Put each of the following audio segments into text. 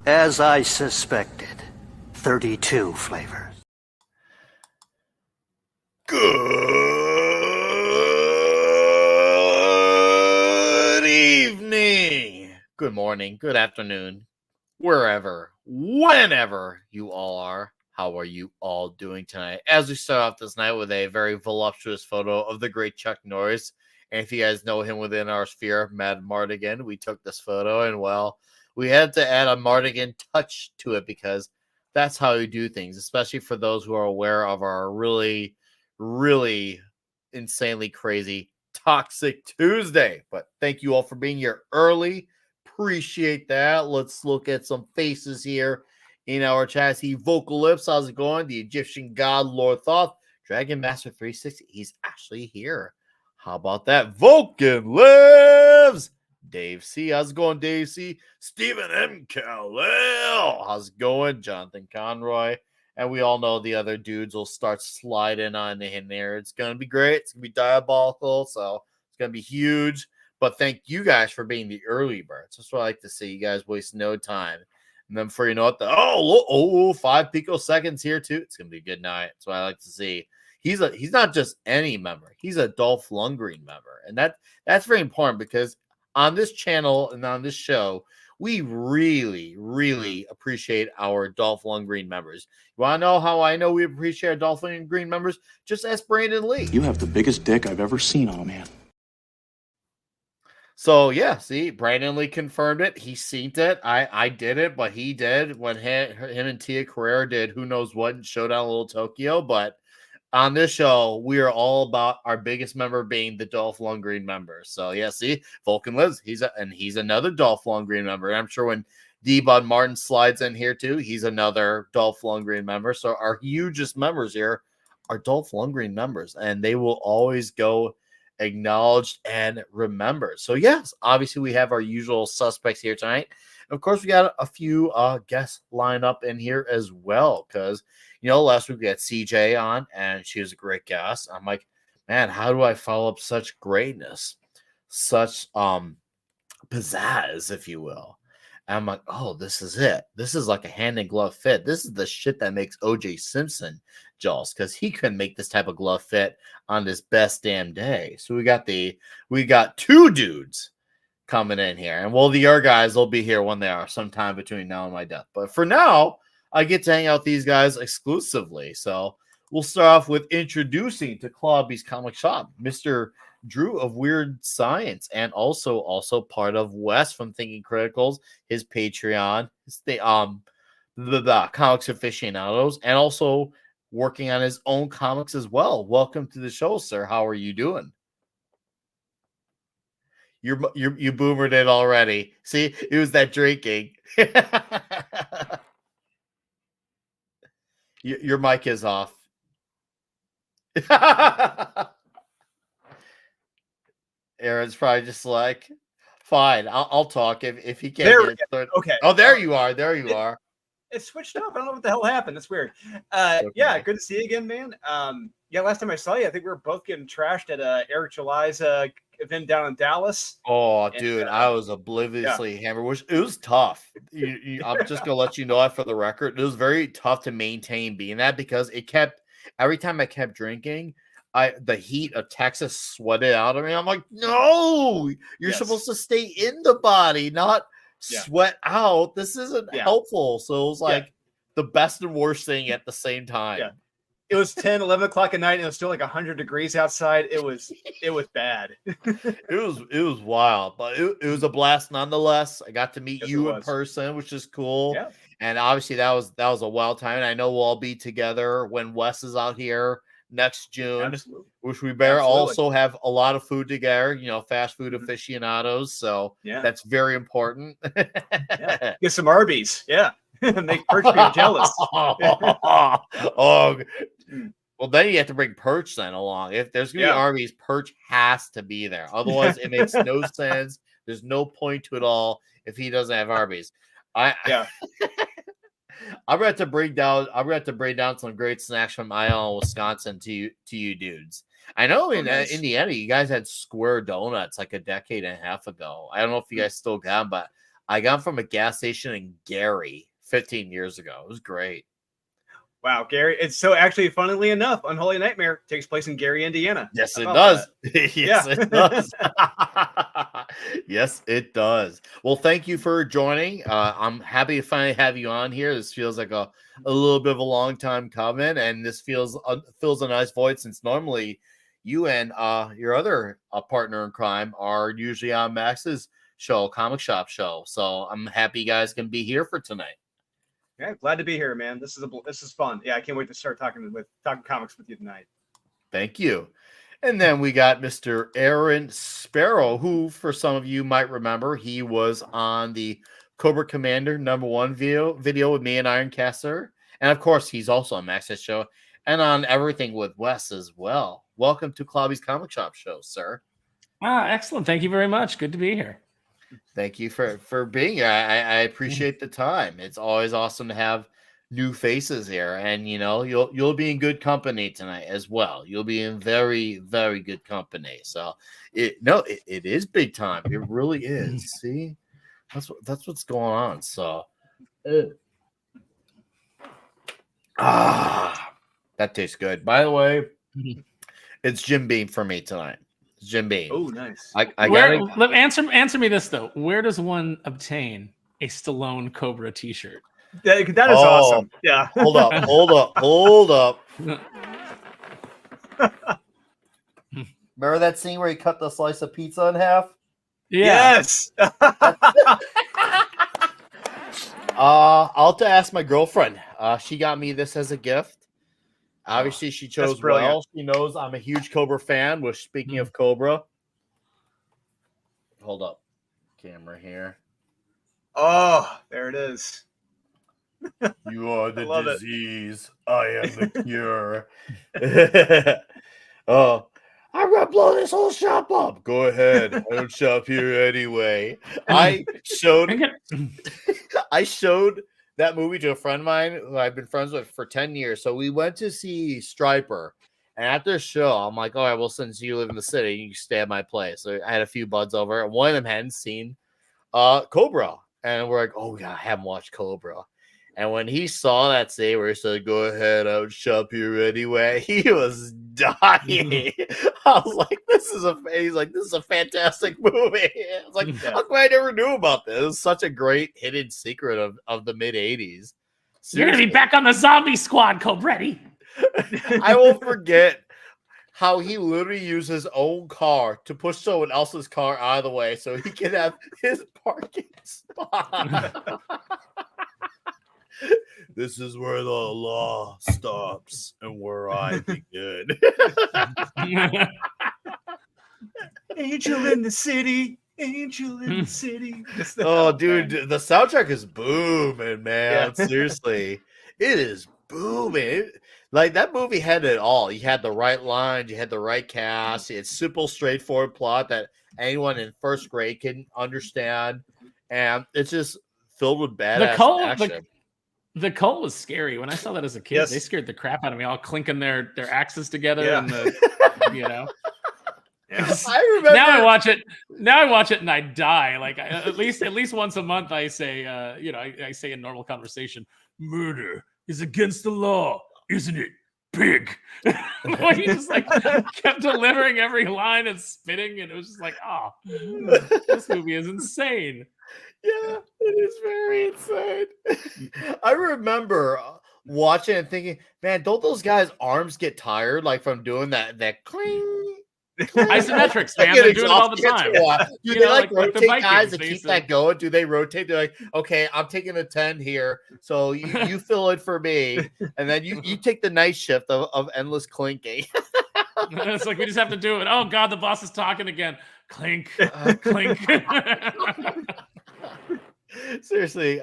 As I suspected, 32 flavors. Good evening, good morning, good afternoon, wherever, whenever you all are. How are you all doing tonight? As we start off this night with a very voluptuous photo of the great Chuck Norris. And if you guys know him within our sphere, Mad Mardigan, we took this photo and, well, we had to add a Mardigan touch to it because that's how we do things, especially for those who are aware of our really, really insanely crazy Toxic Tuesday. But thank you all for being here early. Appreciate that. Let's look at some faces here in our chat. See Vocal Lips. How's it going? The Egyptian God, Lord Thoth, Dragon Master 360. He's actually here. How about that? Vulcan lives. Dave C. How's it going, Dave C? Stephen M. Khalil. How's it going? Jonathan Conroy. And we all know the other dudes will start sliding on in there. It's going to be great. It's going to be diabolical. So it's going to be huge. But thank you guys for being the early birds. That's what I like to see. You guys waste no time. And then before you know it, 5 picoseconds here too. It's going to be a good night. That's what I like to see. He's not just any member. He's a Dolph Lundgren member. And that's very important because on this channel and on this show, we really, really appreciate our Dolph Lundgren members. You want to know how I know we appreciate our Dolph Lundgren members? Just ask Brandon Lee. You have the biggest dick I've ever seen on a man. So, yeah, see, Brandon Lee confirmed it. He seen it. I did it, but he did when him and Tia Carrera did Who Knows What and Showdown Little Tokyo. But on this show, we are all about our biggest member being the Dolph Lundgren member. So, yeah, see, Vulcan lives. He's another Dolph Lundgren member. And I'm sure when D-Bud Martin slides in here, too, he's another Dolph Lundgren member. So our hugest members here are Dolph Lundgren members, and they will always go acknowledged and remembered. So, yes, obviously we have our usual suspects here tonight. And of course, we got a few guests lined up in here as well because, last week we had CJ on, and she was a great guest. I'm like, man, how do I follow up such greatness, such pizzazz, if you will? And I'm like, oh, this is it. This is like a hand-in-glove fit. This is the shit that makes O.J. Simpson jealous because he couldn't make this type of glove fit on this best damn day. So we got two dudes coming in here. And the other guys will be here when they are sometime between now and my death. But for now, I get to hang out with these guys exclusively. So we'll start off with introducing to Clobby's Comic Shop, Mr. Drew of Weird Science, and also part of Wes from Thinking Criticals, his Patreon, the Comics Aficionados, and also working on his own comics as well. Welcome to the show, sir. How are you doing? You boomered it already. See, it was that drinking. Your mic is off. Aaron's probably just like, fine, I'll talk if he can't. There, okay. Oh, there you are. There you are. It switched up. I don't know what the hell happened. That's weird. Okay. Yeah, good to see you again, man. Yeah, last time I saw you, I think we were both getting trashed at Eric July's event down in Dallas. Oh, dude, I was obliviously hammered. It was tough. I'm just gonna let you know that for the record. It was very tough to maintain being that because every time I kept drinking, the heat of Texas sweated out of me. I'm like, no, you're supposed to stay in the body, not sweat out. This isn't helpful. So it was like the best and worst thing at the same time. Yeah. It was 10, 11 o'clock at night, and it was still like 100 degrees outside. It was bad. It was wild, but it was a blast nonetheless. I got to meet you in person, which is cool. Yeah. And obviously that was a wild time. And I know we'll all be together when Wes is out here next June. Absolutely. Which we better also have a lot of food together, fast food aficionados. So that's very important. Get some Arby's. Yeah. Make Perch people jealous. Well, then you have to bring Perch then along. If there's going to be Arby's, Perch has to be there. Otherwise, it makes no sense. There's no point to it all if he doesn't have Arby's. I'm going to bring down some great snacks from Iowa, Wisconsin to you dudes. I know in Indiana, you guys had Square Donuts like a decade and a half ago. I don't know if you guys still got them, but I got them from a gas station in Gary 15 years ago. It was great. Wow, Gary. It's so actually, funnily enough, Unholy Nightmare takes place in Gary, Indiana. Yes, How it about does. that? Yes, Yeah. it does. Yes, it does. Well, thank you for joining. I'm happy to finally have you on here. This feels like a little bit of a long time coming, and this fills a nice void since normally you and your other partner in crime are usually on Max's show, Comic Shop show. So I'm happy you guys can be here for tonight. Yeah, glad to be here, man. This is fun. Yeah, I can't wait to start talking comics with you tonight. Thank you. And then we got Mr. Aaron Sparrow, who, for some of you might remember, he was on the Cobra Commander #1 video with me and Ironcaster. And of course, he's also on Max's show and on everything with Wes as well. Welcome to Clobby's Comic Shop show, sir. Excellent. Thank you very much. Good to be here. Thank you for being here. I appreciate the time. It's always awesome to have new faces here, and you'll be in good company tonight as well. You'll be in very, very good company. So it is big time. It really is. See, that's what's going on. So that tastes good. By the way, it's Jim Beam for me tonight. Jim Beam. Oh, nice. Answer me this though. Where does one obtain a Stallone Cobra T-shirt? That is awesome. Yeah. Hold up. Remember that scene where he cut the slice of pizza in half? Yeah. Yes. I'll have to ask my girlfriend. She got me this as a gift. Obviously, she chose well. She knows I'm a huge Cobra fan. Which, speaking of Cobra, hold up, camera here. Oh, there it is. You are the disease. I am the cure. Oh, I'm gonna blow this whole shop up. Go ahead. I don't shop here anyway. I showed that movie to a friend of mine who I've been friends with for 10 years. So we went to see Striper. And after the show, I'm like, all right, well, since you live in the city, you can stay at my place. So I had a few buds over, and one of them hadn't seen Cobra. And we're like, oh, yeah, I haven't watched Cobra. And when he saw that scene where he said, go ahead, I would shop here anyway, he was dying. I was like, this is a fantastic movie. I was like, how come I never knew about this? It's such a great hidden secret of the mid 80s. You're gonna be back on the zombie squad, Cobretti. I won't forget how he literally used his own car to push someone else's car out of the way so he can have his parking spot. This is where the law stops and where I begin. Angel in the city. Angel in the city. Oh, dude, the soundtrack is booming, man. Yeah. Seriously. It is booming. Like, that movie had it all. You had the right lines, you had the right cast, it's simple, straightforward plot that anyone in first grade can understand. And it's just filled with badass action. The cult was scary. When I saw that as a kid, they scared the crap out of me, all clinking their axes together and I remember. Now I watch it and I die. Like at least once a month I say I say in normal conversation, murder is against the law, isn't it, pig? He just like kept delivering every line and spitting, and it was just like, this movie is insane. Yeah, it is very insane. I remember watching and thinking, man, don't those guys' arms get tired, like from doing that cling? Isometrics, man. They do it all the time. Do they rotate guys to keep that going? Do they rotate? They're like, okay, I'm taking a 10 here, so you fill it for me, and then you take the night shift of endless clinking. It's like we just have to do it. Oh God, the boss is talking again. Clink, clink. Seriously,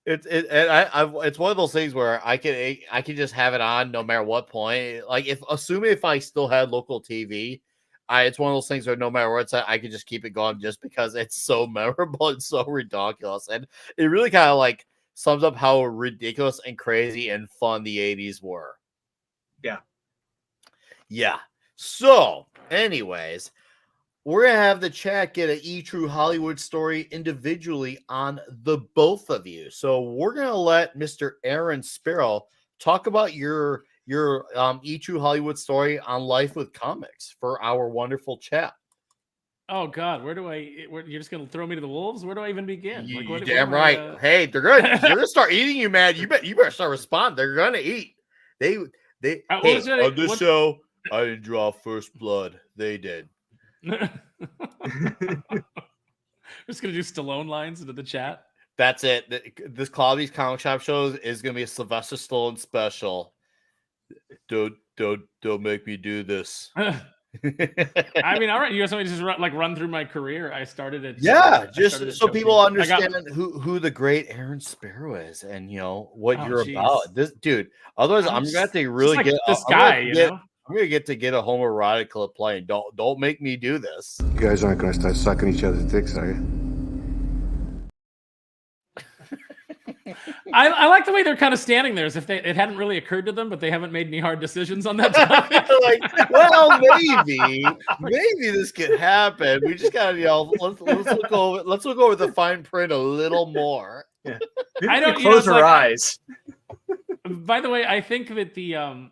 it's one of those things where I can just have it on no matter what point. Like if I still had local TV, it's one of those things where no matter what it's at, I can just keep it going just because it's so memorable and so ridiculous, and it really kind of like sums up how ridiculous and crazy and fun the 80s were. Yeah. So, anyways, we're gonna have the chat get an E-True Hollywood story individually on the both of you. So we're gonna let Mr. Aaron Sparrow talk about your E-True Hollywood story on Life with Comics for our wonderful chat. Oh God, you're just gonna throw me to the wolves? Where do I even begin? You, Like, you what damn am I, right. Hey, they're gonna start eating you, man. You better start responding. They're gonna eat. They hey, on this show, I didn't draw first blood. They did. Just gonna do Stallone lines into the chat. That's it. This Clobby's Comic Shop show is gonna be a Sylvester Stallone special. Don't make me do this. I mean, all right. You guys want me to just run through my career? I started at just so people understand who the great Aaron Sparrow is, and what you're about. This dude. Otherwise, I'm gonna have to really like get this guy. I'm gonna get a homoerotic clip playing. Don't make me do this. You guys aren't gonna start sucking each other's dicks, are you? I like the way they're kind of standing there as if it hadn't really occurred to them, but they haven't made any hard decisions on that topic. Like, well, maybe this could happen. We just gotta, let's look over the fine print a little more. Yeah. I don't close our eyes. By the way, I think that the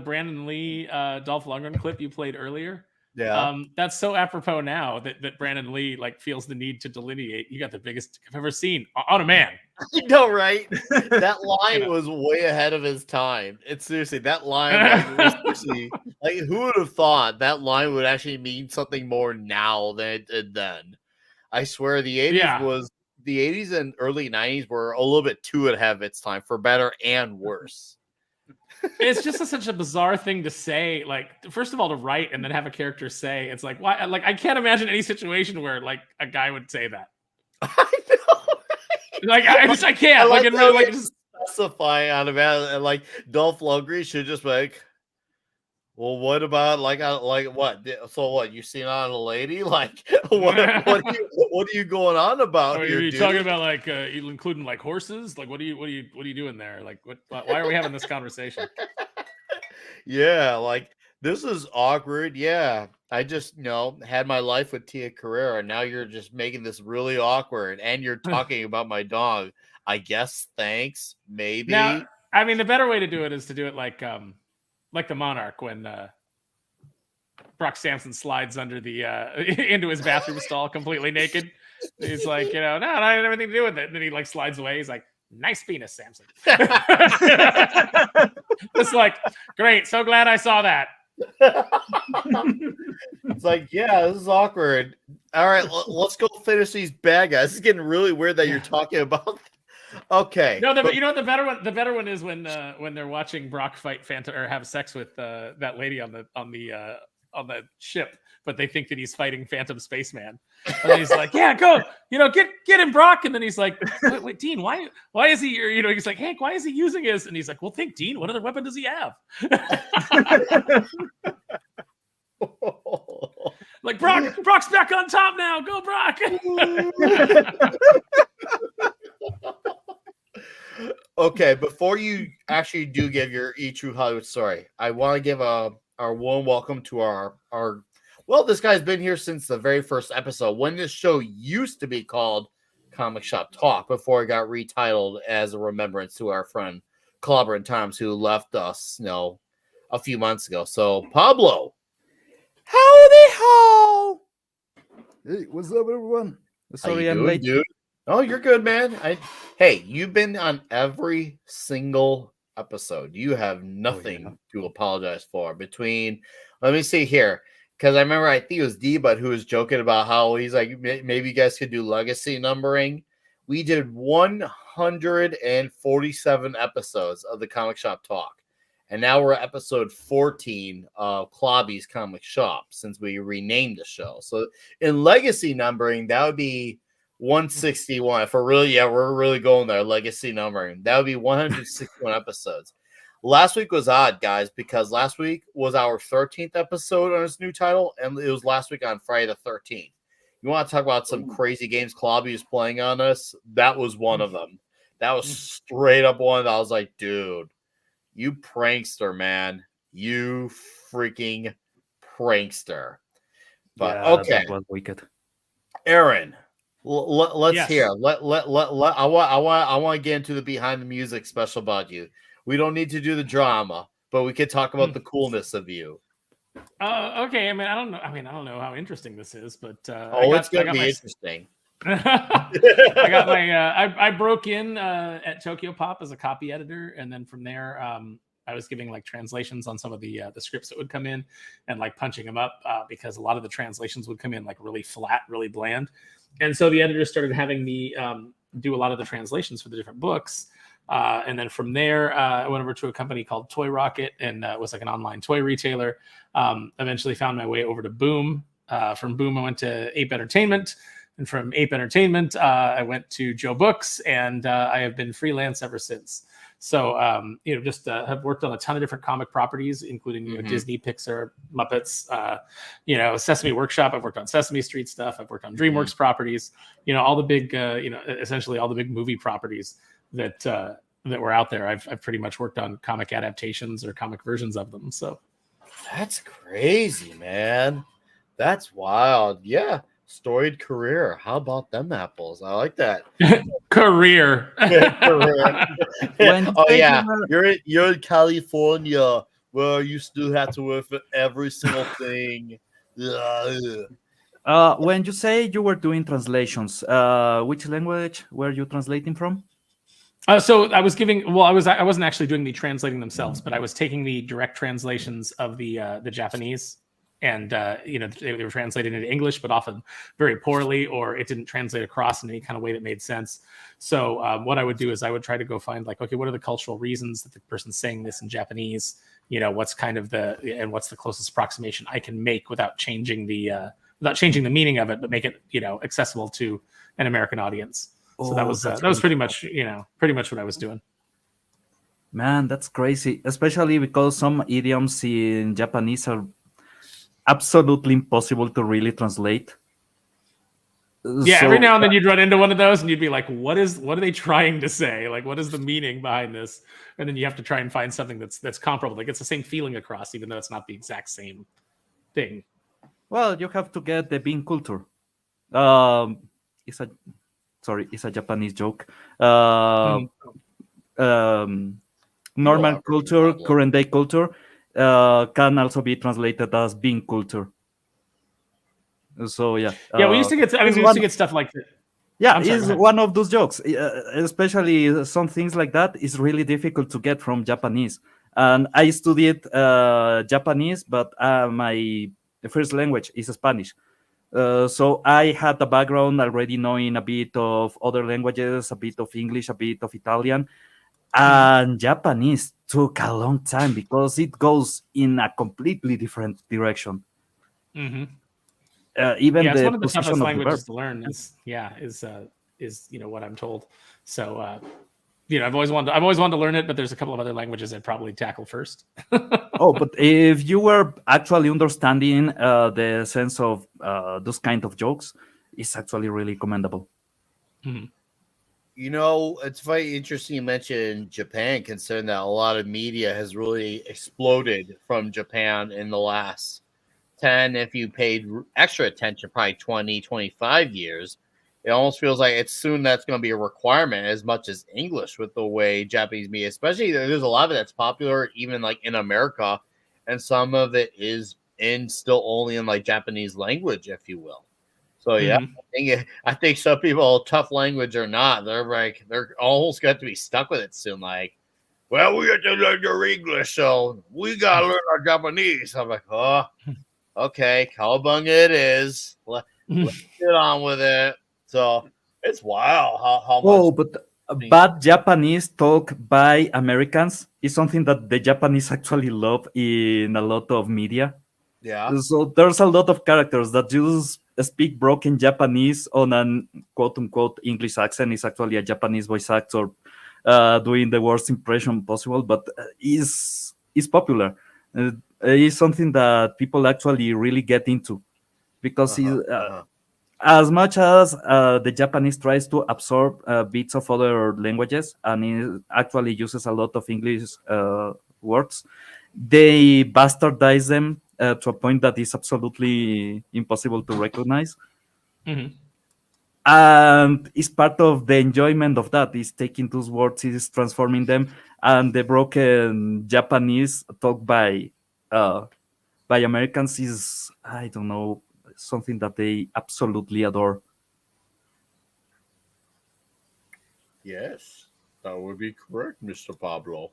Brandon Lee Dolph Lundgren clip you played earlier, that's so apropos now that Brandon Lee feels the need to delineate. You got the biggest I've ever seen on a man. I know, right? That line was way ahead of his time. It's seriously that line. Who would have thought that line would actually mean something more now than it did then? I swear, the 80s and early 90s were a little bit too ahead of its time, for better and worse. It's just such a bizarre thing to say. First of all, to write and then have a character say, it's like, why? I can't imagine any situation where a guy would say that. I know. I can't. Just specify on about and Dolph Lundgren should just be well, what about what? So what? You seen on a lady? What are you going on about? Are you talking about including horses? What are you doing there? Why are we having this conversation? Yeah, this is awkward. Yeah, I just had my life with Tia Carrera. Now you're just making this really awkward, and you're talking about my dog. I guess. Thanks. Maybe. Now, I mean, the better way to do it is to do it like the Monarch when Brock Sampson slides under the into his bathroom stall completely naked. He's like, no, I had everything to do with it. And then he slides away. He's like, nice penis, Sampson. It's great. So glad I saw that. It's this is awkward. All right, let's go finish these bad guys. This is getting really weird that you're talking about. Okay. No, you know what the better one is when they're watching Brock fight Phantom or have sex with that lady on the ship, but they think that he's fighting Phantom Spaceman. And then he's like, "Yeah, go, get him, Brock." And then he's like, "Wait, Dean, why is he? He's like, Hank, why is he using his?" And he's like, "Well, think, Dean, what other weapon does he have?" Brock's back on top now. Go, Brock. Okay, before you actually do give your E-True Hollywood story, I want to give our warm welcome to our this guy's been here since the very first episode when this show used to be called Comic Shop Talk before it got retitled as a remembrance to our friend Clobby and Toms who left us, a few months ago. So Pablo, howdy ho! Hey, what's up, everyone? Sorry I'm late, dude. Oh, you're good, man. Hey, you've been on every single episode. You have nothing to apologize for. Let me see here, because I remember I think it was D-Bud who was joking about how he's like, maybe you guys could do legacy numbering. We did 147 episodes of the Comic Shop Talk, and now we're at episode 14 of Clobby's Comic Shop since we renamed the show. So in legacy numbering, that would be 161. If we're really going there, legacy numbering. That would be 161 episodes. Last week was odd, guys, because last week was our 13th episode on its new title, and it was last week on Friday the 13th. You want to talk about some crazy games Clobby is playing on us? That was one of them. That was straight up one that I was like, dude, you prankster, man. You freaking prankster. But Yeah, okay, that was wicked. Aaron, let's Yes. hear. I want to get into the behind the music special about you. We don't need to do the drama, but we could talk about the coolness of you. Okay. I mean, I don't know. I don't know how interesting this is, but It's gonna be interesting. I got my. I broke in at Tokyo Pop as a copy editor, and then from there, I was giving like translations on some of the scripts that would come in, and like punching them up because a lot of the translations would come in like really flat, really bland, and so the editor started having me do a lot of the translations for the different books. And then from there, I went over to a company called Toy Rocket, and it was like an online toy retailer. Eventually found my way over to Boom. From Boom, I went to Ape Entertainment. And from Ape Entertainment, I went to Joe Books, and I have been freelance ever since. So, just have worked on a ton of different comic properties, including Disney, Pixar, Muppets, Sesame Workshop. I've worked on Sesame Street stuff. I've worked on DreamWorks properties. All the big, essentially all the big movie properties that were out there. I've pretty much worked on comic adaptations or comic versions of them. So that's crazy, man. That's wild. Yeah. Storied career. How about them apples? I like that. Career. You're in California where you still have to work for every single thing. When you say you were doing translations, which language were you translating from? So I was giving. Well, I wasn't actually doing the translating themselves, but I was taking the direct translations of the Japanese. And they were translated into English, but often very poorly, or it didn't translate across in any kind of way that made sense. So what I would do is I would try to go find like, okay, what are the cultural reasons that the person's saying this in Japanese? What's kind of what's the closest approximation I can make without changing the meaning of it, but make it accessible to an American audience. So that was pretty much what I was doing. Man, that's crazy, especially because some idioms in Japanese are absolutely impossible to really translate. Yeah, every now and then you'd run into one of those and you'd be like, what are they trying to say? Like, what is the meaning behind this? And then you have to try and find something that's comparable, like it's the same feeling across, even though it's not the exact same thing. Well, you have to get the bean culture. It's a Japanese joke. Normal culture, current day culture can also be translated as bean culture. So yeah, we used to get stuff like that. Yeah, it's one of those jokes. Especially some things like that is really difficult to get from Japanese. And I studied Japanese, but my first language is Spanish. So I had a background already knowing a bit of other languages, a bit of English, a bit of Italian. And Japanese took a long time because it goes in a completely different direction. Mm-hmm. Even it's the one of the toughest position of languages the to learn is what I'm told. So I've always wanted to learn it, but there's a couple of other languages I'd probably tackle first. But if you were actually understanding the sense of those kind of jokes, it's actually really commendable. Mm-hmm. It's very interesting you mentioned Japan, considering that a lot of media has really exploded from Japan in the last 10, if you paid extra attention, probably 20, 25 years. It almost feels like it's soon that's going to be a requirement as much as English with the way Japanese media, especially there's a lot of it that's popular even like in America, and some of it is still only in like Japanese language, if you will. So yeah, I think some people, tough language or not, they're almost got to be stuck with it soon. Like, well, we have to learn your English, so we gotta learn our Japanese. I'm like, oh, okay, cowabunga it is. Let's get on with it. So it's wild how much. Oh, but bad Japanese talk by Americans is something that the Japanese actually love in a lot of media. Yeah. So there's a lot of characters that just speak broken Japanese on an quote-unquote English accent. Is actually a Japanese voice actor doing the worst impression possible, but is popular. It's something that people actually really get into because as much as the Japanese tries to absorb bits of other languages and it actually uses a lot of English words, they bastardize them to a point that is absolutely impossible to recognize. Mhm. And it's part of the enjoyment of that is taking those words, is transforming them, and the broken Japanese talk by Americans is, I don't know, something that they absolutely adore. Yes, that would be correct, Mr. Pablo.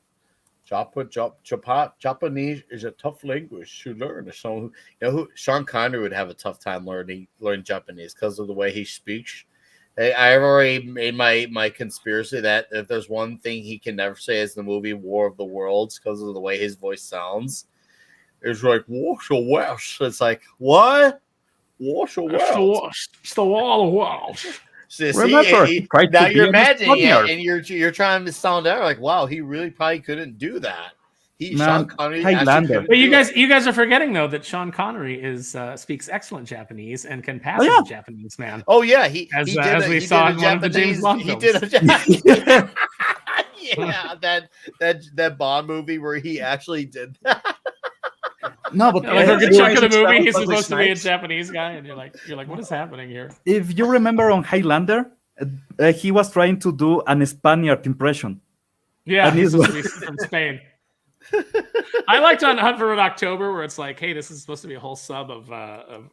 Japanese is a tough language to learn. So, Sean Connery would have a tough time learning Japanese because of the way he speaks. I've already made my conspiracy that if there's one thing he can never say is the movie War of the Worlds because of the way his voice sounds. It's like wash or wash. It's like what? Wash or wash? It's the wall of walls. Remember, he tried now to you're be an imagining it, Spaniard. and you're trying to sound out like, wow, he really probably couldn't do that. Sean Man, Connery Highlander. actually couldn't But you do it. guys are forgetting though that Sean Connery is speaks excellent Japanese and can pass Oh, as yeah. a Japanese man. Oh yeah, he As did we he saw did in a one of the James Japanese. Bond He did films. yeah, that Bond movie where he actually did that. No, but Like a good Yeah. chunk of the Yeah. movie, he's Wesley supposed to be a Snipes. Japanese guy, and you're like, what is happening here? if you remember on Highlander, he was trying to do an Spaniard impression. Yeah, And he's he's supposed to be from Spain. I liked on Hunt for Red October where it's like, hey, this is supposed to be a whole sub of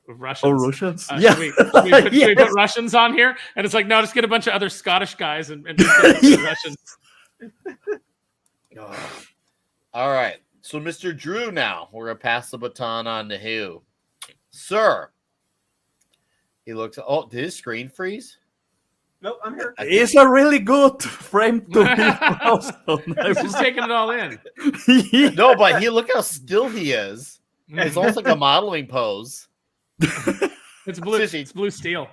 Russians. Oh, Russians? Should we put Yes. Russians on here? And it's like, no, just get a bunch of other Scottish guys and just get the Russians. Oh. All right, so Mr. Drew, now we're gonna pass the baton on to who, sir. He looks. Oh, did his screen freeze? Nope, I'm here. It's a really good frame to be also. He's just taking it all in. No, but look how still he is. It's almost like a modeling pose. It's blue. Seriously. It's blue steel.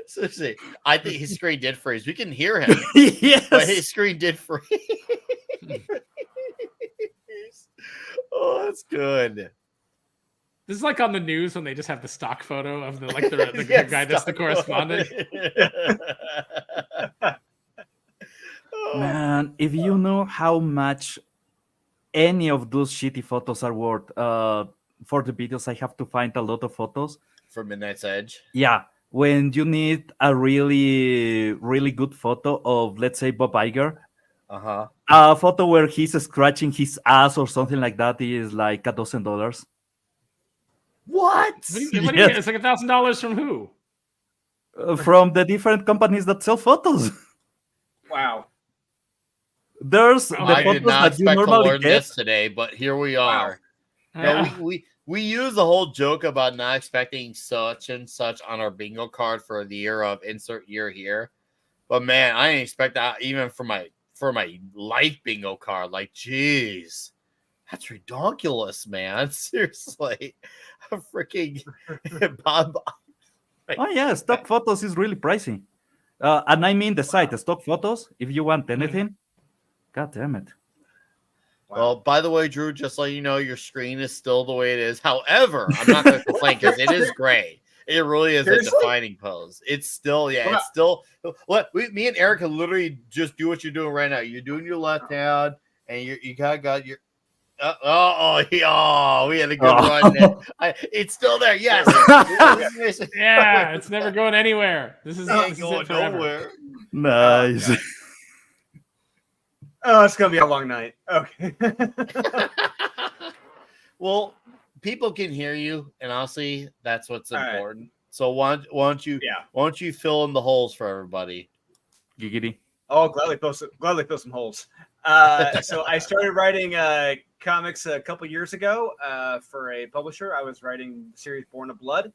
Seriously, I think his screen did freeze. We can hear him, Yes. but his screen did freeze. Oh, that's good. This is like on the news when they just have the stock photo of the the Yeah, guy that's the stock correspondent. Oh, Man, if you know how much any of those shitty photos are worth, for the videos, I have to find a lot of photos. for Midnight's Edge. Yeah, when you need a really, really good photo of, let's say, Bob Iger, Uh-huh. a photo where he's scratching his ass or something like that is like $1,000. What? What do you Yes. get? It's like $1,000 from who? From the different companies that sell photos. Wow. There's the I did photos not that you expect to normally learn get. this today, but here we are. No, we use the whole joke about not expecting such and such on our bingo card for the year of insert year here. But man, I didn't expect that even for my life bingo card. Like, geez, that's ridiculous, man. Seriously, a freaking Bob. Oh yeah, stock photos is really pricey. And I mean the site, the stock photos. If you want anything, god damn it. Well, by the way, Drew, just so you know, your screen is still the way it is. However, I'm not going to complain because it is great. It really is Seriously? a defining pose. It's still, yeah, it's still. What me and Eric can literally just do what you're doing right now. You're doing your left hand, and you got your. We had a good run there. It's still there. Yes. Yeah, it's never going anywhere. This is, Ain't this is going it forever. nowhere. Nice. Oh, it's gonna be a long night. Okay. Well, people can hear you, and honestly, that's what's All right. important. So why don't you fill in the holes for everybody? Giggity. Oh, gladly fill some holes. So I started writing comics a couple years ago for a publisher. I was writing the series Born of Blood.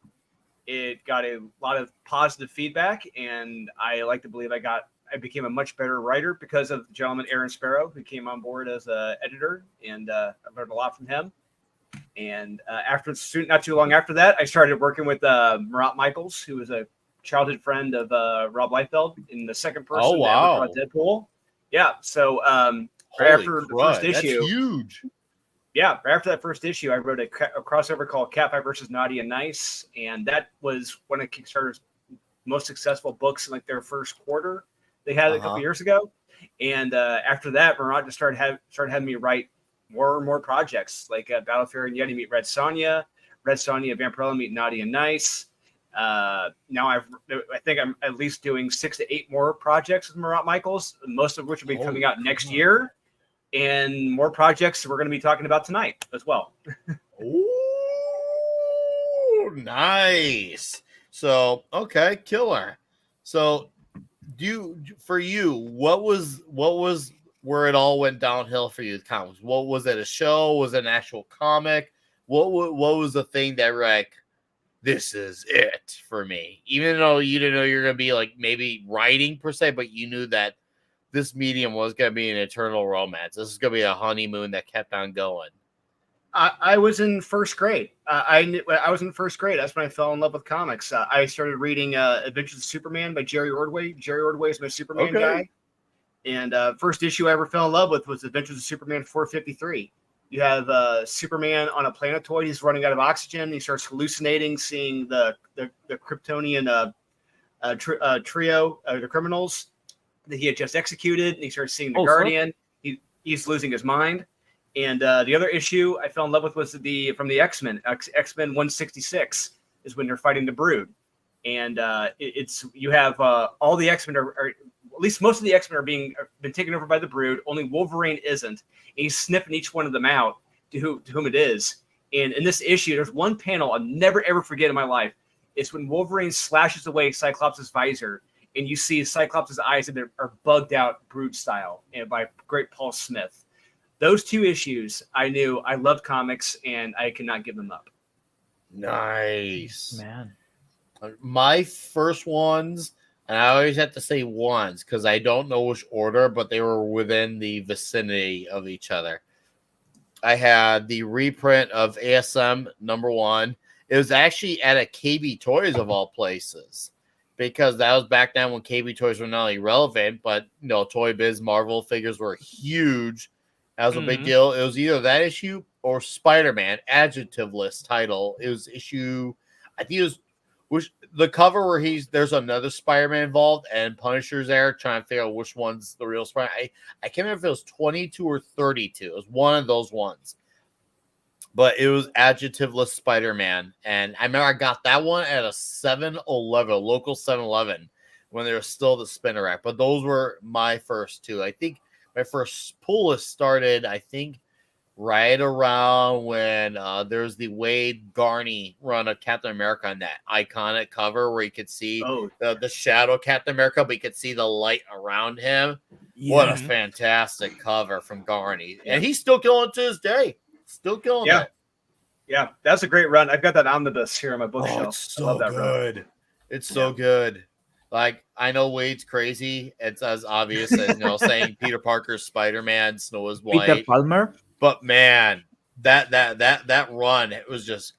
It got a lot of positive feedback, and I like to believe I became a much better writer because of the gentleman Aaron Sparrow, who came on board as an editor, and I learned a lot from him. And not too long after that, I started working with Murat Michaels, who was a childhood friend of Rob Liefeld, in the second person Oh, wow. to ever draw Deadpool. Yeah, so right Holy after the crud, first issue, that's huge. yeah, right after that first issue, I wrote a crossover called Catfight versus Naughty and Nice, and that was one of Kickstarter's most successful books in like their first quarter. They had it a couple years ago, and after that, Murat just started having me write more and more projects like Battlefield and Yeti meet Red Sonja, Vampirella meet Naughty and Nice. Now I think I'm at least doing 6 to 8 more projects with Marat Michaels, most of which will be coming out next year, and more projects we're going to be talking about tonight as well. Ooh, nice. So, okay, killer. So, what was where it all went downhill for you with comics? What was it? A show? Was it an actual comic? What was the thing that like, this is it for me? Even though you didn't know you're gonna be like maybe writing per se, but you knew that this medium was gonna be an eternal romance. This is gonna be a honeymoon that kept on going. I was in first grade. I was in first grade. That's when I fell in love with comics. I started reading Adventures of Superman by Jerry Ordway. Jerry Ordway is my Superman guy. And first issue I ever fell in love with was Adventures of Superman 453. You have Superman on a planetoid. He's running out of oxygen. He starts hallucinating, seeing the Kryptonian trio, the criminals that he had just executed. And he starts seeing the Guardian. He's losing his mind. And the other issue I fell in love with was from the X-Men. X-Men 166 is when they're fighting the Brood. And you have all the X-Men are at least most of the X-Men been taken over by the Brood. Only Wolverine isn't. And he's sniffing each one of them out to whom it is. And in this issue, there's one panel I'll never ever forget in my life. It's when Wolverine slashes away Cyclops' visor, and you see Cyclops' eyes that are bugged out Brood style, and by great Paul Smith. Those 2 issues, I knew I loved comics, and I could not give them up. Nice, Man. My first ones, and I always have to say ones because I don't know which order, but they were within the vicinity of each other. I had the reprint of ASM #1. It was actually at a KB Toys of all places, because that was back then when KB Toys were not only relevant, but Toy Biz Marvel figures were huge. That was a big deal. It was either that issue or Spider-Man, adjective list title. It was issue, I think it was the cover where there's another Spider-Man involved and Punisher's there trying to figure out which one's the real Spider-Man. I can't remember if it was 22 or 32. It was one of those ones. But it was adjective list Spider-Man. And I remember I got that one at a 7-Eleven, local 7-Eleven, when there was still the spinner rack. But those were my first 2. I think my first pull list started, right around when there's the Wade Garney run of Captain America on that iconic cover where you could see the shadow Captain America, but you could see the light around him. Yeah. What a fantastic cover from Garney. Yeah. And he's still killing it to this day. Still killing it. Yeah, that's a great run. I've got that omnibus here on my bookshelf. It's so good. Run. It's so good. Like, I know Wade's crazy. It's as obvious as saying Peter Parker's Spider-Man, Snow is White. Peter Palmer. But man, that run, it was just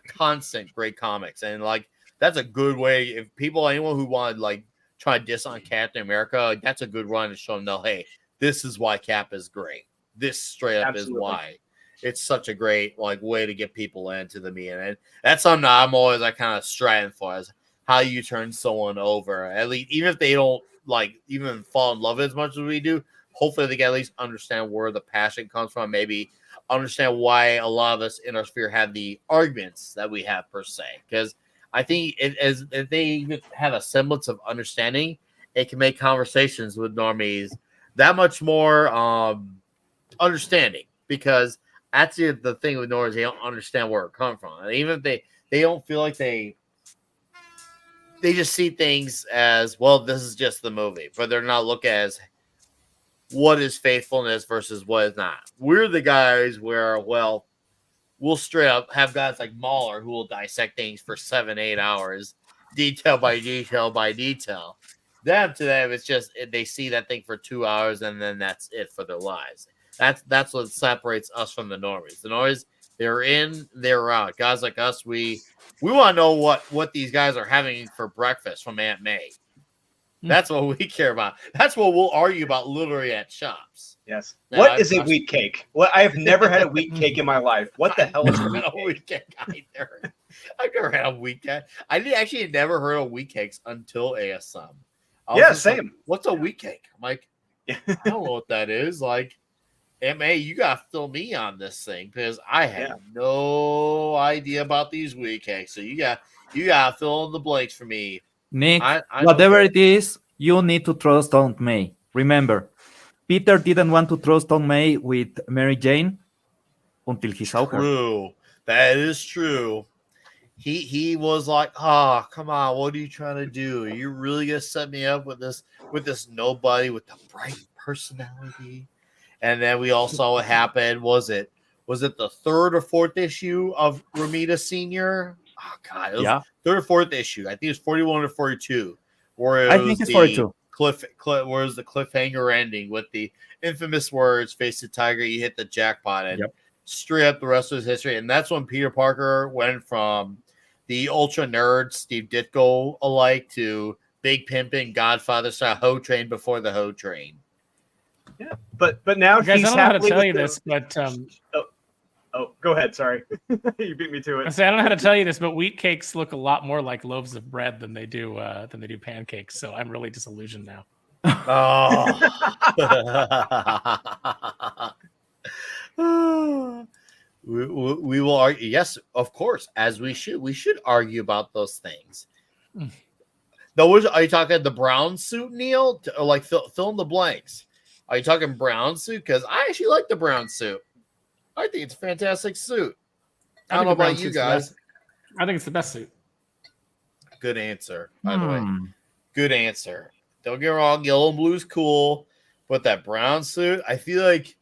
constant great comics. And like, that's a good way. If anyone who wanted like try to diss on Captain America, like, that's a good run to show them, hey, this is why Cap is great. This straight up is why. It's such a great like way to get people into the media. And that's something I'm always kind of striving for, is how you turn someone over. At least, even if they don't like even fall in love as much as we do, hopefully they can at least understand where the passion comes from. Maybe understand why a lot of us in our sphere have the arguments that we have per se. Because I think if they even have a semblance of understanding, it can make conversations with normies that much more understanding. Because that's the thing with normies, they don't understand where it comes from. And even if they don't feel like they just see things as, well, this is just the movie, but they're not looking as what is faithfulness versus what is not. We're the guys where, well, we'll straight up have guys like Mahler who will dissect things for 7-8 hours, detail by detail by detail. To them, it's just they see that thing for 2 hours and then that's it for their lives. That's what separates us from the normies. The normies, they're in, they're out. Guys like us, we want to know what these guys are having for breakfast from Aunt May. That's what we care about. That's what we'll argue about literally at shops. Yes. Now, what is a wheat cake? Well, I have never had a wheat cake in my life. What the hell is a wheat cake? Either. I've never had a wheat cake. I actually never heard of wheat cakes until ASM. Yeah, same. Like, what's a wheat cake? I'm like, I don't know what that is. Like, MA, you got to fill me on this thing because I had no idea about these weed cakes. So you got to fill in the blanks for me. Nick, I whatever it is, you need to trust Aunt May. Remember, Peter didn't want to trust Aunt May with Mary Jane until he saw her. True. That is true. He was like, "Oh, come on, what are you trying to do? Are you really gonna set me up with this nobody with the bright personality?" And then we all saw what happened. Was it the third or fourth issue of Ramita Senior? Oh God, it was third or fourth issue. I think it was 41 or 42. Where I think it's 42. Where's the cliffhanger ending with the infamous words, "Face the tiger, you hit the jackpot," and straight up the rest of his history. And that's when Peter Parker went from the ultra nerd Steve Ditko alike to big pimping Godfather style hoe train before the hoe train. Yeah, but now guys, he's I don't know how to happily tell with you the- this, but Oh, go ahead. Sorry, you beat me to I it. say I don't know how to tell you this, but wheat cakes look a lot more like loaves of bread than they do pancakes. So I'm really disillusioned now. Oh. We will argue. Yes, of course, as we should. We should argue about those things. Are you talking the brown suit, Neil? Or like fill in the blanks. Are you talking brown suit? Because I actually like the brown suit. I think it's a fantastic suit. I don't know about you guys. I think it's the best suit. Good answer, by the way. Good answer. Don't get me wrong, yellow and blue's cool, but that brown suit, I feel like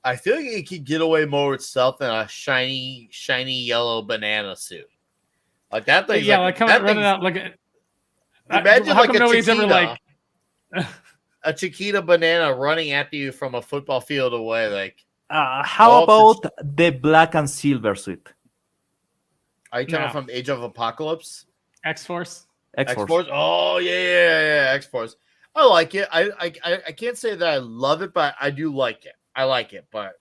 it could get away more with stuff than a shiny yellow banana suit. Like that thing. Yeah, like coming running out like. Imagine how like come a nobody's Chiquita, ever like a Chiquita banana running after you from a football field away. Like, how about the black and silver suit? are you talking from Age of Apocalypse? X-Force? X-Force. Oh yeah, X-Force. I like it. I can't say that I love it, but I do like it. I like it, but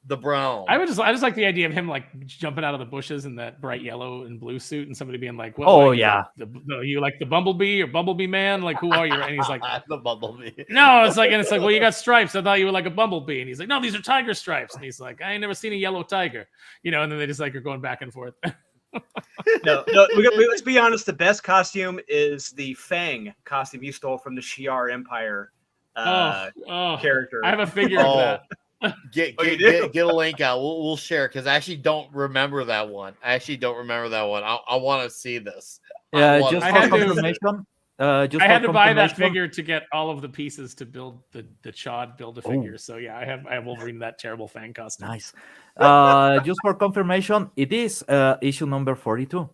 the brown. I just like the idea of him like jumping out of the bushes in that bright yellow and blue suit, and somebody being like, "Well, you like the Bumblebee or Bumblebee Man? Like, who are you?" And he's like, "The Bumblebee." No, it's like, "Well, you got stripes. I thought you were like a bumblebee." And he's like, "No, these are tiger stripes." And he's like, "I ain't never seen a yellow tiger," And then they just like are going back and forth. No. Let's be honest. The best costume is the Fang costume you stole from the Shi'ar Empire character. I have a figure of that. Get a link out. We'll share because I actually don't remember that one. I want to see this. Just for confirmation. I had to buy that figure to get all of the pieces to build the Chod Build-A-Figure. So yeah, I have Wolverine that terrible Fang costume. Nice. Just for confirmation, it is issue number 42.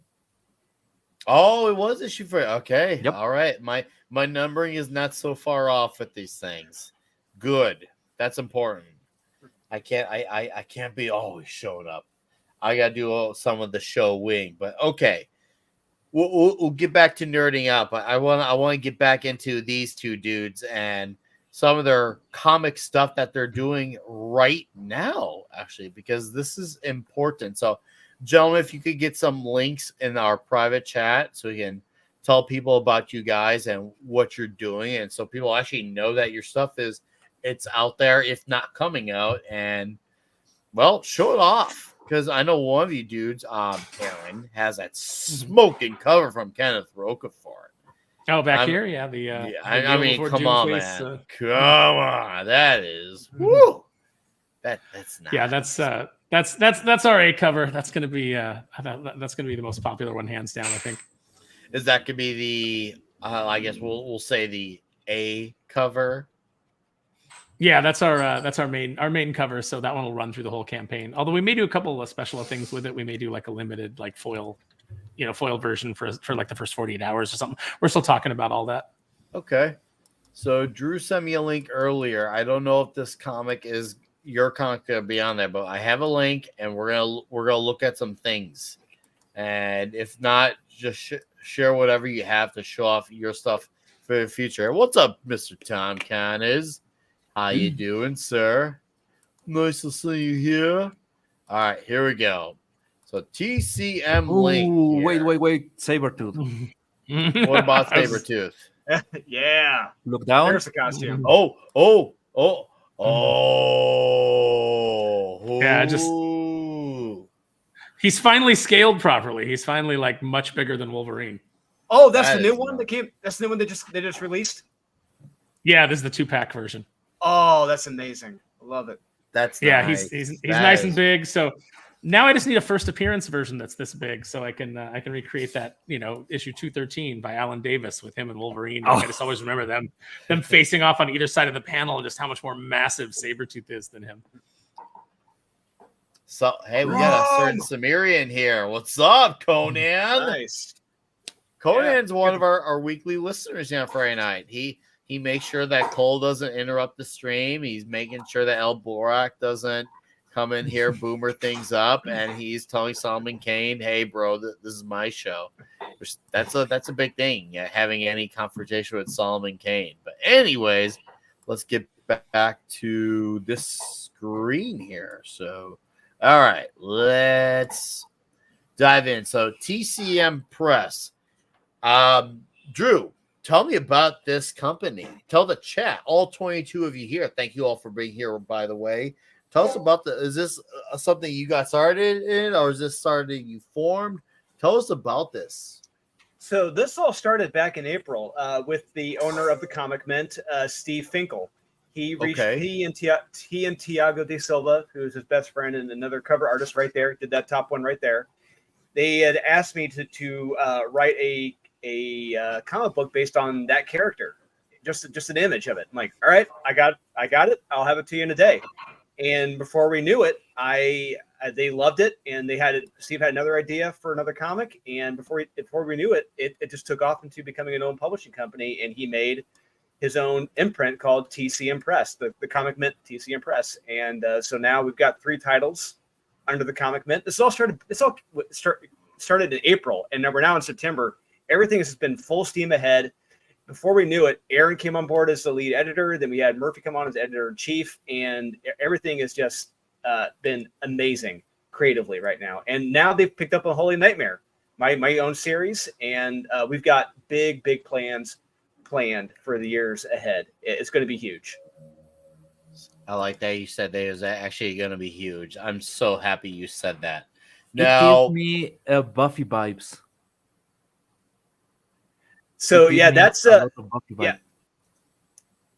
Oh, it was issue for okay. Yep. All right. My numbering is not so far off with these things. Good. That's important. I can't be always showing up. I gotta do some of the show wing, but okay. We'll get back to nerding out, but I want to get back into these two dudes and some of their comic stuff that they're doing right now, actually, because this is important. So, gentlemen, if you could get some links in our private chat so we can tell people about you guys and what you're doing, and so people actually know that your stuff it's out there, if not coming out, and well, show it off. Because I know one of you dudes, Aaron, has that smoking cover from Kenneth Rocafort. Oh, back here, yeah. I mean, come on, man, come on, that is woo. That's nice. Yeah, that's our A cover. That's gonna be the most popular one, hands down. I think. Is that could be the? I guess we'll say the A cover. Yeah, that's our main cover. So that one will run through the whole campaign. Although we may do a couple of special things with it. We may do like a limited like foil version for like the first 48 hours or something. We're still talking about all that. Okay. So Drew sent me a link earlier. I don't know if this comic is your comic gonna be on there, but I have a link and we're gonna look at some things. And if not, just share whatever you have to show off your stuff for the future. What's up, Mr. Tom Connors? How you doing, sir? Nice to see you here. All right, here we go. So TCM link. Wait. Sabretooth. What about Sabretooth? Yeah. Look down. There's the costume. Oh. Oh, Yeah, just he's finally scaled properly. He's finally like much bigger than Wolverine. Oh, that's That the new is one not- that came. That's the new one they just released. Yeah, this is the 2-pack version. Oh, that's amazing. I love it. That's Yeah, nice. he's That nice and is- big. So now I just need a first appearance version that's this big, so I can recreate that, issue 213 by Alan Davis with him and Wolverine. Like, I just always remember them facing off on either side of the panel, and just how much more massive Sabretooth is than him. So hey, we got a certain Sumerian here. What's up, Conan? Nice. Conan's one of our weekly listeners on Friday night. He makes sure that Cole doesn't interrupt the stream. He's making sure that El Borak doesn't come in here, boomer things up, and he's telling Solomon Kane, "Hey, bro, this is my show." That's a big thing, having any confrontation with Solomon Kane. But anyways, let's get back to this screen here. So, all right, let's dive in. So, TCM Press, Drew. Tell me about this company. Tell the chat, all 22 of you here. Thank you all for being here, by the way. Tell us about is this something you got started in, or is this something you formed? Tell us about this. So this all started back in April with the owner of the Comic Mint, Steve Finkel. He reached he and Tiago de Silva, who's his best friend and another cover artist right there, did that top one right there. They had asked me to write a comic book based on that character, just an image of it. I'm like, all right, I got it. I'll have it to you in a day. And before we knew it, they loved it, and Steve had another idea for another comic, and before we knew it, it just took off into becoming an own publishing company, and he made his own imprint called TCM Press, the Comic Mint TCM Press, and so now we've got 3 titles under the Comic Mint. This all started in April, and we're now in September. Everything has been full steam ahead. Before we knew it, Aaron came on board as the lead editor. Then we had Murphy come on as editor-in-chief, and everything has just been amazing creatively right now. And now they've picked up Unholy Nightmare, my own series, and we've got big plans planned for the years ahead. It's going to be huge. I like that you said that is actually going to be huge. I'm so happy you said that. Now, it gives me Buffy vibes. So yeah, that's yeah.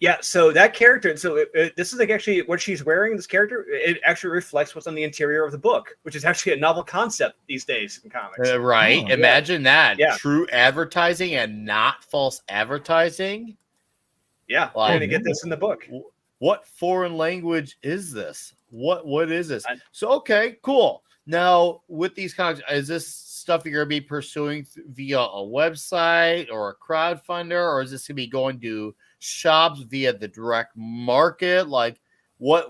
Yeah, so that character, so this is like actually what she's wearing, this character, it actually reflects what's on the interior of the book, which is actually a novel concept these days in comics. Right. Oh, Imagine that. Yeah. True advertising and not false advertising. Yeah, we're going to get this in the book. What foreign language is this? What is this? So, okay, cool. Now, with these comics, is this stuff you're going to be pursuing via a website or a crowdfunder, or is this going to be going to shops via the direct market? Like, what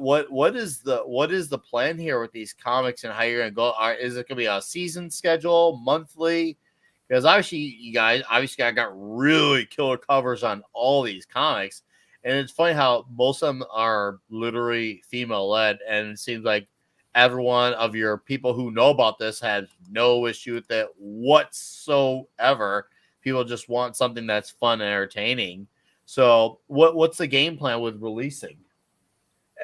is the plan here with these comics and how you're going to go? Is it going to be a season schedule, monthly? Because obviously, you guys got really killer covers on all these comics, and it's funny how most of them are literally female led, and it seems like every one of your people who know about this has no issue with it whatsoever. People just want something that's fun and entertaining. So what's the game plan with releasing?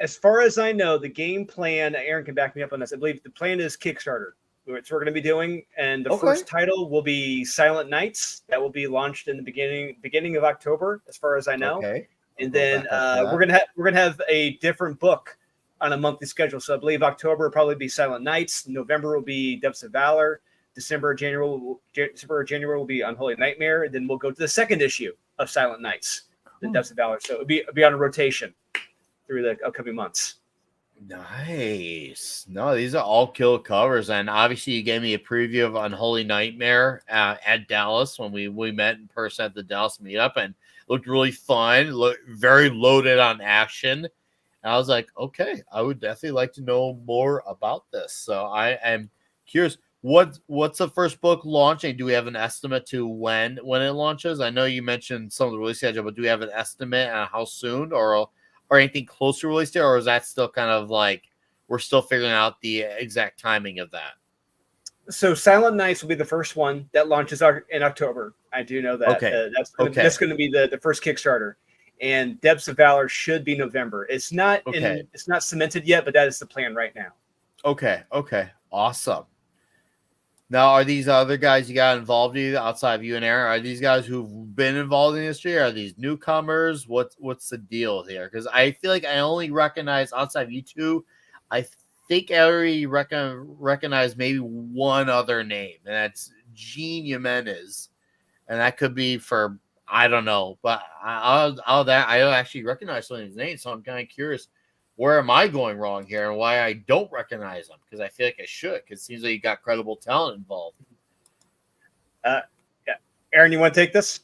As far as I know, the game plan, Aaron can back me up on this. I believe the plan is Kickstarter, which we're going to be doing. And the first title will be Silent Nights. That will be launched in the beginning of October, as far as I know. Okay. And then we're gonna have a different book on a monthly schedule. So I believe October will probably be Silent Nights. November will be Depths of Valor. December, January will be Unholy Nightmare. And then we'll go to the second issue of Silent Nights, the Depths of Valor. So it'll be on a rotation through the upcoming months. Nice. No, these are all kill covers. And obviously you gave me a preview of Unholy Nightmare at Dallas when we met in person at the Dallas meetup, and looked really fun, looked very loaded on action. And I was like, okay, I would definitely like to know more about this. So I am curious, what's the first book launching? Do we have an estimate to when it launches? I know you mentioned some of the release schedule, but do we have an estimate on how soon or anything close to release date, or is that still kind of like we're still figuring out the exact timing of that? So Silent Nights will be the first one that launches in October. I do know that. Okay. That's going to be the first Kickstarter. and Depths of Valor should be November. It's not it's not cemented yet, but that is the plan right now. Okay. Awesome. Now, are these other guys you got involved in outside of you and Aaron? Are these guys who've been involved in the industry? Are these newcomers? What's the deal here? Because I feel like I only recognize outside of you two. I think I already recognize maybe one other name, and that's Gene Jimenez, and that could be for I don't know, but I don't actually recognize some of these names, so I'm kind of curious. Where am I going wrong here and why I don't recognize them? Because I feel like I should, because it seems like you got credible talent involved. Yeah. Aaron, you want to take this?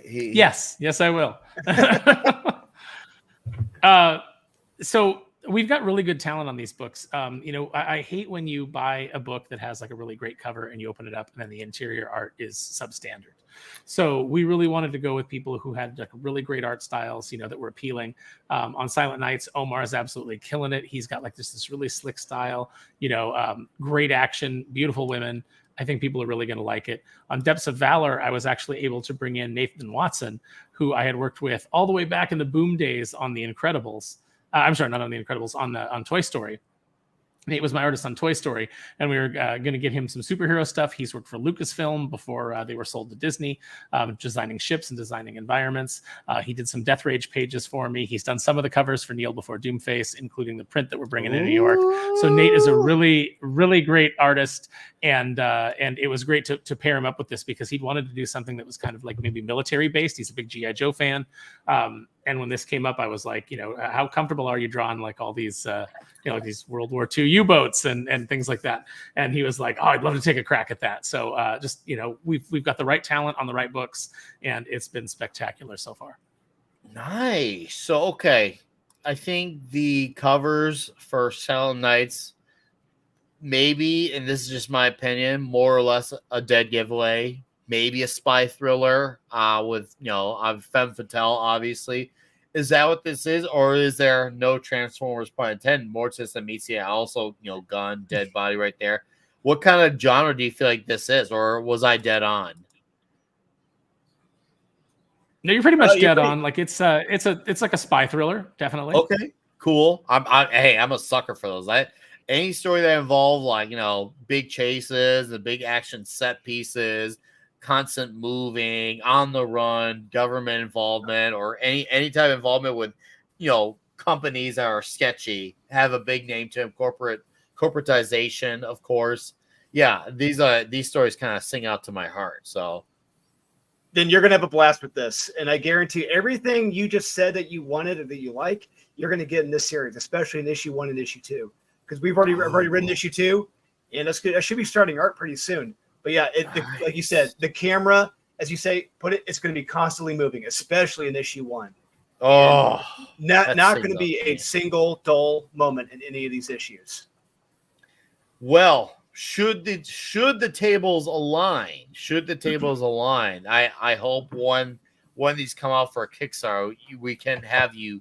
Yes, I will. So we've got really good talent on these books. I hate when you buy a book that has like a really great cover and you open it up and then the interior art is substandard. So we really wanted to go with people who had like really great art styles, that were appealing. On Silent Nights, Omar is absolutely killing it. He's got like this really slick style, great action, beautiful women. I think people are really going to like it. On Depths of Valor, I was actually able to bring in Nathan Watson, who I had worked with all the way back in the boom days on The Incredibles. I'm sorry, not on The Incredibles, on Toy Story. Nate was my artist on Toy Story, and we were going to get him some superhero stuff. He's worked for Lucasfilm before they were sold to Disney, designing ships and designing environments. He did some Death Rage pages for me. He's done some of the covers for Kneel Before Doomface, including the print that we're bringing in New York. So Nate is a really, really great artist, and it was great to pair him up with this because he'd wanted to do something that was kind of like maybe military based. He's a big G.I. Joe fan. And when this came up, I was like, how comfortable are you drawing like all these, like these World War II U-boats and things like that? And he was like, oh, I'd love to take a crack at that. So we've got the right talent on the right books, and it's been spectacular so far. Nice. So, okay. I think the covers for Silent Nights, maybe, and this is just my opinion, more or less a dead giveaway. Maybe a spy thriller with, femme fatale, obviously. Is that what this is? Or is there no Transformers pun intended? Mortis and Amicia also, gun, dead body right there. What kind of genre do you feel like this is? Or was I dead on? No, you're pretty much dead on. Like it's like a spy thriller, definitely. Okay, cool. I'm a sucker for those. Any story that involve big chases, the big action set pieces, constant moving, on the run, government involvement, or any type of involvement with companies that are sketchy, have a big name to them, corporatization, of course. Yeah, these stories kind of sing out to my heart. So then you're gonna have a blast with this, and I guarantee everything you just said that you wanted or that you like, you're gonna get in this series, especially in issue 1 and issue 2, because I've already written issue 2, and I should be starting art pretty soon. But yeah, like you said, the camera, as you say, it's going to be constantly moving, especially in issue 1. Oh, not going to be a single dull moment in any of these issues. Well, should the tables align? I hope when these come out for a Kickstarter, we can have you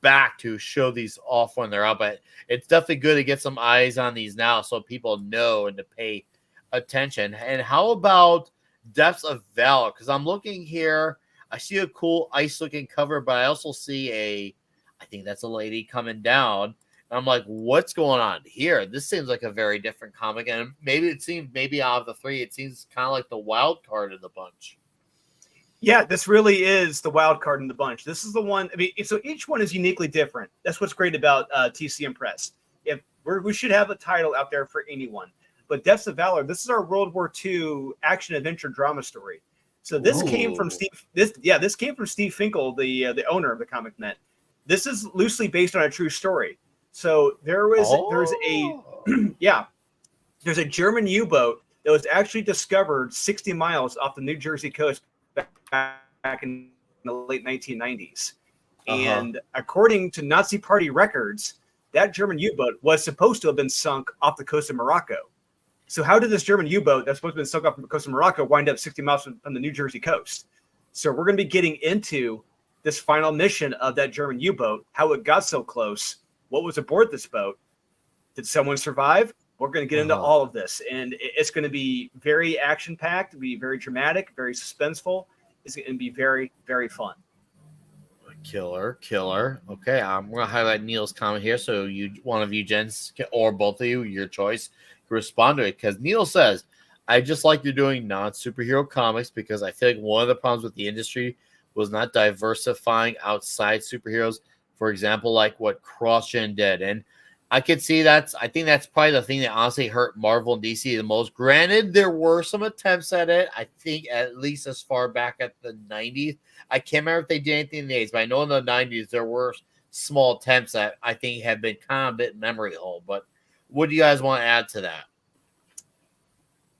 back to show these off when they're out. But it's definitely good to get some eyes on these now, so people know and to pay attention. And how about Depths of Valor? Because I'm looking here, I see a cool ice looking cover, but I also see I think that's a lady coming down, and I'm like, what's going on here? This seems like a very different comic, and maybe out of the three, it seems kind of like the wild card in the bunch. Yeah, this really is the wild card in the bunch. This is the one. I mean, so each one is uniquely different. That's what's great about TCM Press. We should have a title out there for anyone. But Depths of Valor, this is our World War II action adventure drama story. So this came from Steve. This came from Steve Finkel, the owner of the Comic Net. This is loosely based on a true story. So there's a German U-boat that was actually discovered 60 miles off the New Jersey coast back in the late 1990s. And according to Nazi Party records, that German U-boat was supposed to have been sunk off the coast of Morocco. So how did this German U-boat that's supposed to have been sunk off the coast of Morocco wind up 60 miles from the New Jersey coast? So we're going to be getting into this final mission of that German U-boat, how it got so close, what was aboard this boat, did someone survive, We're going to get into all of this, and it's going to be very action-packed, be very dramatic, very suspenseful. It's going to be very, very fun. Killer. Okay, I'm going to highlight Neil's comment here, so one of you gents, or both of you, your choice, can respond to it, because Neil says, I just like you're doing non-superhero comics because I feel like one of the problems with the industry was not diversifying outside superheroes, for example, like what CrossGen did. And I could see I think that's probably the thing that honestly hurt Marvel and DC the most. Granted, there were some attempts at it. I think at least as far back at the 90s. I can't remember if they did anything in the 80s, but I know in the 90s there were small attempts that I think have been kind of a bit memory hole. But what do you guys want to add to that?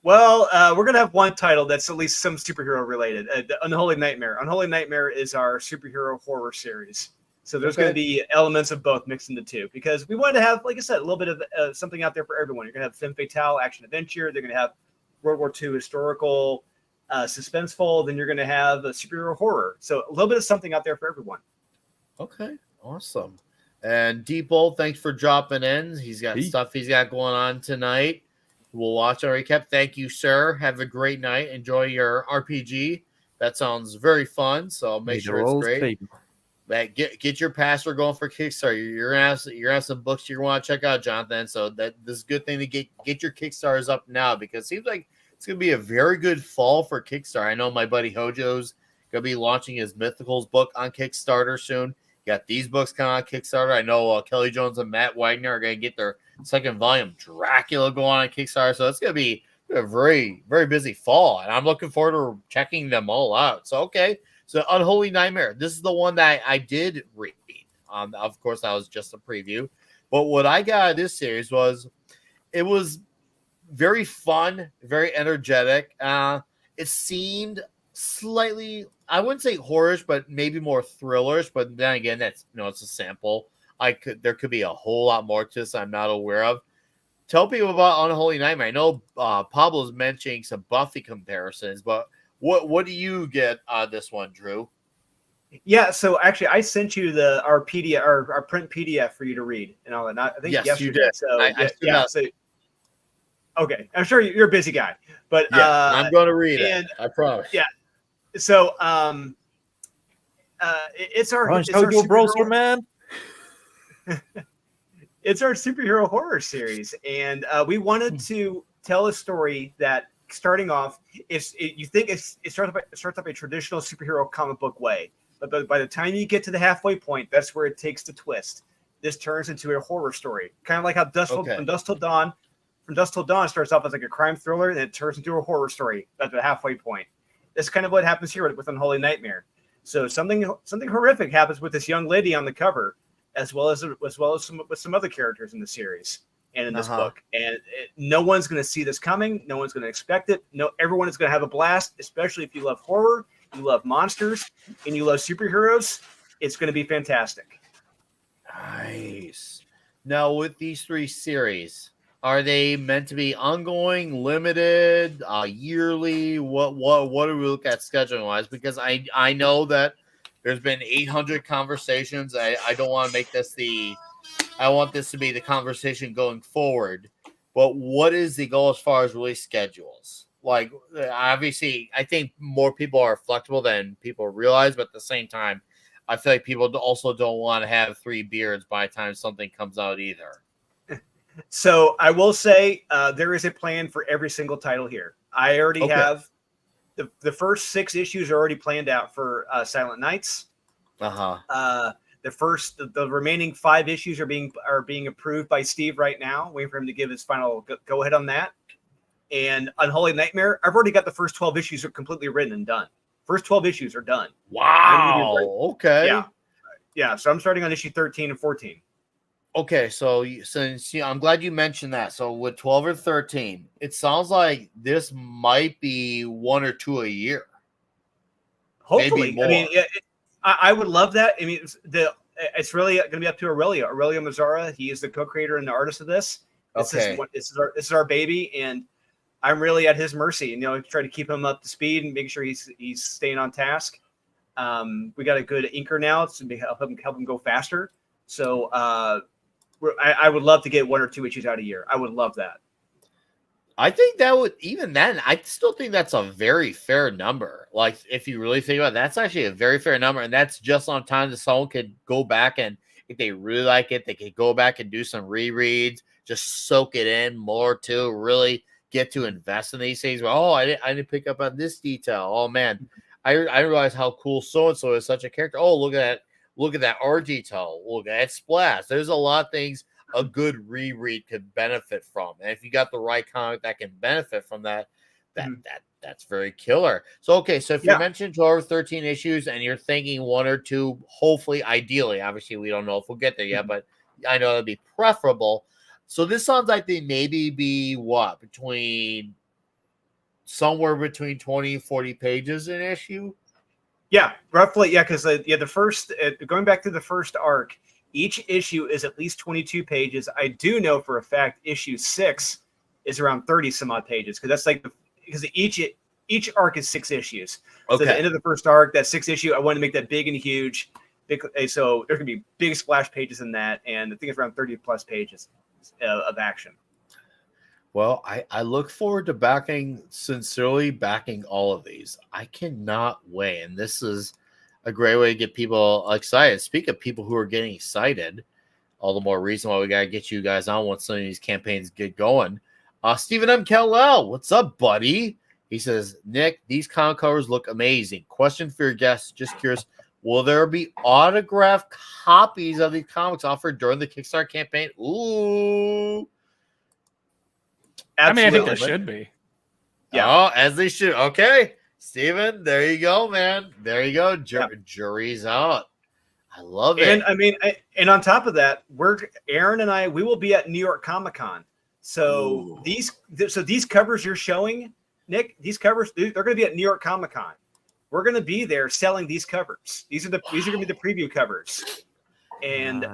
Well, we're going to have one title that's at least some superhero related. Unholy Nightmare. Unholy Nightmare is our superhero horror series. So there's going to be elements of both mixed into two, because we wanted to have, like I said, a little bit of something out there for everyone. You're going to have femme fatale, action adventure. They're going to have World War II historical, suspenseful. Then you're going to have a superhero horror. So a little bit of something out there for everyone. Okay, awesome. And Deepo, thanks for dropping in. He's got stuff he's got going on tonight. We'll watch our recap. Thank you, sir. Have a great night. Enjoy your RPG. That sounds very fun. So make sure it's great. Get your password going for Kickstarter. You're gonna have some books you want to check out, Jonathan. So this is a good thing to get your Kickstarters up now, because it seems like it's gonna be a very good fall for Kickstarter. I know my buddy Hojo's gonna be launching his Mythicals book on Kickstarter soon. You got these books coming on Kickstarter. I know Kelly Jones and Matt Wagner are gonna get their second volume Dracula going on Kickstarter. So it's gonna be a very, very busy fall, and I'm looking forward to checking them all out. So okay. So Unholy Nightmare, this is the one that I did read. Of course, that was just a preview. But what I got out of this series was, it was very fun, very energetic. It seemed slightly, I wouldn't say horrorish, but maybe more thrillerish. But then again, that's it's a sample. There could be a whole lot more to this I'm not aware of. Tell people about Unholy Nightmare. I know Pablo's mentioning some Buffy comparisons, but what do you get out of this one, Drew? Yeah, so actually, I sent you our PDF, our print PDF for you to read and all that. I think yesterday. You did. So So, okay, I'm sure you're a busy guy, but I'm going to read it. I promise. Yeah. So it's our browser, man. It's our superhero horror series, and we wanted to tell a story that, starting off, it starts up a traditional superhero comic book way, but by the time you get to the halfway point, that's where it takes the twist. This turns into a horror story, kind of like how From Dusk Till Dawn starts off as like a crime thriller, and it turns into a horror story at the halfway point. That's kind of what happens here with Unholy Nightmare. So something horrific happens with this young lady on the cover, as well as some other characters in the series and in this book, and no one's going to see this coming. No one's going to expect it. No, everyone is going to have a blast, especially if you love horror, you love monsters, and you love superheroes. It's going to be fantastic. Nice. Now, with these three series, are they meant to be ongoing, limited, yearly? What do we look at scheduling wise? Because I know that there's been 800 conversations. I don't want to make this I want this to be the conversation going forward, but what is the goal as far as release schedules? Like, obviously, I think more people are flexible than people realize, but at the same time, I feel like people also don't want to have 3 beards by the time something comes out either. So I will say there is a plan for every single title here. I already have the first 6 issues are already planned out for Silent Nights. The remaining 5 issues are being approved by Steve right now, waiting for him to give his final go ahead on that. And Unholy Nightmare, I've already got the first 12 issues are completely written and done. First 12 issues are done. Wow. Okay. Yeah. So I'm starting on issue 13 and 14. Okay, so I'm glad you mentioned that. So with 12 or 13, it sounds like this might be 1 or 2 a year. Hopefully, maybe more. I mean, I would love that. I mean, it's really going to be up to Aurelio Mazzara. He is the co-creator and the artist of this. This is our baby, and I'm really at his mercy. Try to keep him up to speed and make sure he's staying on task. We got a good inker now to help him go faster. So I would love to get 1 or 2 issues out a year. I would love that. I think that would, even then, I still think that's a very fair number. Like, if you really think about it, that's actually a very fair number. And that's just on time that someone could go back and, if they really like it, they could go back and do some rereads, just soak it in more too, really get to invest in these things. Oh, I didn't pick up on this detail. Oh, man, I realized how cool so-and-so is such a character. Oh, look at that art detail. Look at that splash. There's a lot of things a good reread could benefit from. And if you got the right comic that can benefit from that, that's very killer. So, okay, so if you mentioned 12 or 13 issues and you're thinking 1 or 2, hopefully, ideally, obviously, we don't know if we'll get there yet, but I know it'd be preferable. So this sounds like they maybe be what? Somewhere between 20 and 40 pages an issue? Yeah, roughly. Yeah, because the first, going back to the first arc, each issue is at least 22 pages. I do know for a fact issue 6 is around 30 some odd pages, because that's like because each arc is 6 issues. So at the end of the first arc, that 6th issue, I wanted to make that big and huge. So there's gonna be big splash pages in that, and I think it's around 30 plus pages of action. Well, I look forward to sincerely backing all of these. I cannot wait, and this is a great way to get people excited. Speak of people who are getting excited, all the more reason why we got to get you guys on once some of these campaigns get going. Stephen M. Kellell, what's up, buddy? He says, Nick, these comic covers look amazing. Question for your guests, just curious, will there be autographed copies of these comics offered during the Kickstarter campaign? Ooh. Absolutely. I mean, I think there should be. Yeah. Oh, as they should. Okay. Steven, there you go, man. There you go. Jury's out. I love it. And I mean, and on top of that, Aaron and I, we will be at New York Comic Con. So these covers you're showing, Nick, these covers, they're going to be at New York Comic Con. We're going to be there selling these covers. These are going to be the preview covers. And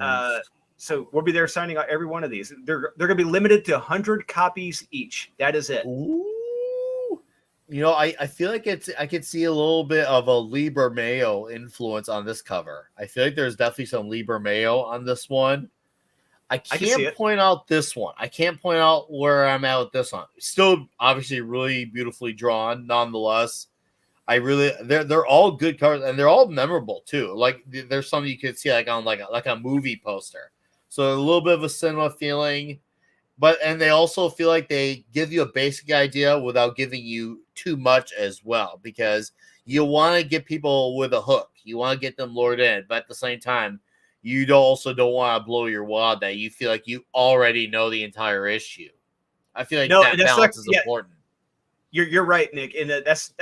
so we'll be there signing out every one of these. They're going to be limited to 100 copies each. That is it. Ooh. You know, I feel like I could see a little bit of a Liber Mayo influence on this cover. I feel like there's definitely some Liber Mayo on this one. I can't point out this one. I can't point out where I'm at with this one. Still, obviously, really beautifully drawn, nonetheless. They're all good covers, and they're all memorable too. Like there's some you could see like on like a movie poster. So a little bit of a cinema feeling. And they also feel like they give you a basic idea without giving you too much as well, because you want to get people with a hook. You want to get them lured in, but at the same time, you also don't want to blow your wad that you feel like you already know the entire issue. I feel like that balance is important. You're right, Nick, and that's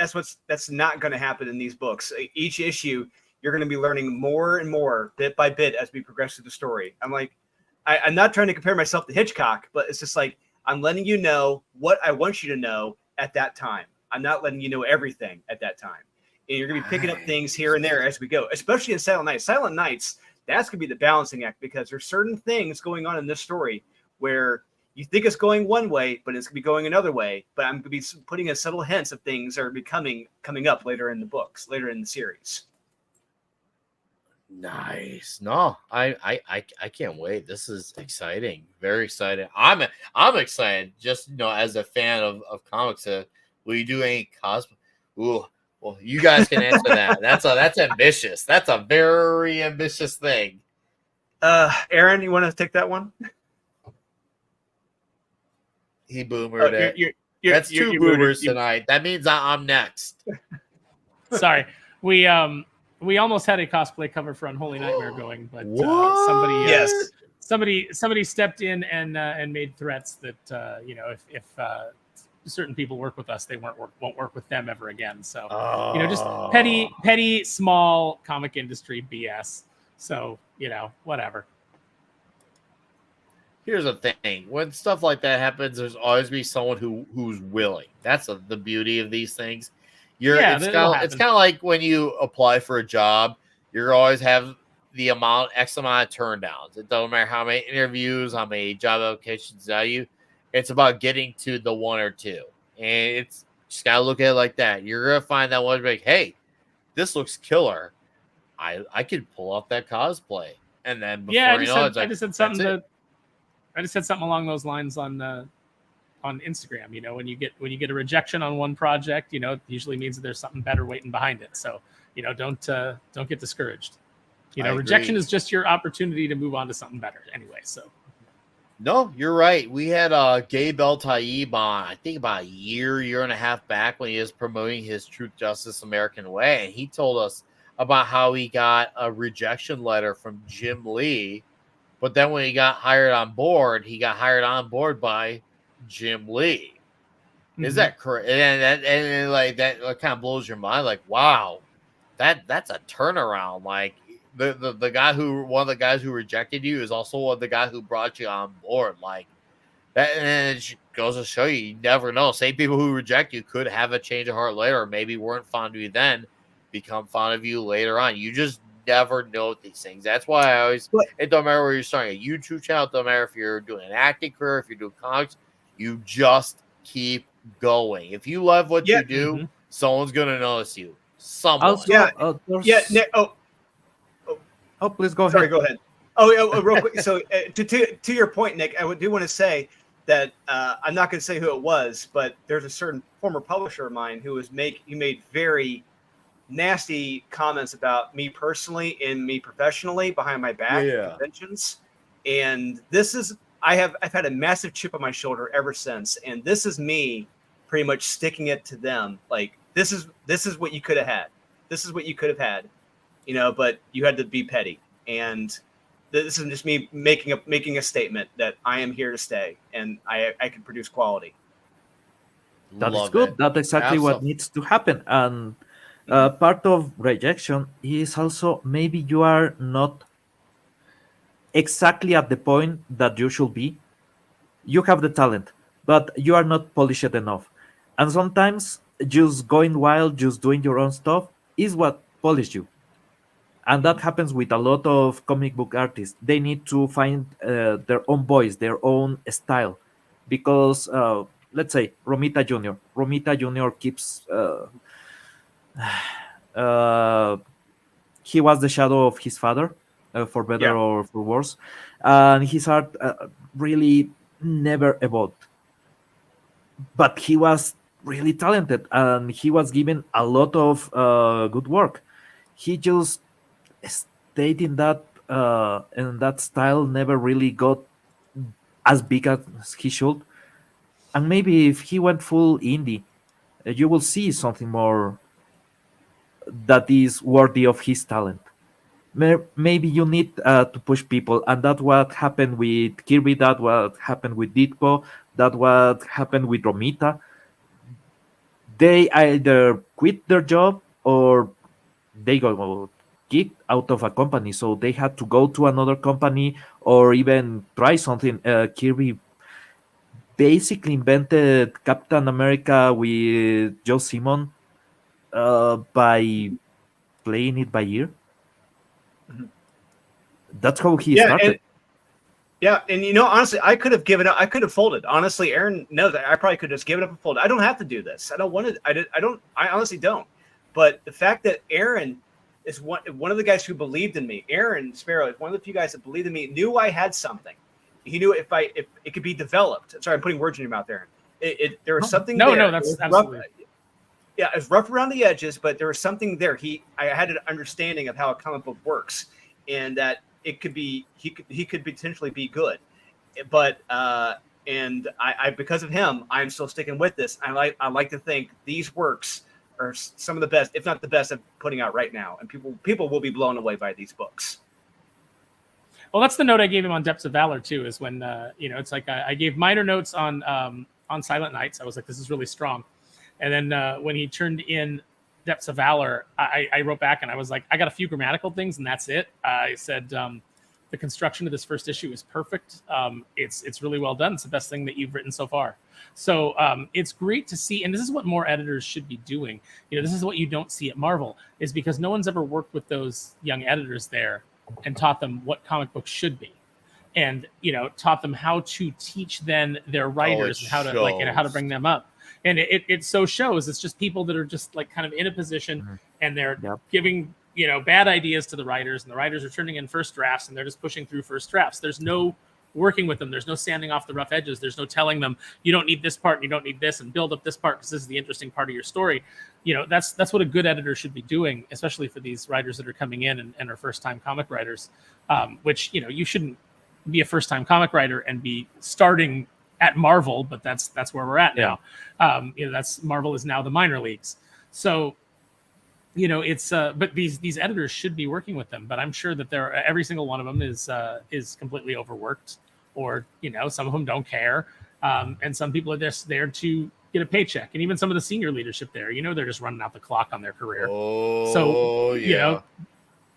not going to happen in these books. Each issue, you're going to be learning more and more, bit by bit, as we progress through the story. I'm not trying to compare myself to Hitchcock, but it's just like I'm letting you know what I want you to know at that time. I'm not letting you know everything at that time. And you're going to be picking up things here and there as we go, especially in Silent Nights. Silent Nights, that's going to be the balancing act, because there's certain things going on in this story where you think it's going one way, but it's going to be going another way. But I'm going to be putting a subtle hints of things that are coming up later in the books, later in the series. Nice. No, I can't wait. This is exciting. Very exciting. I'm excited just as a fan of comics. Will you do any cosplay? Ooh, well, you guys can answer that. That's ambitious. That's a very ambitious thing. Aaron, you want to take that one? He boomered it. That's two boomers tonight. That means I'm next. Sorry. We almost had a cosplay cover for Unholy Nightmare going, but somebody stepped in and made threats that if certain people work with us, they won't work with them ever again. So just petty small comic industry BS. So whatever. Here's the thing: when stuff like that happens, there's always be someone who's willing. That's the beauty of these things. It's kind of like when you apply for a job, you're always have the X amount of turn downs. It doesn't matter how many interviews, how many job applications you. It's about getting to the 1 or 2, and it's just gotta look at it like that. You're gonna find that one like, hey, this looks killer. I could pull off that cosplay, and then I just said something along those lines on on Instagram. You know, when you get a rejection on one project, you know, it usually means that there's something better waiting behind it. So, you know, don't get discouraged. You know, rejection is just your opportunity to move on to something better anyway. So. No, you're right. We had Gabe El-Taib on, I think about a year and a half back when he was promoting his Truth, Justice, American Way. And he told us about how he got a rejection letter from Jim Lee. But then when he got hired on board, he got hired on board by Jim Lee. Is that correct? And like that kind of blows your mind. Like, wow, that's a turnaround. Like, the guy one of the guys who rejected you is also one of the guys who brought you on board. Like that, and it goes to show you never know. Same people who reject you could have a change of heart later, or maybe weren't fond of you then, become fond of you later on. You just never know these things. That's why I always, it don't matter where you're starting a YouTube channel, it don't matter if you're doing an acting career, if you're doing comics, you just keep going. If you love what you do, someone's gonna notice you. Someone. Also, Nick, Oh, please go ahead. Sorry, go ahead. Real quick. So to your point, Nick, I do want to say that I'm not going to say who it was, but there's a certain former publisher of mine who made very nasty comments about me personally and me professionally behind my back at conventions. And I've had a massive chip on my shoulder ever since. And this is me pretty much sticking it to them. Like, this is what you could have had. This is what you could have had. You know, but you had to be petty, and this is just me making a statement that I am here to stay, and I can produce quality. That is good. That's exactly what needs to happen. And part of rejection is also maybe you are not exactly at the point that you should be. You have the talent, but you are not polished enough. And sometimes just going wild, just doing your own stuff is what polishes you. And that happens with a lot of comic book artists. They need to find their own voice, their own style. Because, let's say, Romita Jr. Romita Jr. keeps... he was the shadow of his father, for better or for worse. And his art really never evolved. But he was really talented, and he was given a lot of good work. He just stayed in that style, never really got as big as he should. And maybe if he went full indie, you will see something more that is worthy of his talent. Maybe you need to push people, and that's what happened with Kirby, that's what happened with Ditko, that's what happened with Romita. They either quit their job or they go kicked out of a company, so they had to go to another company or even try something. Kirby basically invented Captain America with Joe Simon by playing it by ear. That's how he started. And you know, honestly, I could have given up. I could have folded. Honestly, Aaron knows that I probably could have just given up and folded. I don't have to do this. I don't want to. I honestly don't. But the fact that Aaron is one of the guys who believed in me. Aaron Sparrow is one of the few guys that believed in me. Knew I had something. He knew if it could be developed. Sorry, I'm putting words in your mouth, Aaron. There was something. No, that's absolutely. Yeah, it's rough around the edges, but there was something there. I had an understanding of how a comic book works, and that it could be he could potentially be good. But and I because of him, I'm still sticking with this. I like to think these works are some of the best, if not the best, I'm putting out right now, and people will be blown away by these books. Well, that's the note I gave him on Depths of Valor too. Is when it's like I gave minor notes on Silent Nights. I was like, this is really strong, and then when he turned in Depths of Valor, I wrote back and I was like, I got a few grammatical things and that's it. I said the construction of this first issue is perfect. It's really well done. It's the best thing that you've written so far. So it's great to see, and this is what more editors should be doing. You know, this is what you don't see at Marvel, is because no one's ever worked with those young editors there and taught them what comic books should be, and taught them how to teach then their writers and how to bring them up. And it so shows. It's just people that are just like kind of in a position and they're giving bad ideas to the writers, and the writers are turning in first drafts and they're just pushing through first drafts. There's no working with them. There's no sanding off the rough edges. There's no telling them you don't need this part and you don't need this and build up this part because this is the interesting part of your story. That's what a good editor should be doing, especially for these writers that are coming in and are first-time comic writers, which, you shouldn't be a first-time comic writer and be starting at Marvel, but that's where we're at now. That's Marvel is now the minor leagues. So, it's but these editors should be working with them. But I'm sure that every single one of them is completely overworked, or some of them don't care, and some people are just there to get a paycheck. And even some of the senior leadership there, they're just running out the clock on their career.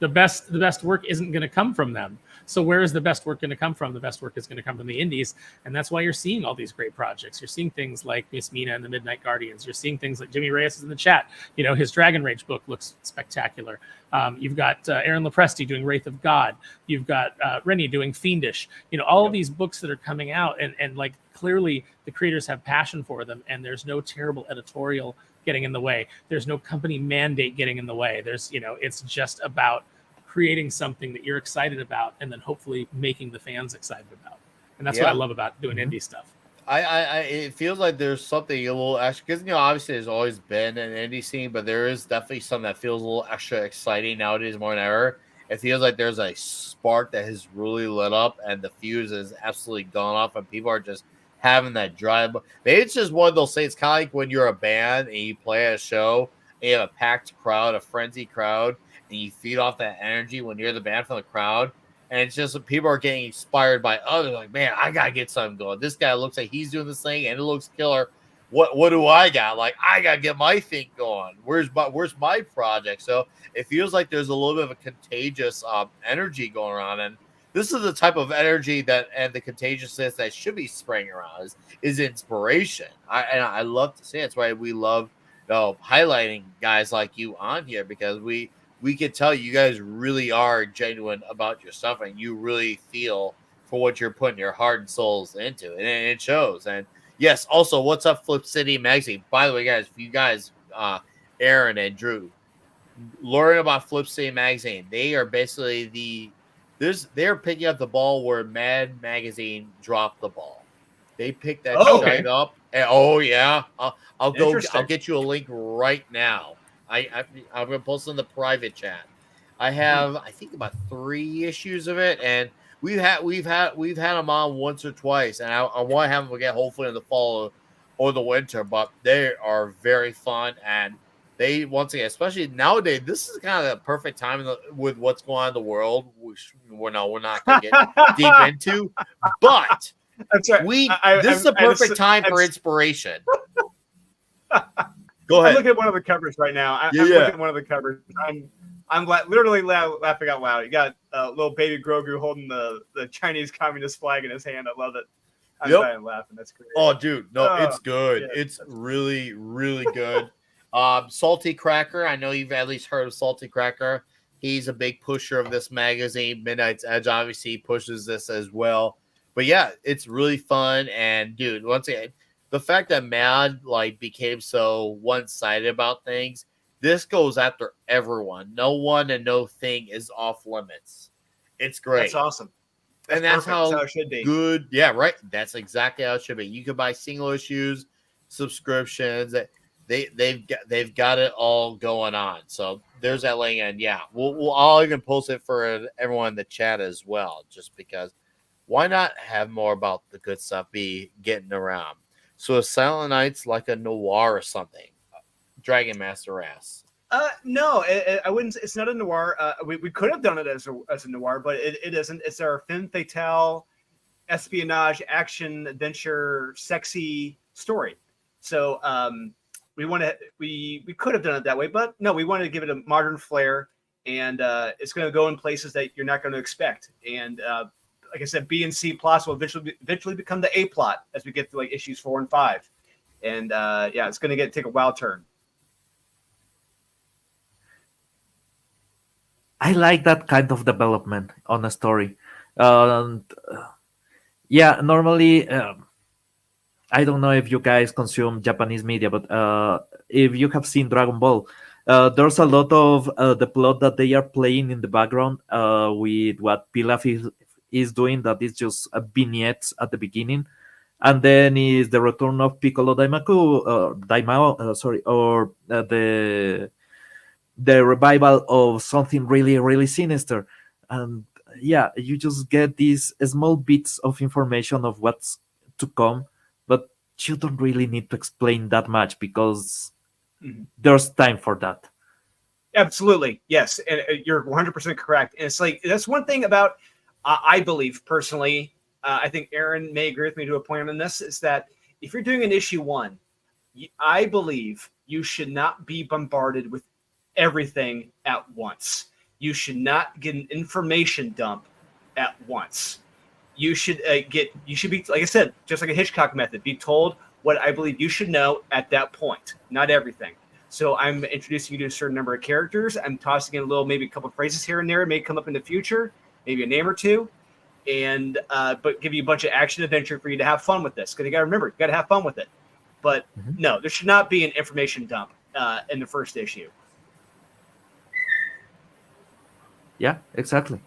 The best work isn't going to come from them. So where is the best work going to come from? The best work is going to come from the indies. And that's why you're seeing all these great projects. You're seeing things like Miss Mina and the Midnight Guardians. You're seeing things like Jimmy Reyes is in the chat. His Dragon Rage book looks spectacular. You've got Aaron Lopresti doing Wraith of God. You've got Rennie doing Fiendish. All of these books that are coming out and like clearly the creators have passion for them, and there's no terrible editorial getting in the way. There's no company mandate getting in the way. It's just about creating something that you're excited about and then hopefully making the fans excited about. And that's what I love about doing indie stuff. It feels like there's something a little extra, because obviously there's always been an indie scene, but there is definitely something that feels a little extra exciting nowadays more than ever. It feels like there's a spark that has really lit up and the fuse has absolutely gone off and people are just having that drive. Maybe it's just one of those things, kind of like when you're a band and you play at a show and you have a packed crowd, a frenzied crowd, and you feed off that energy when you're the band from the crowd. And it's just people are getting inspired by others. Like, man, I got to get something going. This guy looks like he's doing this thing and it looks killer. What do I got? Like, I got to get my thing going. Where's my project? So it feels like there's a little bit of a contagious energy going around. And this is the type of energy and the contagiousness that should be spraying around is inspiration. I love to say it. That's why we love highlighting guys like you on here, because we can tell you guys really are genuine about your stuff and you really feel for what you're putting your heart and souls into, and it shows. And yes, also, what's up, Flip City Magazine? By the way, guys, if you guys, Aaron and Drew, learn about Flip City Magazine. They are basically they're picking up the ball where Mad Magazine dropped the ball. They picked that shit up. And, I'll get you a link right now. I'm gonna post in the private chat. I have, I think, about 3 issues of it, and we've had them on once or twice, and I want to have them again, hopefully in the fall or the winter. But they are very fun, and they, once again, especially nowadays, this is kind of the perfect time with what's going on in the world, which we're not gonna get deep into, but that's right. This is the perfect time for inspiration. Go ahead. I'm looking at one of the covers right now. I'm looking at one of the covers. I'm literally laughing out loud. You got little baby Grogu holding the Chinese Communist flag in his hand. I love it. I'm dying laughing. That's great. Oh, dude. No, it's good. Yeah, it's really, really good. Salty Cracker. I know you've at least heard of Salty Cracker. He's a big pusher of this magazine. Midnight's Edge obviously pushes this as well. But yeah, it's really fun. And dude, once again, the fact that Mad became so one-sided about things, this goes after everyone. No one and no thing is off limits. It's great. That's awesome. That's how it should be. Good. Yeah, right. That's exactly how it should be. You can buy single issues, subscriptions. They've got it all going on. So there's that link, and yeah, I'll even post it for everyone in the chat as well, just because. Why not have more about the good stuff be getting around? So is Silent Night's like a noir or something? Dragon Master asks. No, I wouldn't. It's not a noir. We could have done it as a noir, but it isn't. It's our femme fatale, espionage, action, adventure, sexy story. So we could have done it that way, but no, we wanted to give it a modern flair, and it's going to go in places that you're not going to expect. And like I said, B and C plots will eventually become the A plot as we get to issues 4 and 5. And it's going to take a wild turn. I like that kind of development on a story. Normally, I don't know if you guys consume Japanese media, but if you have seen Dragon Ball, there's a lot of the plot that they are playing in the background with what Pilaf is doing, that is just vignettes at the beginning, and then is the return of Piccolo Daimao, or the revival of something really, really sinister. And yeah, you just get these small bits of information of what's to come, but you don't really need to explain that much because there's time for that. Absolutely, yes, and you're 100% correct. And it's like that's one thing about I believe personally. I think Aaron may agree with me to a point on this. Is that if you're doing an issue 1, I believe you should not be bombarded with everything at once. You should not get an information dump at once. You should you should be, like I said, just like a Hitchcock method, be told what I believe you should know at that point, not everything. So I'm introducing you to a certain number of characters. I'm tossing in maybe a couple of phrases here and there, may come up in the future, maybe a name or two, and but give you a bunch of action adventure for you to have fun with this. Because you got to remember, you got to have fun with it. But no, there should not be an information dump in the first issue. Yeah, exactly.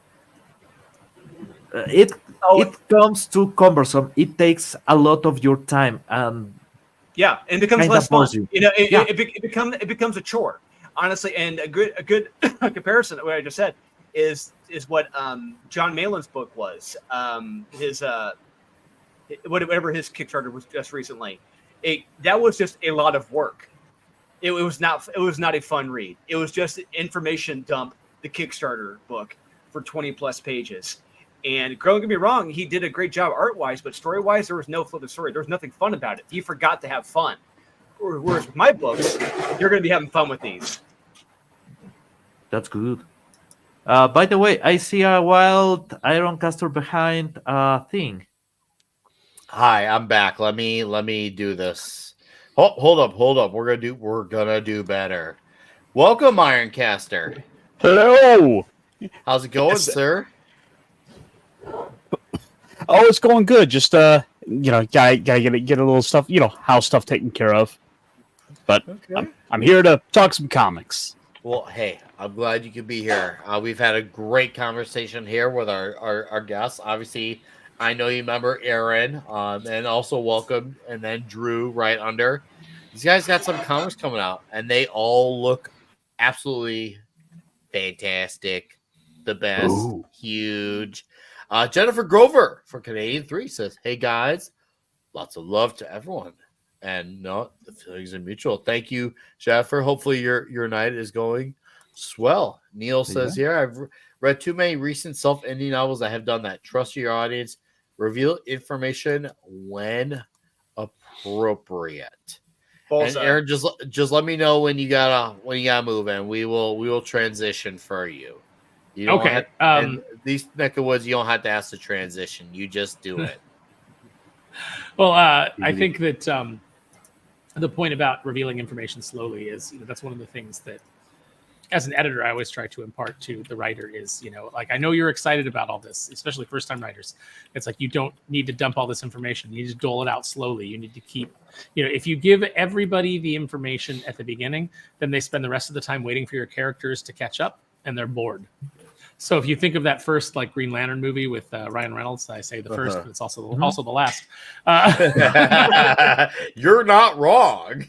It comes too cumbersome. It takes a lot of your time, and yeah, and it becomes kinda less fun. bores you. You know, Yeah. it becomes a chore, honestly. And a good comparison of what I just said is what John Malin's book was. His whatever his Kickstarter was just recently. That was just a lot of work. It was not a fun read. It was just an information dump. The Kickstarter book for 20 plus pages. And don't get me wrong, he did a great job art-wise, but story-wise, there was no flow to the story. There was nothing fun about it. He forgot to have fun. Whereas with my books, you're going to be having fun with these. That's good. By the way, I see a wild Iron Caster behind a thing. Hi, I'm back. Let me do this. Hold up. We're gonna do better. Welcome, Ironcaster. Hello. How's it going, sir? Oh, it's going good. Just gotta get a little stuff, house stuff taken care of. But Okay. I'm here to talk some comics. Well, hey, I'm glad you could be here. We've had a great conversation here with our guests. Obviously, I know you remember Aaron, and also welcome, and then Drew right under. These guys got some comics coming out, and they all look absolutely fantastic, the best, huge. Jennifer Grover for Canadian 3 says, "Hey guys, lots of love to everyone, and no, the feelings are mutual. Thank you, Jennifer. Hopefully your night is going swell." Neil says, "Here, I've read too many recent self-ending novels that have done that. Trust your audience. Reveal information when appropriate." And Aaron, just let me know when you gotta move, and we will transition for you. You don't Okay. in these neck of woods, you don't have to ask the transition. You just do it. Well, I think that the point about revealing information slowly is, that's one of the things that, as an editor, I always try to impart to the writer is, I know you're excited about all this, especially first-time writers. It's like, you don't need to dump all this information. You need to dole it out slowly. You need to keep, if you give everybody the information at the beginning, then they spend the rest of the time waiting for your characters to catch up, and they're bored. So if you think of that first Green Lantern movie with Ryan Reynolds, I say the first, but it's also the last. You're not wrong.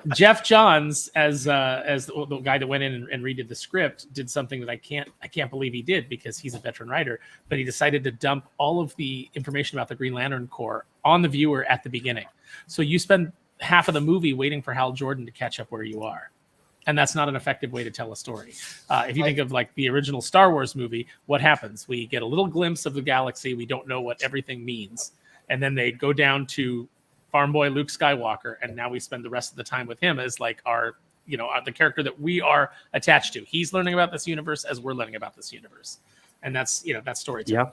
Jeff Johns, as the guy that went in and redid the script, did something that I can't believe he did, because he's a veteran writer. But he decided to dump all of the information about the Green Lantern Corps on the viewer at the beginning. So you spend half of the movie waiting for Hal Jordan to catch up where you are. And that's not an effective way to tell a story. If you think of the original Star Wars movie, what happens? We get a little glimpse of the galaxy. We don't know what everything means. And then they go down to farm boy Luke Skywalker. And now we spend the rest of the time with him as our, the character that we are attached to. He's learning about this universe as we're learning about this universe. And that's, that's storytelling.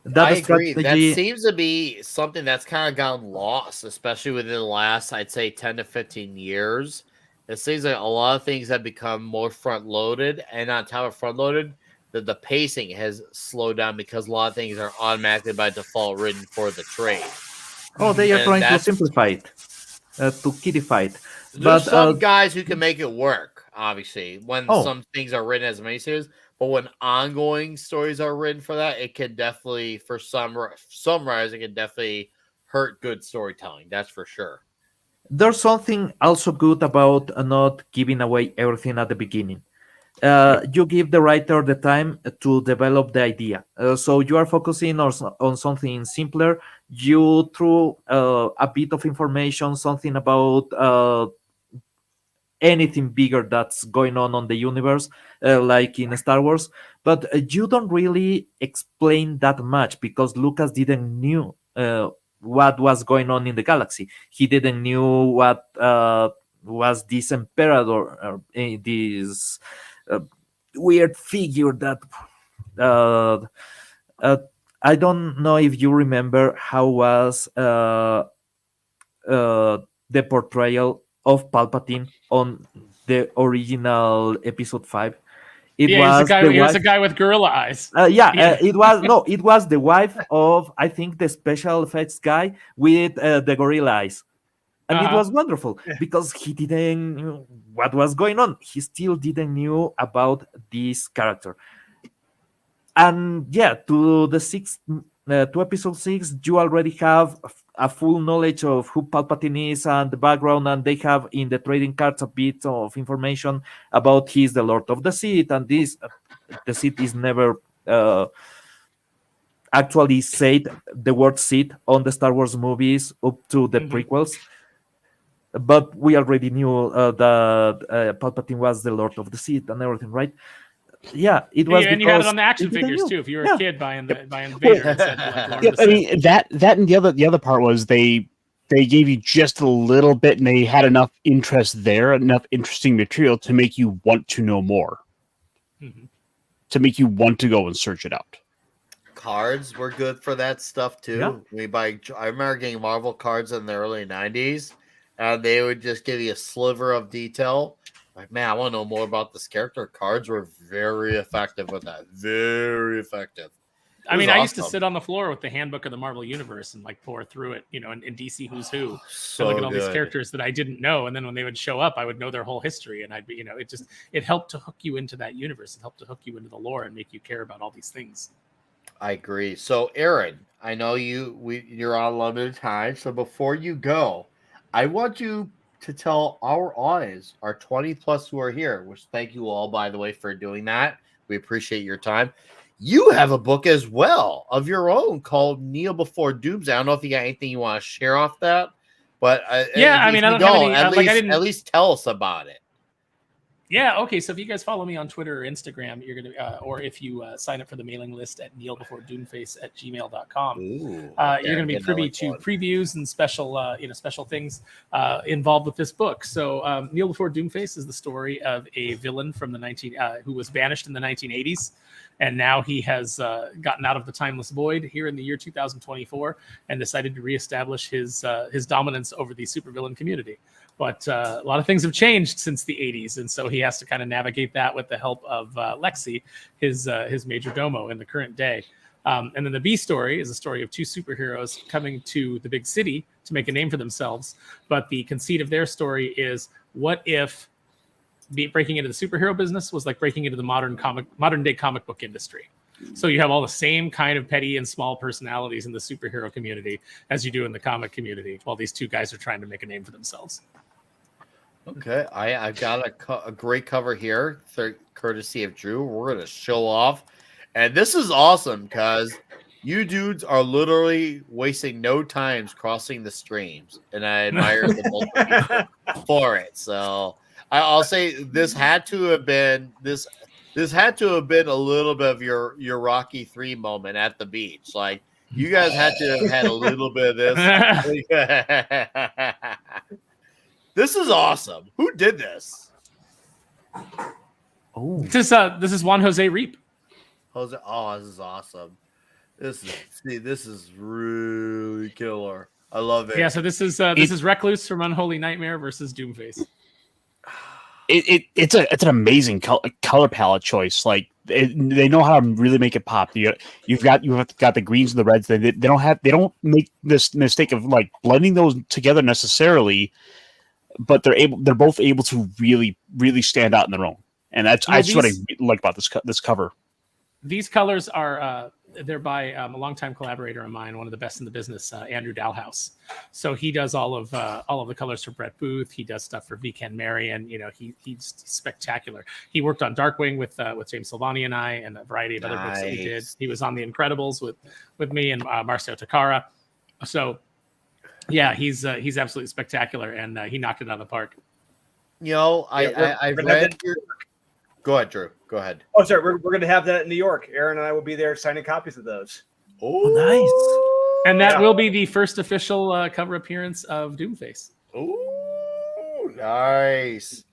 Yeah. I agree. That seems to be something that's kind of gotten lost, especially within the last, I'd say, 10 to 15 years. It seems like a lot of things have become more front-loaded, and on top of front-loaded, the pacing has slowed down because a lot of things are automatically by default written for the trade. Oh, they are trying to simplify it, to kidify it. There's some guys who can make it work. obviously, when Oh. some things are written as a miniseries, but when ongoing stories are written for that, it can definitely, for some writers, it can definitely hurt good storytelling. That's for sure. There's something also good about not giving away everything at the beginning. You give the writer the time to develop the idea. So you are focusing on something simpler. You throw a bit of information, something about anything bigger that's going on the universe, like in Star Wars. But you don't really explain that much because Lucas didn't knew what was going on in the galaxy. He didn't knew what was this emperor, this weird figure that. Uh, uh, I don't know if you remember how was the portrayal of Palpatine on the original episode 5. It Yeah, was he was a guy with gorilla eyes. it was the wife of, I think, the special effects guy with the gorilla eyes. And it was wonderful because he didn't know what was going on. He still didn't knew about this character. And yeah, to episode 6, you already have a full knowledge of who Palpatine is and the background, and they have in the trading cards a bit of information about he's the Lord of the Sith, and this the Sith is never actually said the word Sith on the Star Wars movies up to the prequels. But we already knew that Palpatine was the Lord of the Sith and everything, right? Yeah, it was. And you had it on the action figures too. If you were a kid buying Vader, it said, like, Lord of the I Sith. mean that and the other part was they gave you just a little bit, and they had enough interest there, enough interesting material to make you want to know more, to make you want to go and search it out. Cards were good for that stuff too. Yeah. I remember getting Marvel cards in the early 90s, and they would just give you a sliver of detail. Like, man, I want to know more about this character. Cards were very effective with that. Very effective. I mean, I used to sit on the floor with the handbook of the Marvel Universe and like pour through it, in DC Who's Who. So look at all these good. characters that I didn't know, and then when they would show up, I would know their whole history, and I'd be, it helped to hook you into that universe. It helped to hook you into the lore and make you care about all these things. I agree. So, Aaron, I know you're on limited time. So before you go, I want you to tell our audience, our 20 plus who are here, which thank you all, by the way, for doing that. We appreciate your time. You have a book as well of your own called Kneel Before Doomsday. I don't know if you got anything you want to share off that, but yeah, I mean, I don't have any. At least tell us about it. Yeah, okay. So if you guys follow me on Twitter or Instagram, you're gonna, or if you sign up for the mailing list at kneelbeforedoomface@gmail.com, you're gonna be privy to previews and special things involved with this book. So Kneel Before Doomface is the story of a villain from the who was banished in the 1980s, and now he has gotten out of the timeless void here in the year 2024 and decided to reestablish his dominance over the supervillain community. But a lot of things have changed since the 80s, and so he has to kind of navigate that with the help of Lexi, his major domo in the current day. And then the B story is a story of two superheroes coming to the big city to make a name for themselves. But the conceit of their story is, what if breaking into the superhero business was like breaking into the modern day comic book industry? So you have all the same kind of petty and small personalities in the superhero community as you do in the comic community, while these two guys are trying to make a name for themselves. Okay, I've got a great cover here, courtesy of Drew. We're going to show off. And this is awesome because you dudes are literally wasting no time crossing the streams. And I admire the both of you for it. So I'll say this had to have been this had to have been a little bit of your Rocky 3 moment at the beach. Like, you guys had to have had a little bit of this. This is awesome. Who did this? Oh, this is Juan Jose Reap. This is awesome. This is really killer. I love it. Yeah, so this is Recluse from Unholy Nightmare versus Doomface. It's an amazing color palette choice. Like, they know how to really make it pop. You've got the greens and the reds. They don't make this mistake of like blending those together necessarily, but they're both able to really, really stand out in their own. And that's what I like about this cover. These colors are they're by a longtime collaborator of mine, one of the best in the business, Andrew Dalhouse. So he does all of the colors for Brett Booth. He does stuff for V. Marion. You know, he's spectacular. He worked on Darkwing with James Silvani and I, and a variety of other books that we did. He was on The Incredibles with me and Marcio Takara. So yeah, he's absolutely spectacular, and he knocked it out of the park. You know, I've read your. Go ahead, Drew. Go ahead. Oh, sorry. We're going to have that in New York. Aaron and I will be there signing copies of those. Oh, nice. And that will be the first official cover appearance of Doomface. Oh, nice.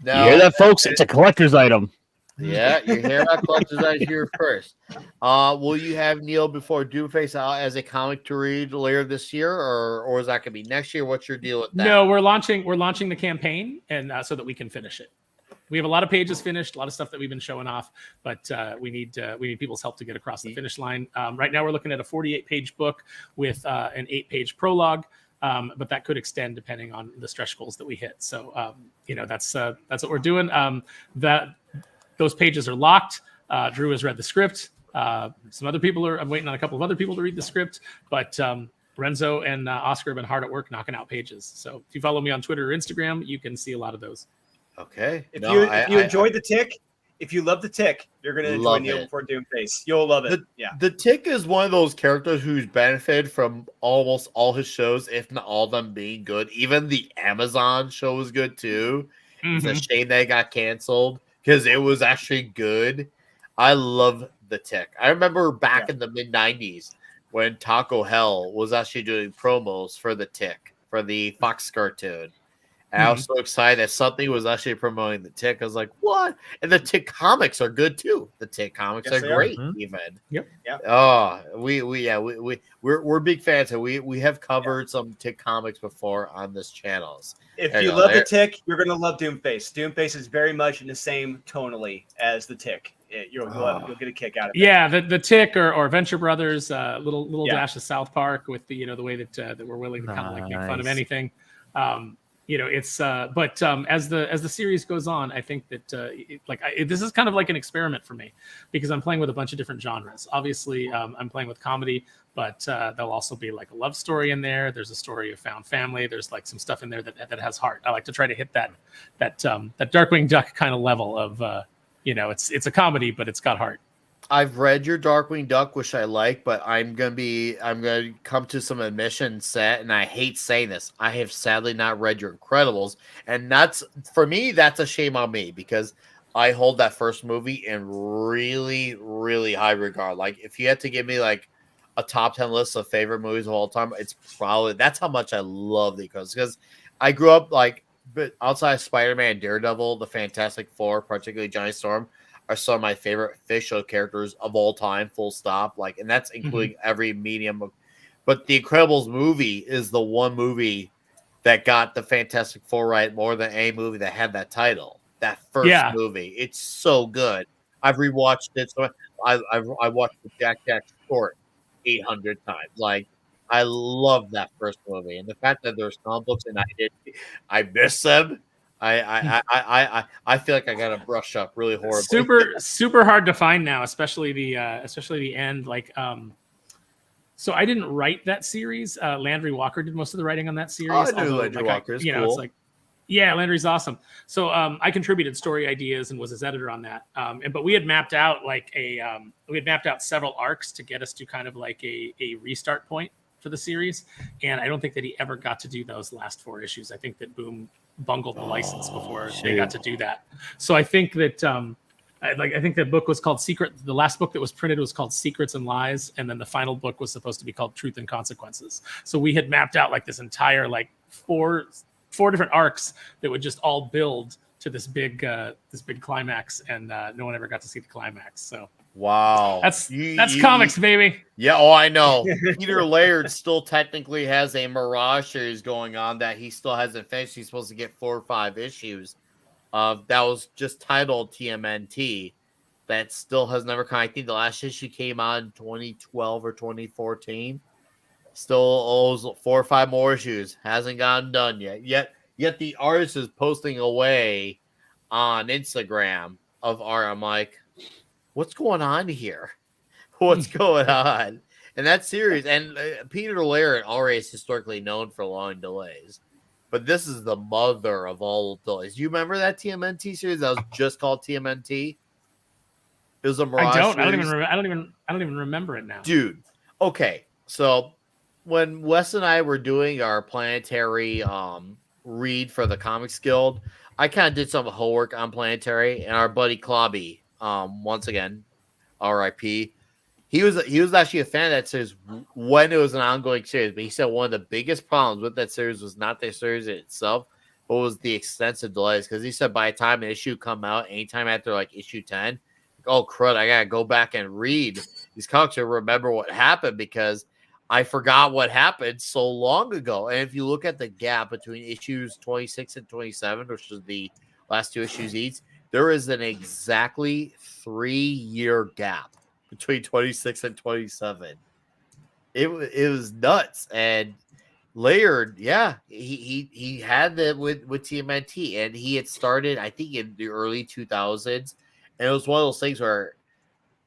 Now, you hear that, folks? It's a collector's item. Yeah, you hear that, collector's item here first. Will you have Neil before Doomface out as a comic to read later this year, or is that going to be next year? What's your deal with that? No, we're launching the campaign, and so that we can finish it. We have a lot of pages finished, a lot of stuff that we've been showing off, but we need people's help to get across the finish line. Right now, we're looking at a 48-page book with an 8-page prologue, but that could extend depending on the stretch goals that we hit. So, that's what we're doing. Those pages are locked. Drew has read the script. I'm waiting on a couple of other people to read the script, but Renzo and Oscar have been hard at work knocking out pages. So if you follow me on Twitter or Instagram, you can see a lot of those. Okay. If you enjoyed the Tick, if you love the Tick, you're going to enjoy Neil before Doomface. You'll love it. The Tick is one of those characters who's benefited from almost all his shows, if not all of them being good. Even the Amazon show was good too. It's a shame they got canceled because it was actually good. I love the Tick. I remember back in the mid-90s when Taco Hell was actually doing promos for the Tick, for the Fox cartoon. And I was so excited that something was actually promoting the Tick. I was like, what? And the Tick comics are good too. The Tick comics are great, even. Yep. Oh, we're big fans. And we have covered some Tick comics before on this channel. If you love the Tick, you're going to love Doomface. Doomface is very much in the same tonally as the Tick. You'll get a kick out of it. Yeah, the Tick or Venture Brothers, little dash of South Park with the the way that we're willing to kind of like make fun of anything. It's as the series goes on, I think that this is kind of like an experiment for me because I'm playing with a bunch of different genres. Obviously, I'm playing with comedy, but there'll also be like a love story in there. There's a story of found family. There's like some stuff in there that has heart. I like to try to hit that Darkwing Duck kind of level of it's a comedy, but it's got heart. I've read your Darkwing Duck, which I like, but I'm gonna come to some admission set, and I hate saying this. I have sadly not read your Incredibles, and that's for me. That's a shame on me because I hold that first movie in really, really high regard. Like, if you had to give me like a top 10 list of favorite movies of all time, it's probably that's how much I love the Incredibles because I grew up but outside of Spider-Man, Daredevil, the Fantastic Four, particularly Johnny Storm, are some of my favorite fictional characters of all time, full stop. And that's including every medium. But the Incredibles movie is the one movie that got the Fantastic Four right more than any movie that had that title. That first movie. It's so good. I've rewatched it. So I watched the Jack short 800 times. I love that first movie. And the fact that there's comic books and I miss them. I feel like I got to brush up really horribly. Super hard to find now, especially the end. So I didn't write that series. Landry Walker did most of the writing on that series. Oh, I knew Landry Walker is cool. It's Landry's awesome. So I contributed story ideas and was his editor on that. But we had mapped out several arcs to get us to kind of like a restart point for the series. And I don't think that he ever got to do those last 4 issues. I think that Boom bungled the license before they got to do that. So I think that I think the book was called Secret. The last book that was printed was called Secrets and Lies, and then the final book was supposed to be called Truth and Consequences. So we had mapped out this entire four different arcs that would just all build to this big climax, and no one ever got to see the climax. So wow, that's comics, baby. Yeah, oh, I know. Peter Laird still technically has a Mirage series going on that he still hasn't finished. He's supposed to get 4 or 5 issues. That was just titled TMNT. That still has never come. I think the last issue came out in 2012 or 2014. Still owes 4 or 5 more issues. Hasn't gotten done yet. Yet the artist is posting away on Instagram of art. I'm like, what's going on here? What's going on? And that series, and Peter Laird already is historically known for long delays, but this is the mother of all delays. You remember that TMNT series that was just called TMNT? It was a Mirage I series. don't even remember it now, Dude. Okay, so when Wes and I were doing our planetary read for the Comics Guild, I kind of did some homework on planetary, and our buddy Clobby, once again, R.I.P. He was actually a fan of that series when it was an ongoing series, but he said one of the biggest problems with that series was not the series itself, but was the extensive delays. Because he said by the time an issue come out, anytime after like issue 10, oh crud, I gotta go back and read these comics to remember what happened because I forgot what happened so long ago. And if you look at the gap between issues 26 and 27, which is the last two issues each, there is an exactly 3-year gap between 26 and 27. It was nuts. And Laird, yeah, he had that with TMNT, and he had started, I think, in the early 2000s. And it was one of those things where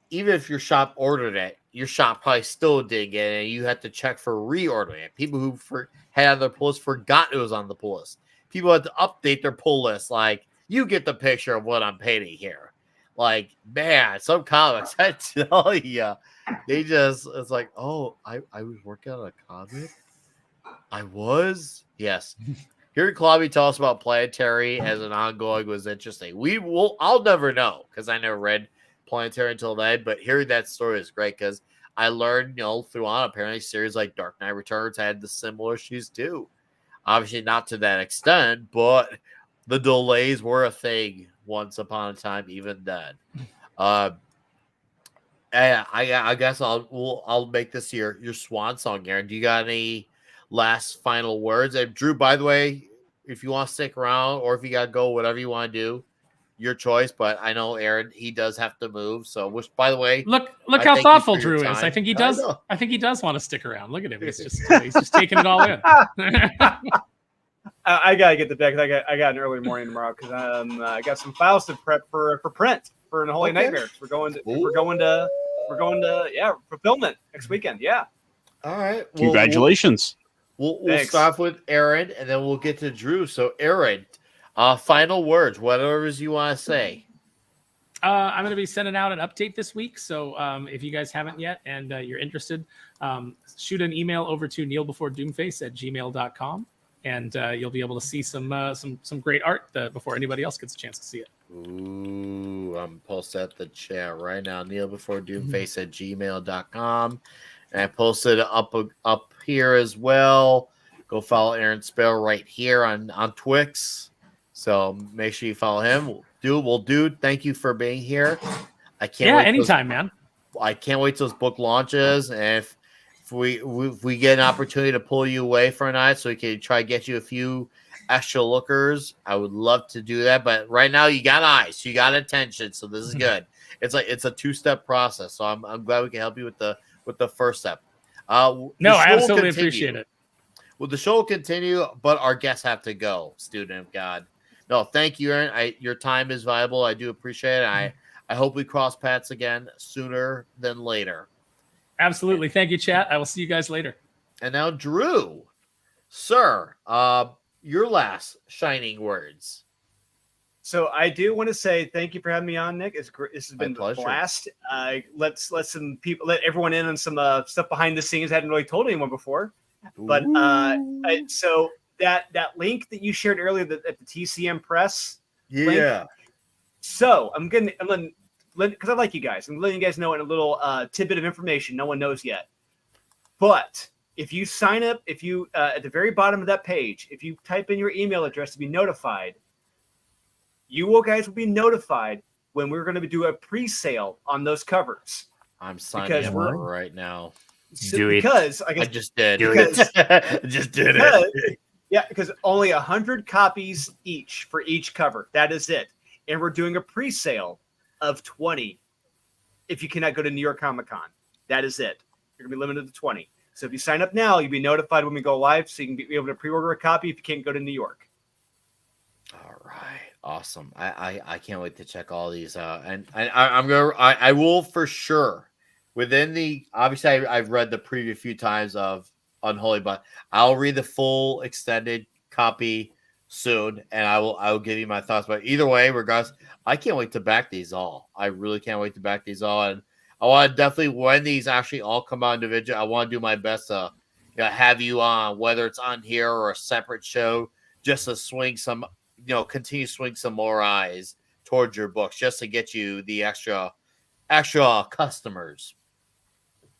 even if your shop ordered it, your shop probably still didn't get it, and you had to check for reordering it. People who had on their pull list forgot it was on the pull list. People had to update their pull list. Like, you get the picture of what I'm painting here. Like, man, some comics, I tell you, they just, it's like, oh, I was working on a comic? I was? Yes. Hearing Clobby tell us about Planetary as an ongoing was interesting. I'll never know because I never read Planetary until then, but hearing that story is great because I learned, through on apparently series like Dark Knight Returns had the similar issues too. Obviously not to that extent, but the delays were a thing once upon a time, even then. And I guess I'll make this your swan song, Aaron. Do you got any last final words? And Drew, by the way, if you want to stick around or if you got to go, whatever you want to do, your choice. But I know Aaron, he does have to move. So, which, by the way, look how thoughtful Drew is. I think he does. I think he does want to stick around. Look at him. He's just taking it all in. I gotta get the deck. I got an early morning tomorrow because I got some files to prep for print for Unholy Nightmares. We're going to fulfillment next weekend. Yeah. All right. Congratulations. We'll start with Aaron and then we'll get to Drew. So Aaron, final words, whatever you want to say. I'm going to be sending out an update this week. So if you guys haven't yet and you're interested, shoot an email over to neilbeforedoomface@gmail.com. And you'll be able to see some great art before anybody else gets a chance to see it. Ooh, I'm posting at the chat right now. neilbeforedoomface@gmail.com. And I posted up here as well. Go follow Aaron Sparrow right here on Twix. So make sure you follow him. Dude, thank you for being here. I can't wait anytime, man. I can't wait till this book launches. And if we get an opportunity to pull you away for a night so we can try to get you a few extra lookers, I would love to do that. But right now you got eyes, you got attention, so this is good. It's a 2-step process. So I'm glad we can help you with the first step. I absolutely appreciate it. Well, the show will continue, but our guests have to go, student of God. No, thank you, Aaron. Your time is valuable. I do appreciate it. I hope we cross paths again sooner than later. Absolutely. Thank you, chat. I will see you guys later. And now, Drew, sir, your last shining words. So I do want to say thank you for having me on, Nick. This has been a blast. Let's let everyone in on some stuff behind the scenes. I hadn't really told anyone before, but so that link that you shared earlier at the TCM Press. Yeah. Link, so I'm gonna because I like you guys. I'm letting you guys know in a little tidbit of information no one knows yet. But if you sign up, if you at the very bottom of that page, if you type in your email address to be notified, you guys will be notified when we're going to do a pre-sale on those covers. I'm signing up right now. Because I just did. Yeah, because only 100 copies each for each cover. That is it. And we're doing a pre-sale of 20 if you cannot go to New York Comic Con. That is it. You're going to be limited to 20. So if you sign up now, you'll be notified when we go live so you can be able to pre-order a copy if you can't go to New York. All right, awesome. I can't wait to check all these out, and I will for sure within the obviously I've read the preview a few times of Unholy, but I'll read the full extended copy soon, and I will give you my thoughts. But either way, regardless, I can't wait to back these all. I really can't wait to back these all, and I want to definitely when these actually all come out individual, I want to do my best to have you on, whether it's on here or a separate show, just to swing some continue to swing some more eyes towards your books just to get you the extra customers.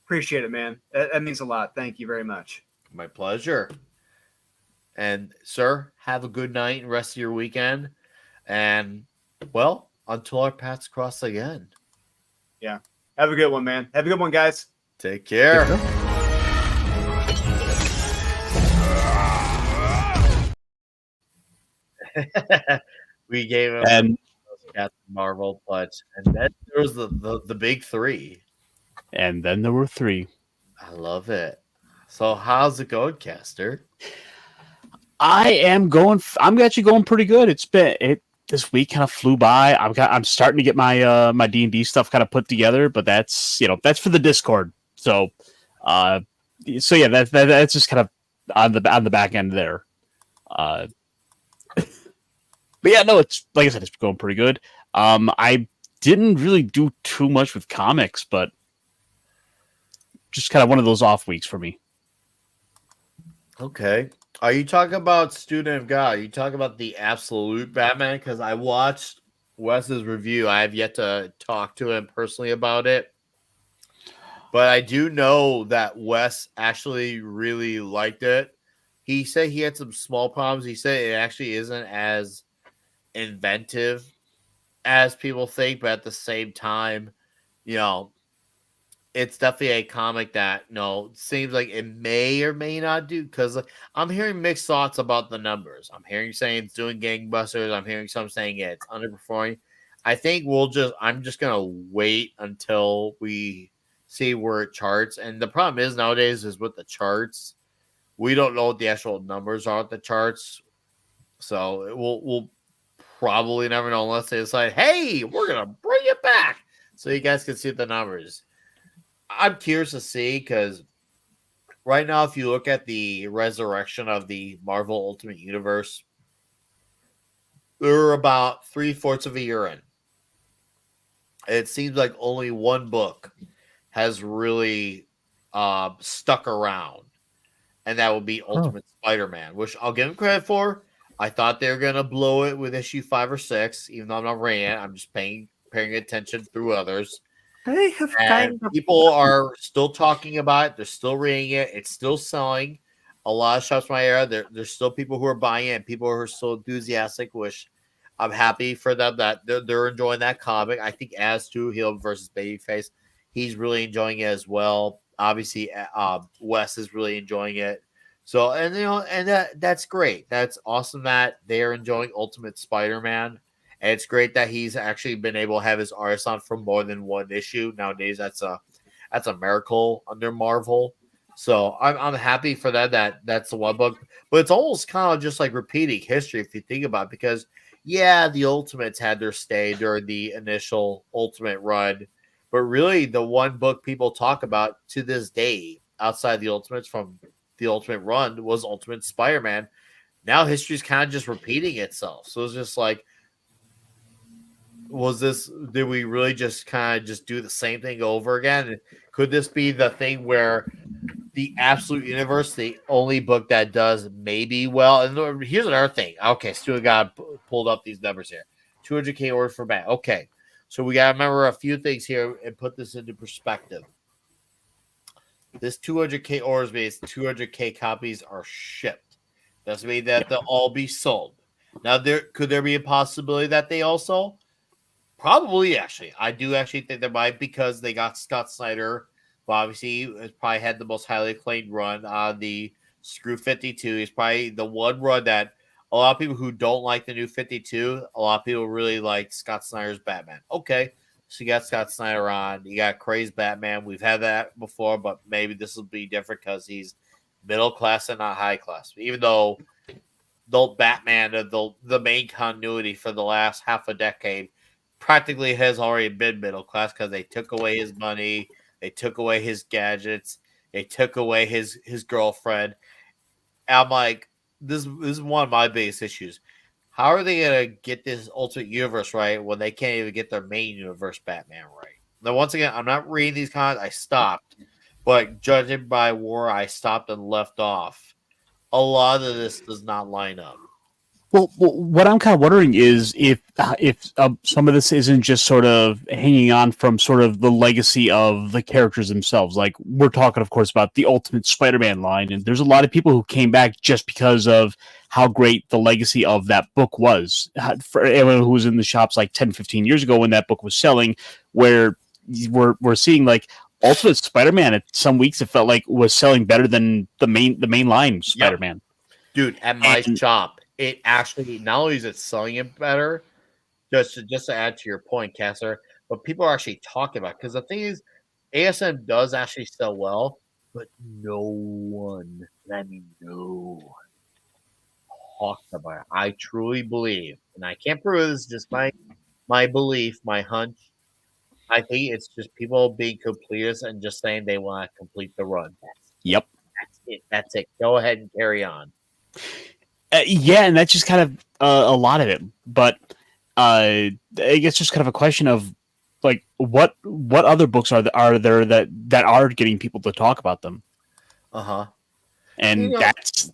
Appreciate it, man. That means a lot. Thank you very much. My pleasure. And sir, have a good night and rest of your weekend. And well, until our paths cross again. Yeah. Have a good one, man. Have a good one, guys. Take care. We gave him Captain Marvel pledge, and then there was the big three. And then there were 3. I love it. So how's it going, Caster? I'm actually going pretty good. This week kind of flew by. I'm starting to get my my D&D stuff kind of put together, but that's for the Discord. So yeah, that's just kind of on the back end there. But yeah, no, it's like I said, it's going pretty good. I didn't really do too much with comics, but just kind of one of those off weeks for me. Okay. Are you talking about Student of God? Are you talking about the absolute Batman? Because I watched Wes's review. I have yet to talk to him personally about it. But I do know that Wes actually really liked it. He said he had some small problems. He said it actually isn't as inventive as people think, but at the same time, it's definitely a comic that seems like it may or may not do, because I'm hearing mixed thoughts about the numbers. I'm hearing saying it's doing gangbusters. I'm hearing some saying it's underperforming. I think I'm just gonna wait until we see where it charts. And the problem is nowadays is with the charts, we don't know what the actual numbers are at the charts, so we'll probably never know unless they decide, hey, we're gonna bring it back so you guys can see the numbers. I'm curious to see, because right now, if you look at the resurrection of the Marvel Ultimate Universe, they're about 3/4 of a year in. It seems like only one book has really stuck around, and that would be Ultimate Spider-Man, which I'll give him credit for. I thought they were going to blow it with issue 5 or 6, even though I'm not reading it. I'm just paying attention through others. People are still talking about it. They're still reading it. It's still selling. A lot of shops in my area, there's still people who are buying it, and people who are still enthusiastic, which I'm happy for them that they're enjoying that comic. I think as to Heel versus Babyface, he's really enjoying it as well. Obviously, Wes is really enjoying it. So, and that's great. That's awesome that they are enjoying Ultimate Spider-Man. And it's great that he's actually been able to have his artist on for more than one issue. Nowadays, that's a miracle under Marvel. So I'm happy for that's the one book. But it's almost kind of just like repeating history if you think about it, because the Ultimates had their stay during the initial Ultimate run. But really, the one book people talk about to this day outside the Ultimates from the Ultimate run was Ultimate Spider-Man. Now history's kind of just repeating itself. So it's just like, did we really just kind of just do the same thing over again? Could this be the thing where the Absolute Universe, the only book that does maybe well? And here's another thing. Okay, Stu got pulled up these numbers here. 200K orders for Bat. Okay, so we got to remember a few things here and put this into perspective. This 200K orders means 200K copies are shipped. Doesn't mean that they'll all be sold. Now, could there be a possibility that they also? Probably, actually. I do actually think there might, because they got Scott Snyder, who obviously has probably had the most highly acclaimed run on the Screw 52. He's probably the one run that a lot of people who don't like the new 52, a lot of people really like Scott Snyder's Batman. Okay, so you got Scott Snyder on. You got Crazed Batman. We've had that before, but maybe this will be different because he's middle class and not high class. Even though the Batman of the main continuity for the last half a decade practically has already been middle class because they took away his money, they took away his gadgets, they took away his girlfriend. I'm like, this is one of my biggest issues. How are they gonna get this Ultimate Universe right when they can't even get their main universe Batman right? Now, once again, I'm not reading these comics. I stopped, but judging by where I stopped and left off, a lot of this does not line up. Well, what I'm kind of wondering is if some of this isn't just sort of hanging on from sort of the legacy of the characters themselves. Like, we're talking, of course, about the Ultimate Spider-Man line, and there's a lot of people who came back just because of how great the legacy of that book was. For anyone who was in the shops like 10, 15 years ago when that book was selling, where we're seeing like Ultimate Spider-Man at some weeks it felt like was selling better than the main line Spider-Man. Yep. Dude, at my shop, it actually not only is it selling it better, just to add to your point, Casser, but people are actually talking about it. Because the thing is, ASM does actually sell well, but no one, and I mean no one, talks about it. I truly believe, and I can't prove this, just my belief, my hunch. I think it's just people being completists and just saying they want to complete the run. Yep. That's it. That's it. Go ahead and carry on. Yeah, and that's just kind of a lot of it. But I guess just kind of a question of like what other books are there that are getting people to talk about them? And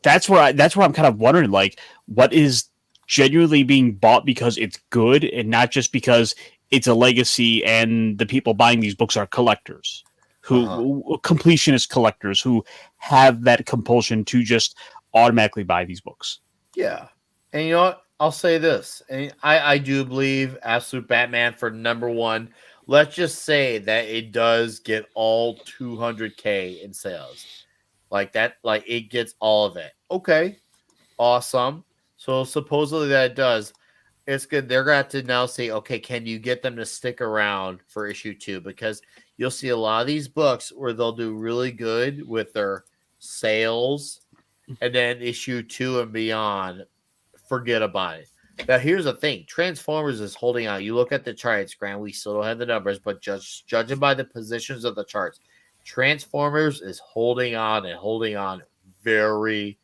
that's where I'm kind of wondering, like, what is genuinely being bought because it's good and not just because it's a legacy and the people buying these books are collectors who completionist collectors who have that compulsion to just automatically buy these books. Yeah. And you know what? I'll say this. And I do believe Absolute Batman for #1. Let's just say that it does get all 200K in sales. Like that, like it gets all of it. Okay. Awesome. So supposedly that it does. It's good. They're going to have to now say, okay, can you get them to stick around for issue 2? Because you'll see a lot of these books where they'll do really good with their sales. And then issue 2 and beyond, forget about it. Now, here's the thing. Transformers is holding out. You look at the charts, Grant, we still don't have the numbers, but judging by the positions of the charts, Transformers is holding on very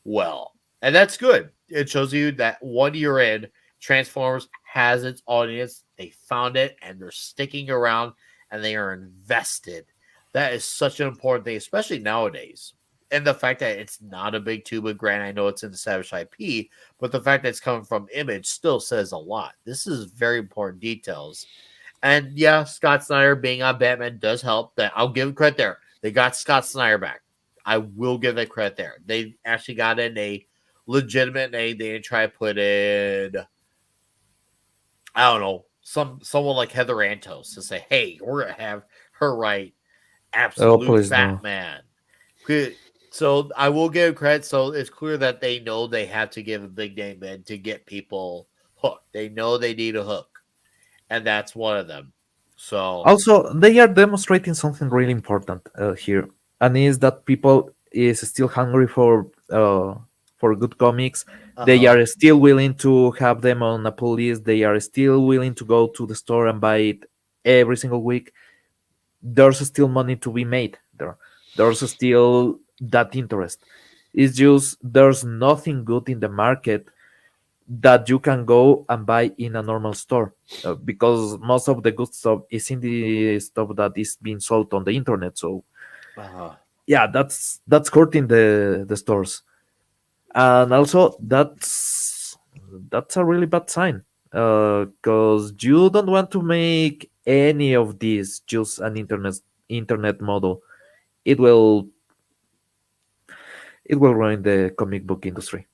well. And that's good. It shows you that 1 year in, Transformers has its audience. They found it, and they're sticking around, and they are invested. That is such an important thing, especially nowadays. And the fact that it's not a big tube of Grant, I know it's in the Savage IP, but the fact that it's coming from Image still says a lot. This is very important details. And yeah, Scott Snyder being on Batman does help. That I'll give credit there. They got Scott Snyder back. I will give that credit there. They actually got in a legitimate name. They didn't try to put in, I don't know, someone like Heather Antos to say, hey, we're going to have her write Absolute Batman. No. So I will give credit. So it's clear that they know they have to give a big name in to get people hooked. They know they need a hook, and that's one of them. So also they are demonstrating something really important here, and is that people is still hungry for good comics. They are still willing to have them on a pull list. They are still willing to go to the store and buy it every single week. There's still money to be made there. There's still that interest. It's just there's nothing good in the market that you can go and buy in a normal store because most of the good stuff is in the stuff that is being sold on the internet. So yeah, that's hurting the stores, and also that's a really bad sign because you don't want to make any of these just an internet model. It will ruin the comic book industry.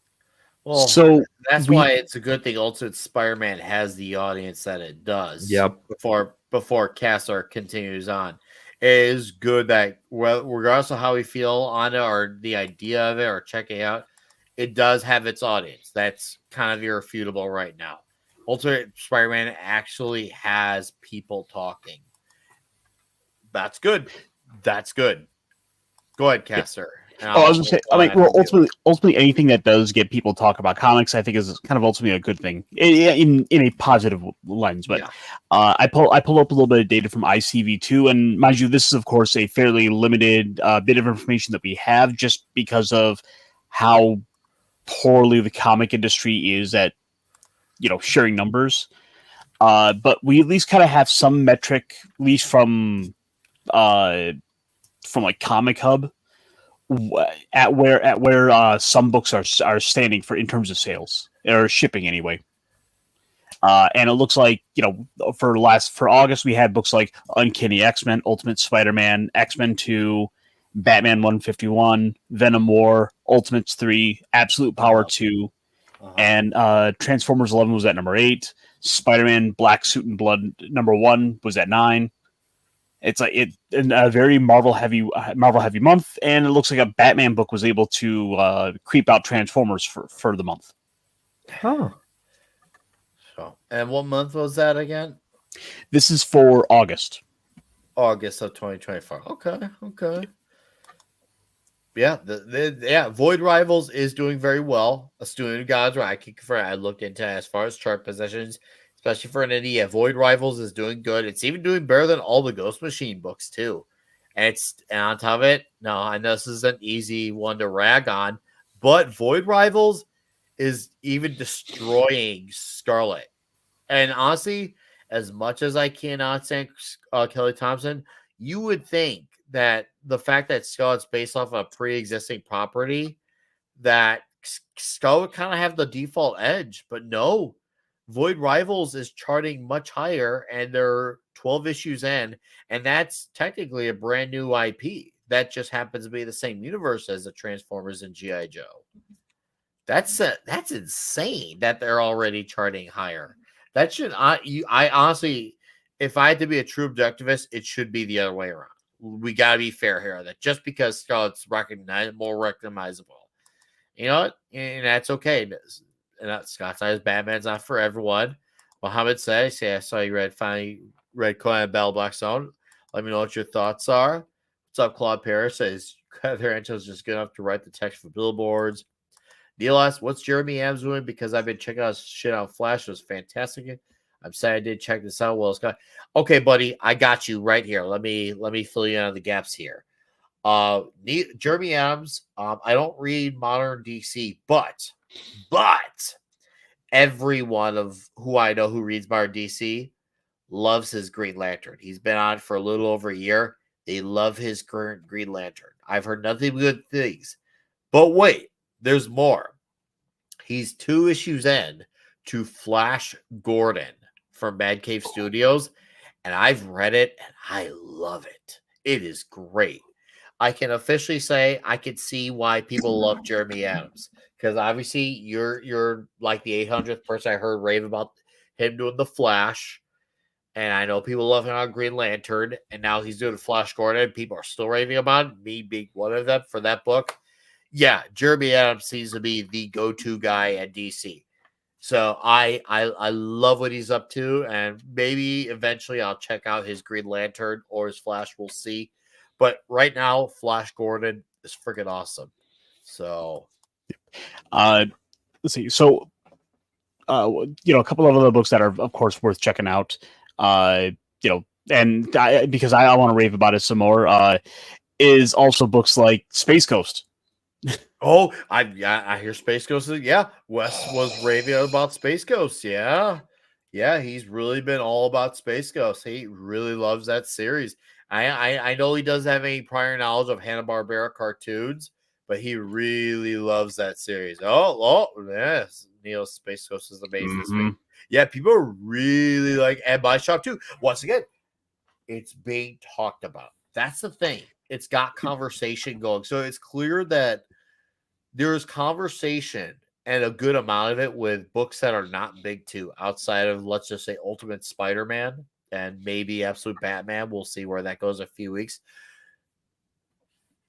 Well, so that's why it's a good thing Ultimate Spider-Man has the audience that it does. Yep. Before Cassar continues on, it is good that regardless of how we feel on it or the idea of it or checking it out, it does have its audience. That's kind of irrefutable right now. Ultimate Spider-Man actually has people talking. That's good. That's good. Go ahead, Cassar. And Oh, I was gonna say, I mean, well, ultimately, ultimately, anything that does get people talk about comics, I think, is kind of ultimately a good thing in a positive lens. But yeah. I pull up a little bit of data from ICV2, and mind you, this is of course a fairly limited bit of information that we have, just because of how poorly the comic industry is at sharing numbers. But we at least kind of have some metric, at least from like Comic Hub, at where some books are standing for in terms of sales or shipping anyway. And it looks like for August we had books like Uncanny X-Men, Ultimate Spider-Man, X-Men 2, Batman 151, Venom War, Ultimates 3, Absolute Power 2, and Transformers 11 was at number 8. Spider-Man Black Suit and Blood number 1 was at 9. It's like a very Marvel heavy month, and it looks like a Batman book was able to creep out Transformers for the month. Oh, So, and what month was that again? This is for August. August of 2024. Okay. Yeah, Void Rivals is doing very well. A Student of God's Wrath, I can confirm. I looked into it as far as chart positions, especially for an indie. Yeah, Void Rivals is doing good. It's even doing better than all the Ghost Machine books too. And on top of it, no, I know this is an easy one to rag on, but Void Rivals is even destroying Scarlet. And honestly, as much as I cannot stand Kelly Thompson, you would think that the fact that Scarlet's based off a pre-existing property, that Scarlet would kind of have the default edge, but no. Void Rivals is charting much higher, and they're 12 issues in, and that's technically a brand new IP that just happens to be the same universe as the Transformers and G.I. Joe. That's insane that they're already charting higher. That should I honestly, if I had to be a true objectivist, it should be the other way around. We got to be fair here. That just because Scarlet's more recognizable, you know what, and that's okay. And Scott says Batman's not for everyone. Mohammed says, "Yeah, I saw you finally read Conan Battle Black Zone. Let me know what your thoughts are." What's up, Claude Paris says their Anto's just good enough to write the text for billboards. Neil asks, "What's Jeremy Adams doing?" Because I've been checking out his shit on Flash. It was fantastic. I'm sad I did check this out. Well, Scott, okay, buddy, I got you right here. Let me fill you in on the gaps here. Jeremy Adams. I don't read modern DC, but everyone of who I know who reads modern DC loves his Green Lantern. He's been on for a little over a year. They love his current Green Lantern. I've heard nothing but good things. But wait, there's more. He's 2 issues in to Flash Gordon from Mad Cave Studios, and I've read it, and I love it. It is great. I can officially say I can see why people love Jeremy Adams, because obviously you're like the 800th person I heard rave about him doing the Flash, and I know people love him on Green Lantern, and now he's doing Flash Gordon, and people are still raving about it, me being one of them for that book. Yeah, Jeremy Adams seems to be the go-to guy at DC. So I love what he's up to, and maybe eventually I'll check out his Green Lantern or his Flash. We'll see. But right now, Flash Gordon is freaking awesome. So, let's see. So, a couple of other books that are, of course, worth checking out. And because I want to rave about it some more, is also books like Space Ghost. Oh, I hear Space Ghost. Yeah, Wes was raving about Space Ghost. Yeah, he's really been all about Space Ghost. He really loves that series. I know he doesn't have any prior knowledge of Hanna-Barbera cartoons, but he really loves that series. Oh, yes, Neil, Space Ghost is amazing. Mm-hmm. Yeah, people are really like, and my shop too. Once again, it's being talked about. That's the thing. It's got conversation going, so it's clear that there's conversation and a good amount of it with books that are not big too, outside of, let's just say, Ultimate Spider-Man and maybe Absolute Batman. We'll see where that goes in a few weeks.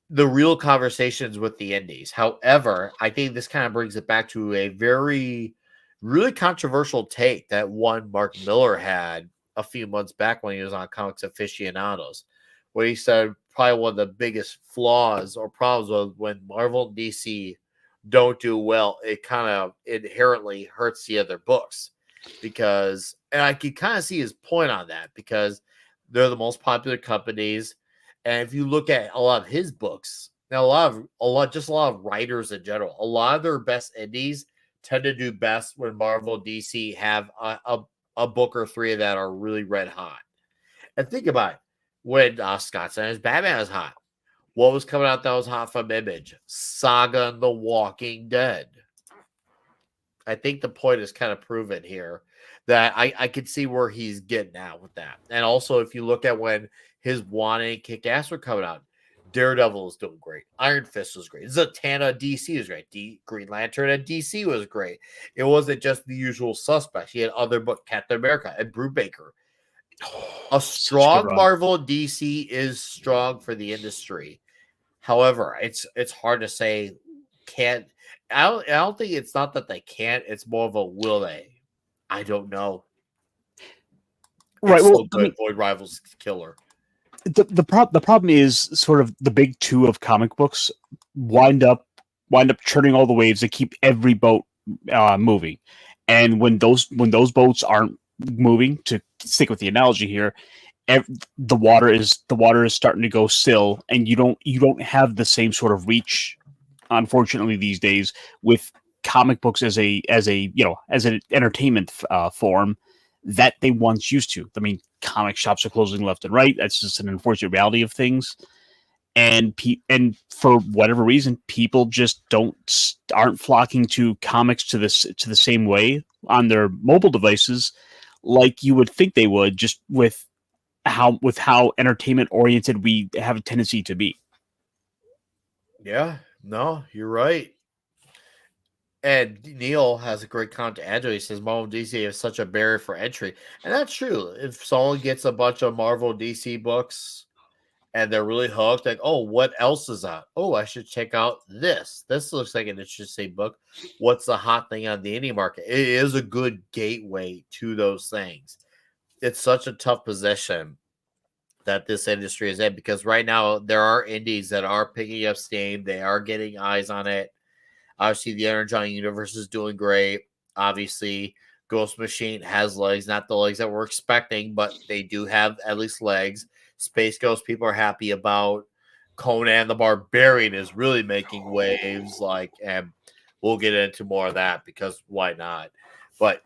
The real conversations with the indies. However, I think this kind of brings it back to a very, really controversial take that one Mark Miller had a few months back when he was on Comics Aficionados, where he said probably one of the biggest flaws or problems with when Marvel and DC don't do well. It kind of inherently hurts the other books because, and I can kind of see his point on that because they're the most popular companies. And if you look at a lot of his books, now a lot of writers in general, a lot of their best indies tend to do best when Marvel and DC have a book or three that are really red hot. And think about it. When Scott Snyder's Batman was hot, what was coming out that was hot from Image? Saga and The Walking Dead. I think the point is kind of proven here that I could see where he's getting at with that. And also, if you look at when his Wanted and Kick-Ass were coming out, Daredevil was doing great. Iron Fist was great. Zatanna DC was great. Green Lantern at DC was great. It wasn't just the usual suspects. He had other books, Captain America and Brubaker. A strong Marvel DC is strong for the industry. However, it's hard to say can't. I don't think it's not that they can't. It's more of a will they. I don't know. Right. It's Well, so good. Void Rivals killer. The problem is sort of the big two of comic books wind up churning all the waves that keep every boat moving, and when those boats aren't moving, to stick with the analogy here, the water is starting to go still, and you don't have the same sort of reach, unfortunately, these days with comic books as an entertainment form that they once used to. I mean, comic shops are closing left and right. That's just an unfortunate reality of things. And for whatever reason, people just aren't flocking to comics to the same way on their mobile devices like you would think they would, just with how entertainment oriented we have a tendency to be. Yeah, no, you're right. And Neil has a great comment to Andrew. He says Marvel DC is such a barrier for entry. And that's true. If someone gets a bunch of Marvel DC books and they're really hooked, like, oh, what else is out? Oh, I should check out this. This looks like an interesting book. What's the hot thing on the indie market? It is a good gateway to those things. It's such a tough position that this industry is in because right now there are indies that are picking up steam. They are getting eyes on it. Obviously, the Energon universe is doing great. Obviously, Ghost Machine has legs, not the legs that we're expecting, but they do have at least legs. Space Ghost, people are happy about. Conan the Barbarian is really making waves, and we'll get into more of that because why not? But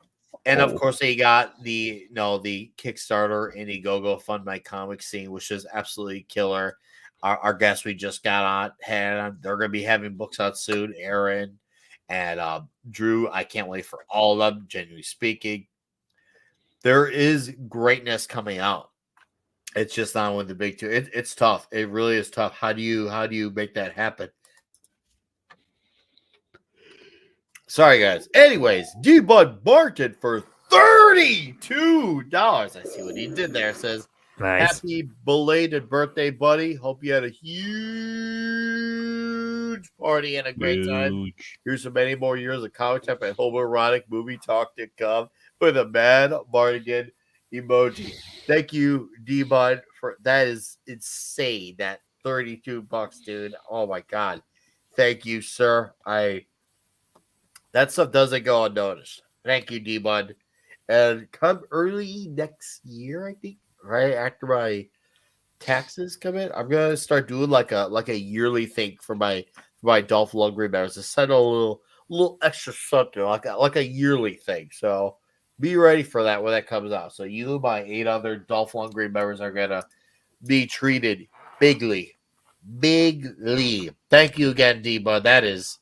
of course, they got the Kickstarter Indiegogo Fund My Comics scene, which is absolutely killer. Our guests we just got on they're going to be having books out soon. Aaron and Drew, I can't wait for all of them. Genuinely speaking, there is greatness coming out. It's just not with the big two. It's tough. It really is tough. How do you make that happen? Sorry, guys. Anyways, D-Bud Barton for $32. I see what he did there. It says, Nice. happy belated birthday, buddy. Hope you had a huge party and a great time. Here's so many more years of comic type and homoerotic movie talk to come with a mad Mardigan emoji. Thank you, D-Bud, for that is insane. That $32, dude. Oh my god. Thank you, sir. That stuff doesn't go unnoticed. Thank you, D-Bud. And come early next year, I think, right after my taxes come in, I'm gonna start doing like a yearly thing for my Dolph Lundgren members to send a little extra something, like a yearly thing. So be ready for that when that comes out. So you and my 8 other Dolph Lundgren members are gonna be treated bigly. Thank you again, D-Bud. That is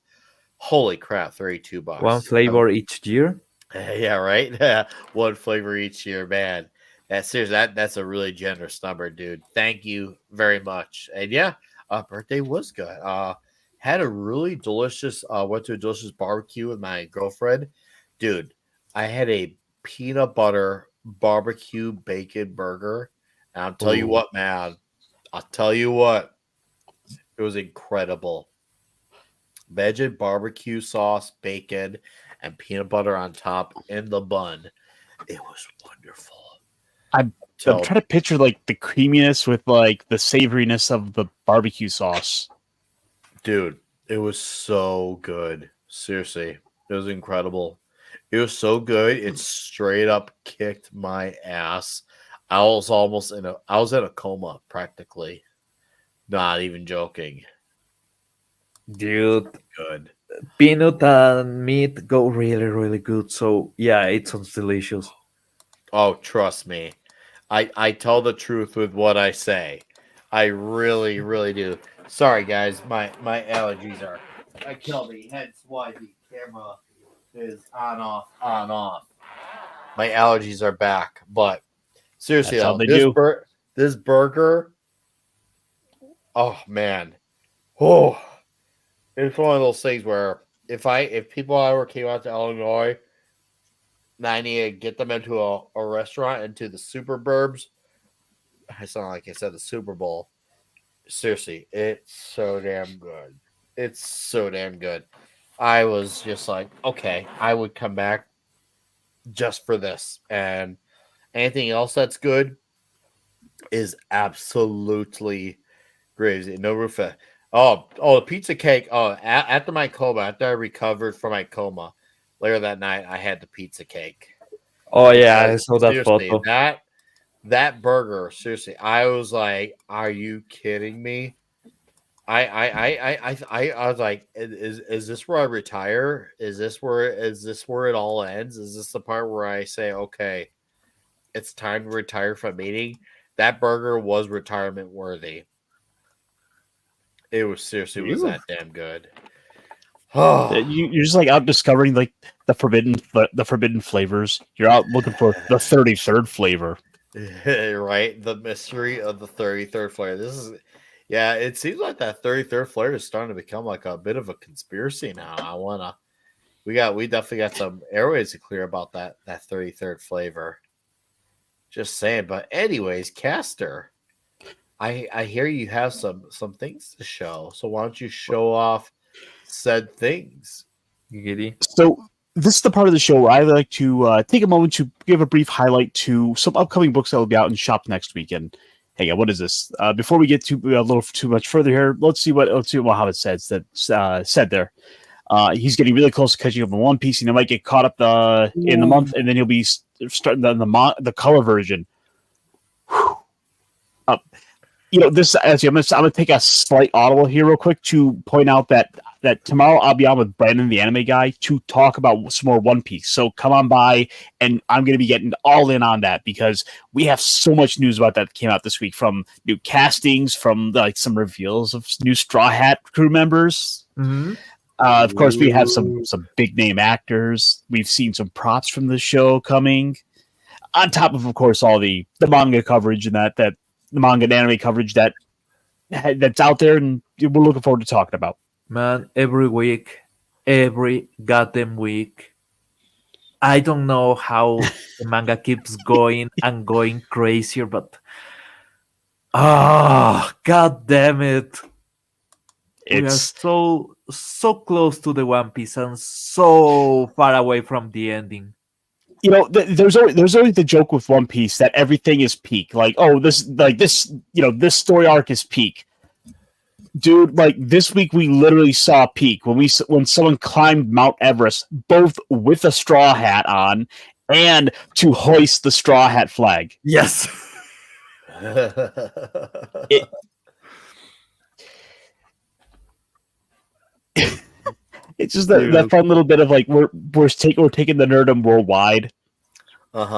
holy crap, $32. One flavor each year. Yeah, right. One flavor each year, man. That's a really generous number, dude. Thank you very much. And yeah, birthday was good. Had a really delicious. Went to a delicious barbecue with my girlfriend, dude. I had a peanut butter barbecue bacon burger. And I'll tell you what, man. I'll tell you what. It was incredible. Veggie barbecue sauce, bacon, and peanut butter on top in the bun. It was wonderful. I'm trying to picture like the creaminess with like the savoriness of the barbecue sauce. Dude, it was so good. Seriously, it was incredible. It was so good. It straight up kicked my ass. I was in a coma practically. Not even joking. Dude, Good. peanut and meat go really, really good. So yeah, it sounds delicious. Oh, trust me. I tell the truth with what I say. I really, really do. Sorry, guys. My allergies are killed me. Hence why the camera is on, off, on, off. My allergies are back. But seriously, That's how though, they do. this burger, oh, man. Oh, it's one of those things where if people ever came out to Illinois, I need to get them into a restaurant, into the Super Burbs. I sound like I said the Super Bowl. Seriously, it's so damn good. It's so damn good. I was just like, okay, I would come back just for this. And anything else that's good is absolutely crazy. No roof. Oh, the pizza cake. Oh, after my coma, after I recovered from my coma, later that night, I had the pizza cake. Oh yeah, I saw that Seriously, photo. that burger. Seriously, I was like, "Are you kidding me?" I was like, "Is this where I retire? Is this where it all ends? Is this the part where I say, okay, it's time to retire from eating?" That burger was retirement worthy. It was seriously was that damn good. You're just like out discovering like the forbidden flavors. You're out looking for the 33rd flavor. Right, the mystery of the 33rd flavor. It seems like that 33rd flavor is starting to become like a bit of a conspiracy now. We definitely got some airways to clear about that 33rd flavor. Just saying. But anyways, Caster, I hear you have some things to show. So why don't you show off said things? Giddy. So this is the part of the show where I like to take a moment to give a brief highlight to some upcoming books that will be out in shop next weekend. Hang on, what is this? Before we get to a little too much further here, let's see what Mohammed said there. He's getting really close to catching up on One Piece, and he might get caught up in the month, and then he'll be starting the color version. This actually, I'm gonna take a slight audible here real quick to point out that tomorrow I'll be on with Brandon, the anime guy, to talk about some more One Piece. So come on by, and I'm gonna be getting all in on that because we have so much news about that came out this week, from new castings, from like some reveals of new Straw Hat crew members. Mm-hmm. Of course, we have some big name actors. We've seen some props from the show coming, on top of course all the manga coverage and that the manga and anime coverage that's out there, and we're looking forward to talking about. Man, every goddamn week, I don't know how the manga keeps going and going crazier, but god damn it. We are so close to the One Piece and so far away from the ending. There's always the joke with One Piece that everything is peak. Like, this story arc is peak. Dude, like this week we literally saw peak when someone climbed Mount Everest, both with a straw hat on and to hoist the straw hat flag. Yes. It's just that fun little bit of like we're taking the nerdom worldwide. But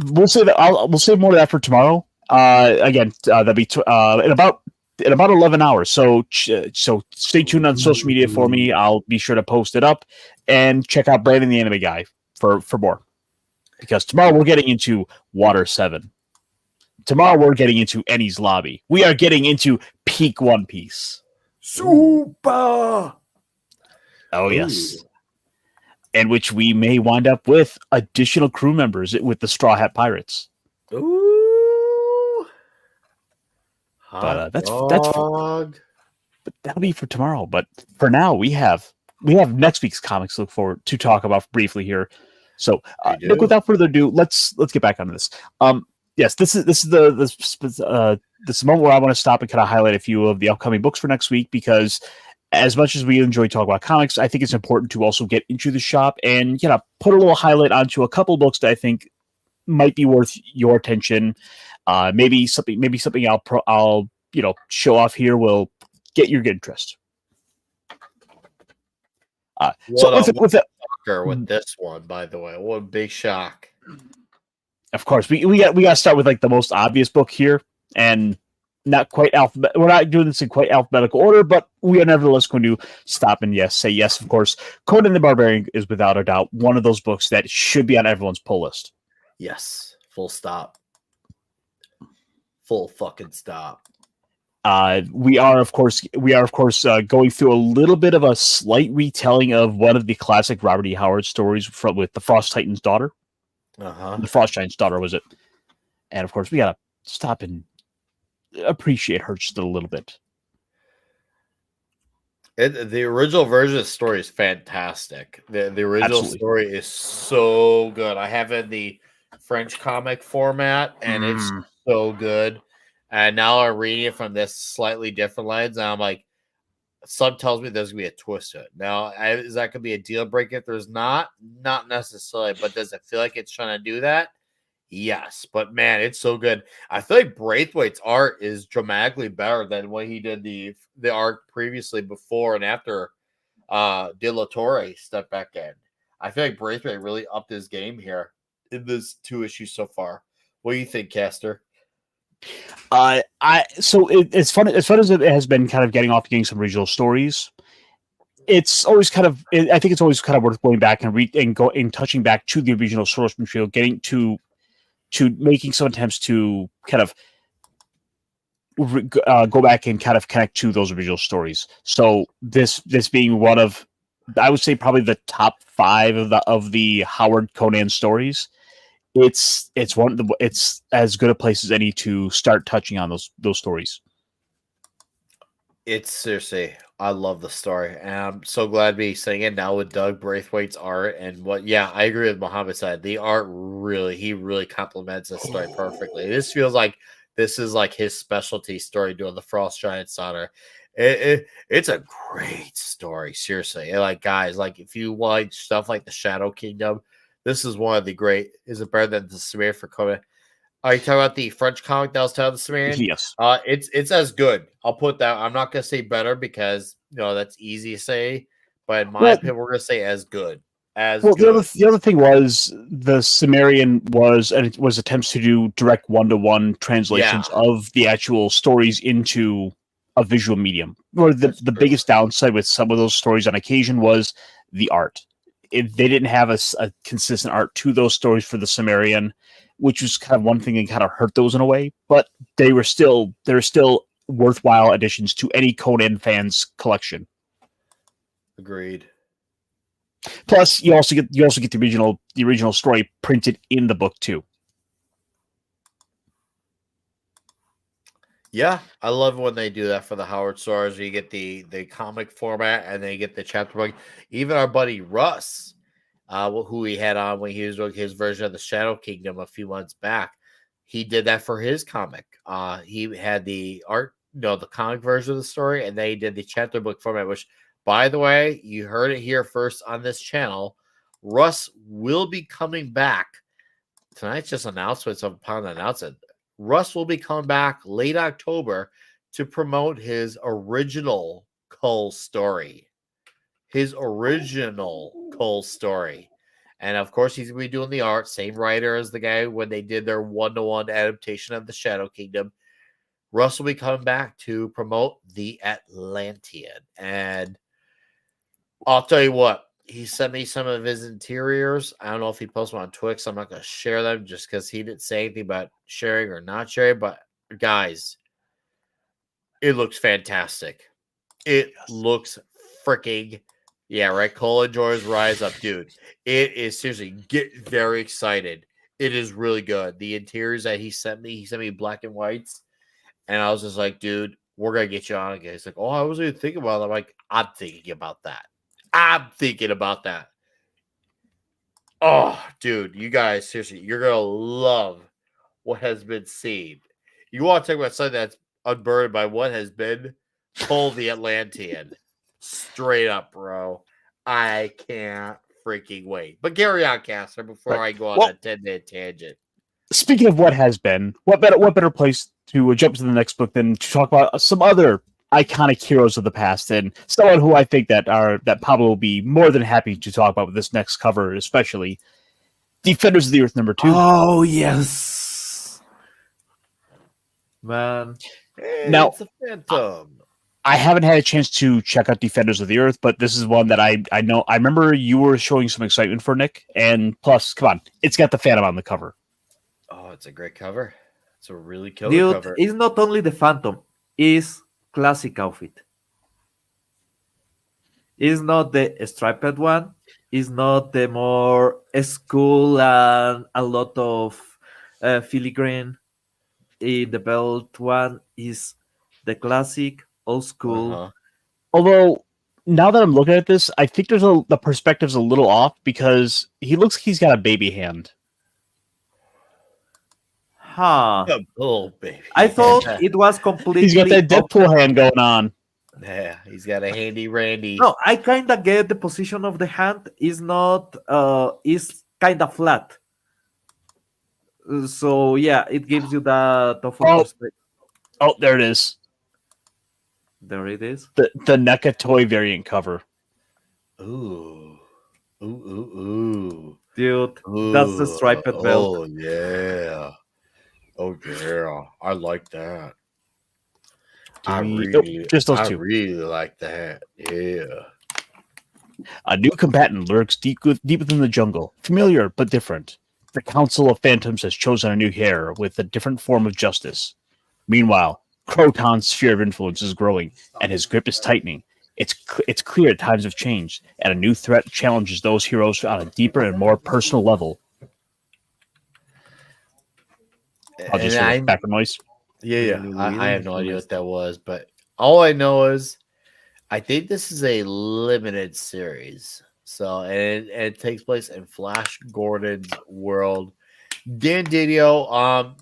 we'll say that we'll save more of that for tomorrow. Again, that'll be in about 11 hours. So stay tuned on social media for me. I'll be sure to post it up, and check out Brandon the Anime Guy for more, because tomorrow we're getting into Water 7. Tomorrow we're getting into Eni's Lobby. We are getting into peak One Piece. Super. Oh yes. And which we may wind up with additional crew members with the Straw Hat Pirates. Ooh. But but that'll be for tomorrow. But for now, we have next week's comics to look forward to talk about briefly here. So, You Nick, do. without further ado, let's get back onto this. Yes, this is the moment where I want to stop and kind of highlight a few of the upcoming books for next week, because as much as we enjoy talking about comics, I think it's important to also get into the shop and put a little highlight onto a couple books that I think might be worth your attention. Maybe something I'll show off here will get your interest. With this one, by the way, what a big shock! Of course, we got to start with like the most obvious book here, and not quite alphabet. We're not doing this in quite alphabetical order, but we are nevertheless going to stop and say yes. Of course, Conan the Barbarian is without a doubt one of those books that should be on everyone's pull list. Yes, full stop. Full fucking stop. We are of course going through a little bit of a slight retelling of one of the classic Robert E. Howard stories with the Frost Titan's daughter. The Frost Giant's daughter, was it? And of course, we gotta stop and appreciate her just a little bit. The original version of the story is fantastic. The original Absolutely. story is so good. I have it in the French comic format, and it's so good. And now I'm reading it from this slightly different lens, and I'm like, some tells me there's gonna be a twist to it. Now, is that gonna be a deal breaker? If there's not necessarily, but does it feel like it's trying to do that? Yes, but man, it's so good. I feel like Braithwaite's art is dramatically better than when he did the art previously, before and after De La Torre stepped back in. I feel like Braithwaite really upped his game here in this 2 issues so far. What do you think, Caster? It's fun as it has been kind of getting some regional stories. It's always I think it's always kind of worth going back and touching back to the original source material, getting to making some attempts to kind of go back and kind of connect to those original stories. So this being one of, I would say, probably the top 5 of the Howard Conan stories. It's as good a place as any to start touching on those stories. It's seriously, I love the story, and I'm so glad to be saying it now with Doug Braithwaite's art. And I agree with Muhammad said. The art he really complements this story perfectly. This feels like this is like his specialty story, doing the Frost Giant's daughter. It's a great story, seriously. And guys, if you like stuff like the Shadow Kingdom, this is one of the great. Is it better than the Sumerian for Conan? Are you talking about the French comic that was telling the Sumerian? Yes. It's as good. I'll put that. I'm not gonna say better because that's easy to say, but in my opinion, we're gonna say as good. Good. The other thing was the Sumerian was attempts to do direct one-to-one translations of the actual stories into a visual medium. Or the biggest downside with some of those stories on occasion was the art. They didn't have a consistent art to those stories for the Sumerian, which was kind of one thing that kind of hurt those in a way. But they're still worthwhile additions to any Conan fans collection. Agreed. Plus, you also get the original story printed in the book too. Yeah, I love when they do that for the Howard stories. You get the comic format, and then you get the chapter book. Even our buddy Russ, who he had on when he was doing his version of the Shadow Kingdom a few months back, he did that for his comic. He had the art, the comic version of the story, and they did the chapter book format. Which, by the way, you heard it here first on this channel. Russ will be coming back. Tonight's just announcements upon the announcement. Russ will be coming back late October to promote his original Cole story. And of course, he's going to be doing the art. Same writer as the guy when they did their one-to-one adaptation of the Shadow Kingdom. Russ will be coming back to promote the Atlantean. And I'll tell you what, he sent me some of his interiors. I don't know if he posted them on Twix. I'm not going to share them just because he didn't say anything about sharing or not sharing. But guys, it looks fantastic. It looks freaking, right? Cole enjoys Rise Up, dude. It is seriously, get very excited. It is really good. The interiors that he sent me black and whites. And I was just like, dude, we're going to get you on again. He's like, oh, I wasn't even thinking about it. I'm like, I'm thinking about that. Oh, dude, you guys, seriously, you're gonna love what has been seen. You want to talk about something that's unburdened by what has been told the Atlantean. Straight up, bro. I can't freaking wait. But carry on, Caster, before I go on a 10-minute tangent. Speaking of what has been, what better place to jump to the next book than to talk about some other iconic heroes of the past, and someone who I think that Pablo will be more than happy to talk about with this next cover, especially Defenders of the Earth #2. Oh yes, man. Hey, Now, it's a Phantom. I haven't had a chance to check out Defenders of the Earth, but this is one that I know. I remember you were showing some excitement for, Nick, and plus, come on, it's got the Phantom on the cover. Oh, it's a great cover. It's a really killer Dude, cover. it's not only the Phantom, it's classic outfit. It's not the striped one. It's not the more school and a lot of filigrane in the belt one. Is the classic old school. Uh-huh. Although, now that I'm looking at this, I think the perspective's a little off because he looks like he's got a baby hand. Huh. Oh, baby. I thought it was completely. He's got that Deadpool hand going on. Yeah, he's got a handy Randy. No, I kind of get the position of the hand is not. Is kind of flat. So yeah, it gives you that of perspective. Oh, there it is. There it is. The NECA toy variant cover. Ooh. Ooh. Dude, that's the striped belt. Oh, yeah. Oh, yeah. I like that. I really like that. Yeah. A new combatant lurks deep within the jungle, familiar but different. The Council of Phantoms has chosen a new heir with a different form of justice. Meanwhile, Croton's sphere of influence is growing, and his grip is tightening. It's clear times have changed, and a new threat challenges those heroes on a deeper and more personal level. I'll just hear background noise. Yeah. I have no idea what that was, but all I know is I think this is a limited series. So, and it takes place in Flash Gordon's world. Dan Didio,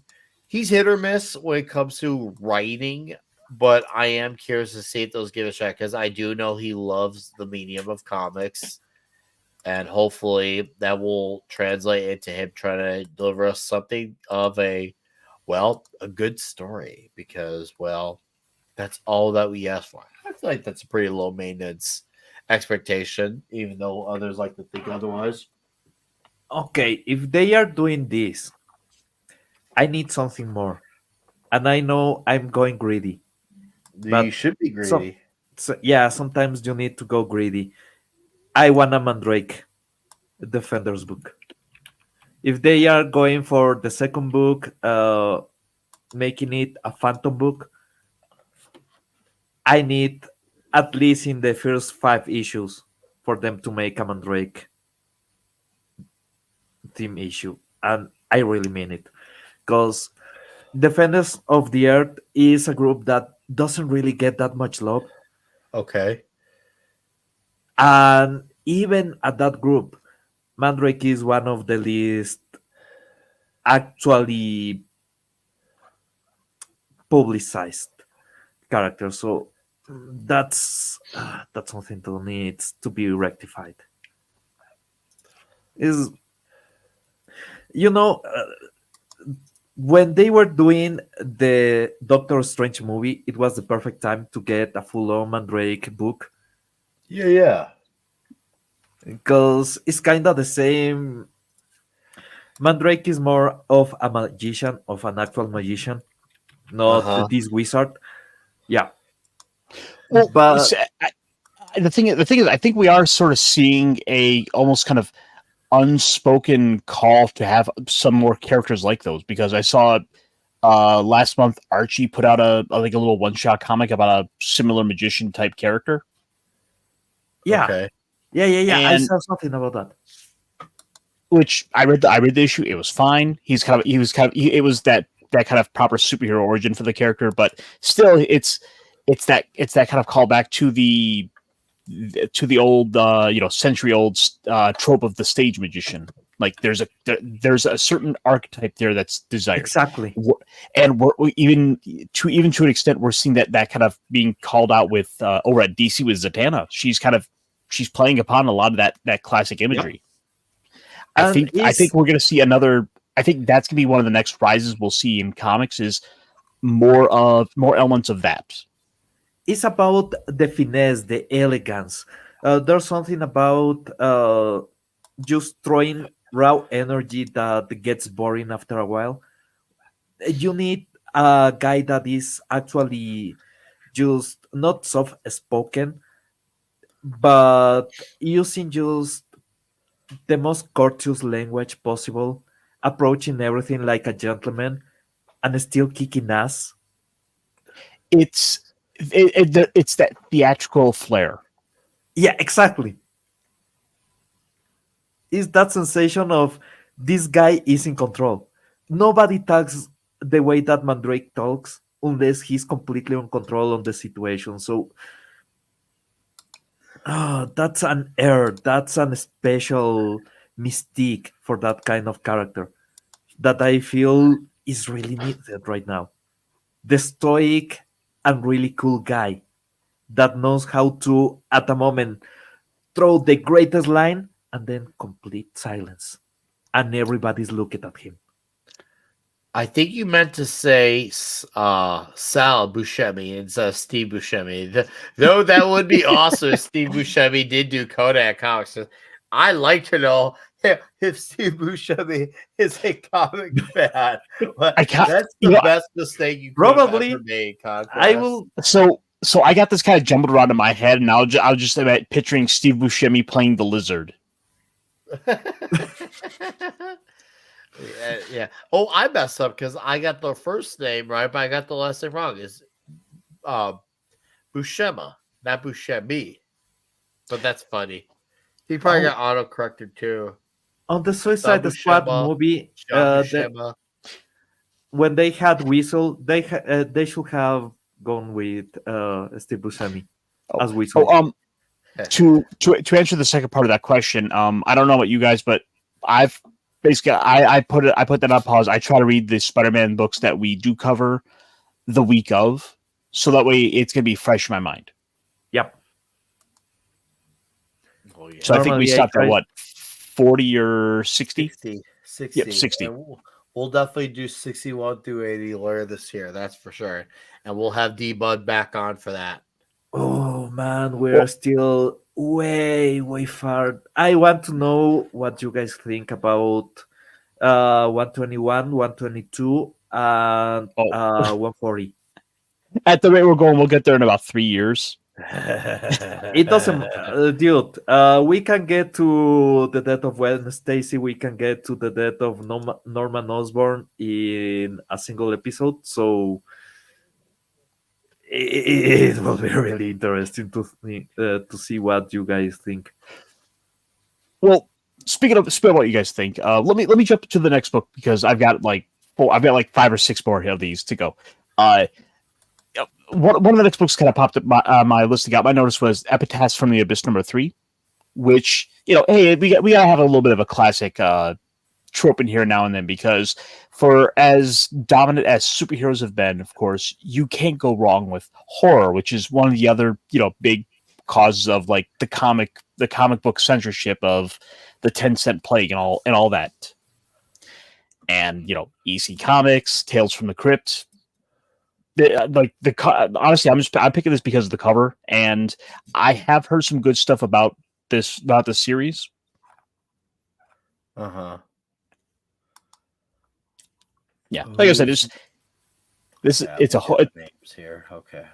he's hit or miss when it comes to writing, but I am curious to see if those give a shot because I do know he loves the medium of comics, and hopefully that will translate into him trying to deliver us something of a good story because, that's all that we ask for. I feel like that's a pretty low maintenance expectation, even though others like to think otherwise. Okay, if they are doing this, I need something more. And I know I'm going greedy. But you should be greedy. Yeah, sometimes you need to go greedy. I want a Mandrake Defenders book. If they are going for the second book, making it a Phantom book, I need at least in the first 5 issues for them to make a Mandrake team issue. And I really mean it. Because Defenders of the Earth is a group that doesn't really get that much love. Okay. And even at that group, Mandrake is one of the least actually publicized characters. So that's something that needs to be rectified. When they were doing the Doctor Strange movie, it was the perfect time to get a full-on Mandrake book. Yeah. Because it's kind of the same. Mandrake is more of a magician, of an actual magician, not this wizard. Yeah. Well, but the thing is, I think we are sort of seeing a almost kind of unspoken call to have some more characters like those, because I saw last month Archie put out a little one-shot comic about a similar magician type character. Yeah. Okay. Yeah. And, I saw something about that. Which I read the issue. It was fine. It was that kind of proper superhero origin for the character, but still, it's that kind of callback to the old century old trope of the stage magician. Like there's a certain archetype there that's desired. Exactly. And we're even to an extent we're seeing that kind of being called out with over at DC with Zatanna. She's playing upon a lot of that classic imagery. Yep. I think we're going to see another. I think that's going to be one of the next rises we'll see in comics is more elements of that. It's about the finesse, the elegance. There's something about just throwing raw energy that gets boring after a while. You need a guy that is actually just not soft spoken, but using just the most courteous language possible, approaching everything like a gentleman, and still kicking ass. It's that theatrical flair. Yeah, exactly. It's that sensation of this guy is in control. Nobody talks the way that Mandrake talks unless he's completely in control of the situation. So that's an air, that's a special mystique for that kind of character that I feel is really needed right now. The stoic and really cool guy that knows how to, at a moment, throw the greatest line and then complete silence. And everybody's looking at him. I think you meant to say Sal Buscemi instead of Steve Buscemi. Though that would be awesome if Steve Buscemi did do Kodak Comics. I'd like to know if Steve Buscemi is a comic fan. That's the best mistake you could have ever made. Conquest. I will. So I got this kind of jumbled around in my head, and I'll just about picturing Steve Buscemi playing the Lizard. Yeah. Oh, I messed up because I got the first name right, but I got the last name wrong. It's Buscema, not Buscemi. But that's funny. He probably got auto-corrected too. On the Suicide Squad movie, when they had Weasel, they should have gone with Steve Buscemi as Weasel. To answer the second part of that question, I don't know about you guys, but I've basically I put that on pause. I try to read the Spider-Man books that we do cover the week of, so that way it's gonna be fresh in my mind. Yep. Oh, yeah. So normally, I think we stopped at what, 40 or 60? 60. Yep, 60. We'll definitely do 61 through 80 later this year, that's for sure. And we'll have D-Bud back on for that. Oh man, we're still way far. I want to know what you guys think about 121, 122, and 140. At the rate we're going, we'll get there in about 3 years. It doesn't, dude. We can get to the death of Gwen Stacy. We can get to the death of Norman Osborn in a single episode. So it will be really interesting to see what you guys think. Well, speaking of what you guys think, let me jump to the next book because I've got like 5 or 6 more of these to go. One of the next books kind of popped up my listing out. My notice was Epitaphs from the Abyss #3, which, hey, we gotta have a little bit of a classic trope in here now and then, because for as dominant as superheroes have been, of course, you can't go wrong with horror, which is one of the other big causes of like the comic book censorship of the 10-cent plague and all that. And EC Comics, Tales from the Crypt. Honestly, I'm picking this because of the cover, and I have heard some good stuff about the series. Yeah, like I said, it's a whole names here. Okay.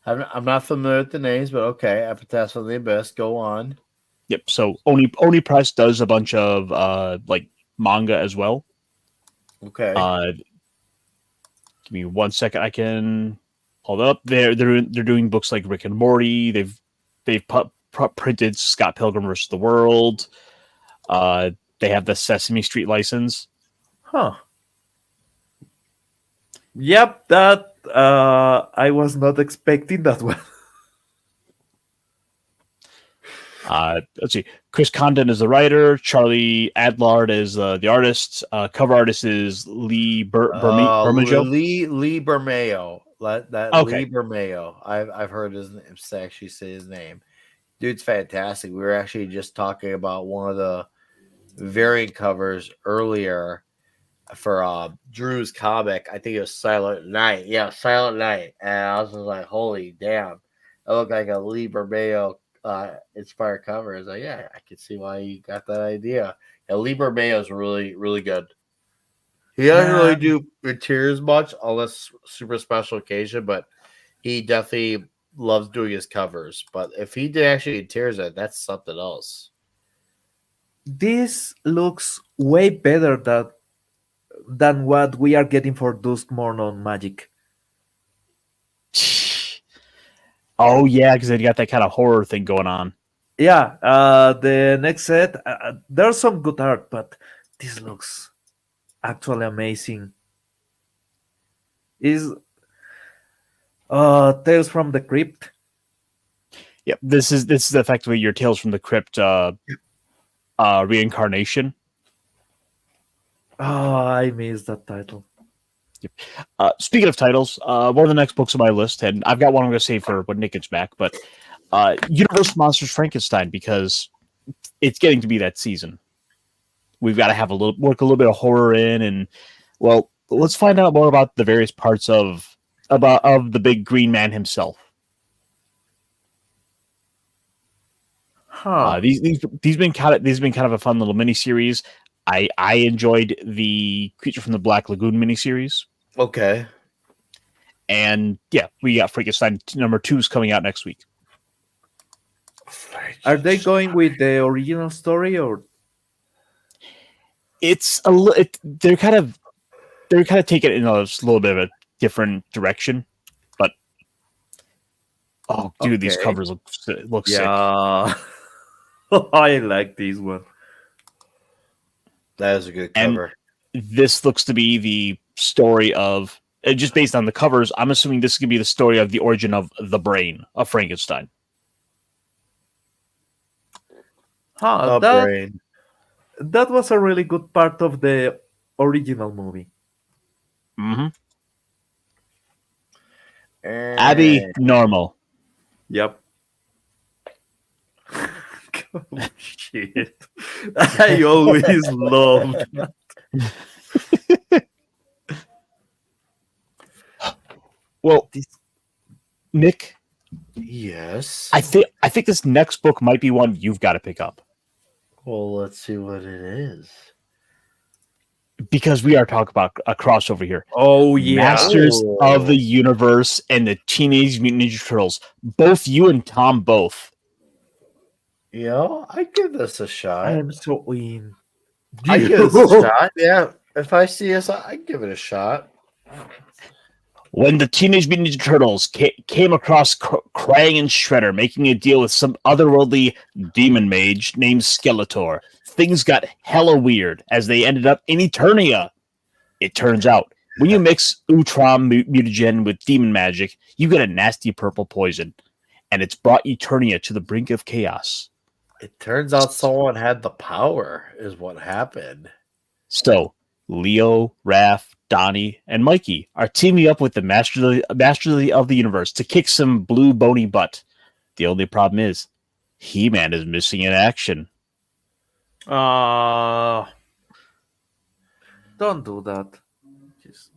I'm not familiar with the names, but okay. Epitaphs from the Abyss. Go on. Yep. So Oni Press does a bunch of like manga as well. Okay. Give me 1 second. I can hold up. They're doing books like Rick and Morty. They've printed Scott Pilgrim vs. the World. They have the Sesame Street license. Huh. Yep, that I was not expecting that one. Let's see. Chris Condon is the writer. Charlie Adlard is the artist. Cover artist is Lee Bermejo. Lee Bermejo. Okay. Lee Bermejo. I've heard his name. Actually, say his name. Dude's fantastic. We were actually just talking about one of the variant covers earlier for Drew's comic. I think it was Silent Night. Yeah, Silent Night. And I was just like, holy damn. It looked like a Lee Bermejo inspired cover. I was like, yeah, I could see why you got that idea. Yeah, Lee Bermejo is really, really good. He doesn't really do interiors much unless super special occasion, but he definitely loves doing his covers. But if he did actually interiors, that's something else. This looks way better than what we are getting for Duskmorn on Magic. Oh yeah, because they got that kind of horror thing going on. Yeah, the next set, there's some good art, but this looks actually amazing. Is Tales from the Crypt? Yep, this is effectively your Tales from the Crypt reincarnation. Oh, I missed that title. Yep. Speaking of titles, one of the next books on my list, and I've got one I'm going to save for when Nick gets back, but Universal Monsters Frankenstein, because it's getting to be that season. We've got to have work a little bit of horror in, and well, let's find out more about the various parts of the big green man himself. Huh. These been kind of a fun little mini series. I enjoyed the Creature from the Black Lagoon miniseries. Okay. And yeah, we got Frankenstein #2's coming out next week. Are they going with the original story, or It's they're kind of taking it in a little bit of a different direction, but oh, dude, these covers look sick. yeah? I like this one. That is a good cover. And this looks to be the story of, just based on the covers, I'm assuming this is going to be the story of the origin of the brain of Frankenstein. Huh, Brain. that was a really good part of the original movie. Mm-hmm. Abby, normal. Yep. Oh, shit. I always loved that. Well, Nick, Yes. I think this next book might be one you've got to pick up, Well, let's see what it is. because we are talking about a crossover here. Oh, yeah. Masters of the Universe and the Teenage Mutant Ninja Turtles. Both you and Tom both. Yeah, I give this a shot. I'm so in. I give this a shot. Yeah, if I see us, I give it a shot. When the Teenage Mutant Ninja Turtles came across Krang and Shredder making a deal with some otherworldly demon mage named Skeletor, things got hella weird as they ended up in Eternia. It turns out, when you mix Utrom mutagen with demon magic, you get a nasty purple poison, and it's brought Eternia to the brink of chaos. It turns out someone had the power, is what happened. So, Leo, Raph, Donnie, and Mikey are teaming up with the Master of the Universe to kick some blue bony butt. The only problem is, He-Man is missing in action. Don't do that. Just...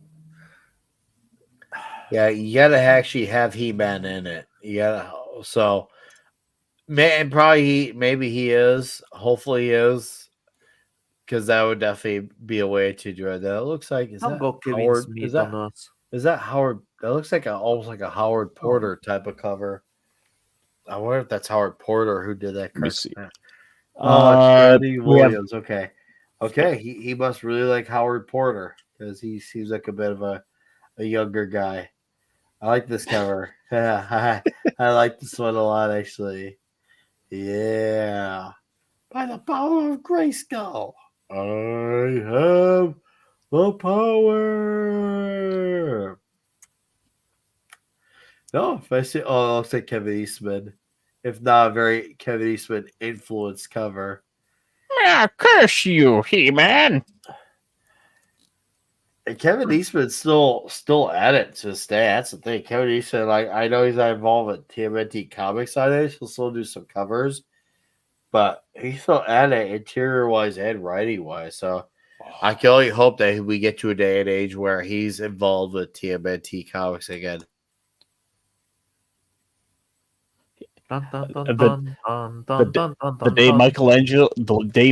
Yeah, you gotta actually have He-Man in it. You gotta, so, and maybe he is. Hopefully he is. Because that would definitely be a way to do it. That looks like is that Howard? Is that Howard? That looks like almost like a Howard Porter type of cover. I wonder if that's Howard Porter who did that. Let me see. Charlie Williams. Okay. He must really like Howard Porter because he seems like a bit of a younger guy. I like this cover. I like this one a lot, actually. Yeah. By the power of Grayskull. I have the power. No, if I see, it looks like Kevin Eastman. if not a very Kevin Eastman influenced cover. Ah, curse you, He-Man. And Kevin Eastman's still at it to this day. That's the thing. Kevin Eastman, like I know he's not involved with TMNT Comics nowadays. He'll still do some covers, but he's still at it interior wise and writing wise. So I can only hope that we get to a day and age where he's involved with TMNT Comics again. The day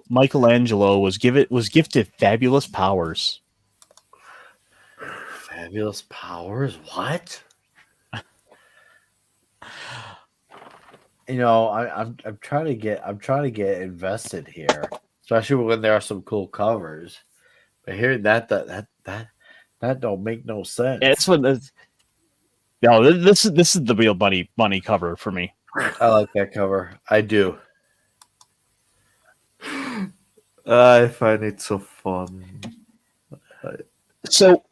Michelangelo was gifted fabulous powers. Fabulous powers? What? I'm trying to get invested here, especially when there are some cool covers. But hearing that don't make no sense. It's when this is the real money cover for me. I like that cover. I do. I find it so fun. So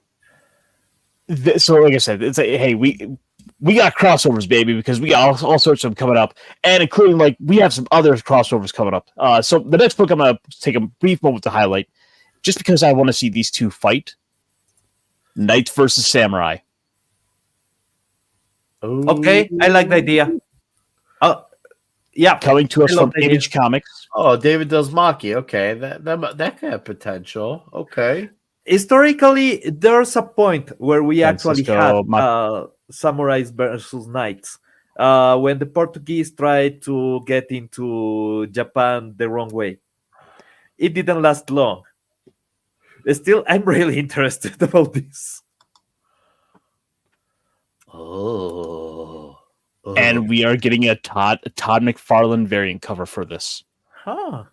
like I said, it's hey, we got crossovers, baby, because we got all sorts of them coming up, and including like we have some other crossovers coming up. So the next book I'm gonna take a brief moment to highlight, just because I want to see these two fight. Knight versus Samurai. Okay, I like the idea. Yeah, coming to us from Image Comics. Oh, David Dozmaki. Okay, that could have potential. Okay. Historically, there's a point where we actually had samurais versus knights. When the Portuguese tried to get into Japan the wrong way, it didn't last long. Still, I'm really interested about this. Oh. And we are getting a Todd McFarlane variant cover for this. Huh.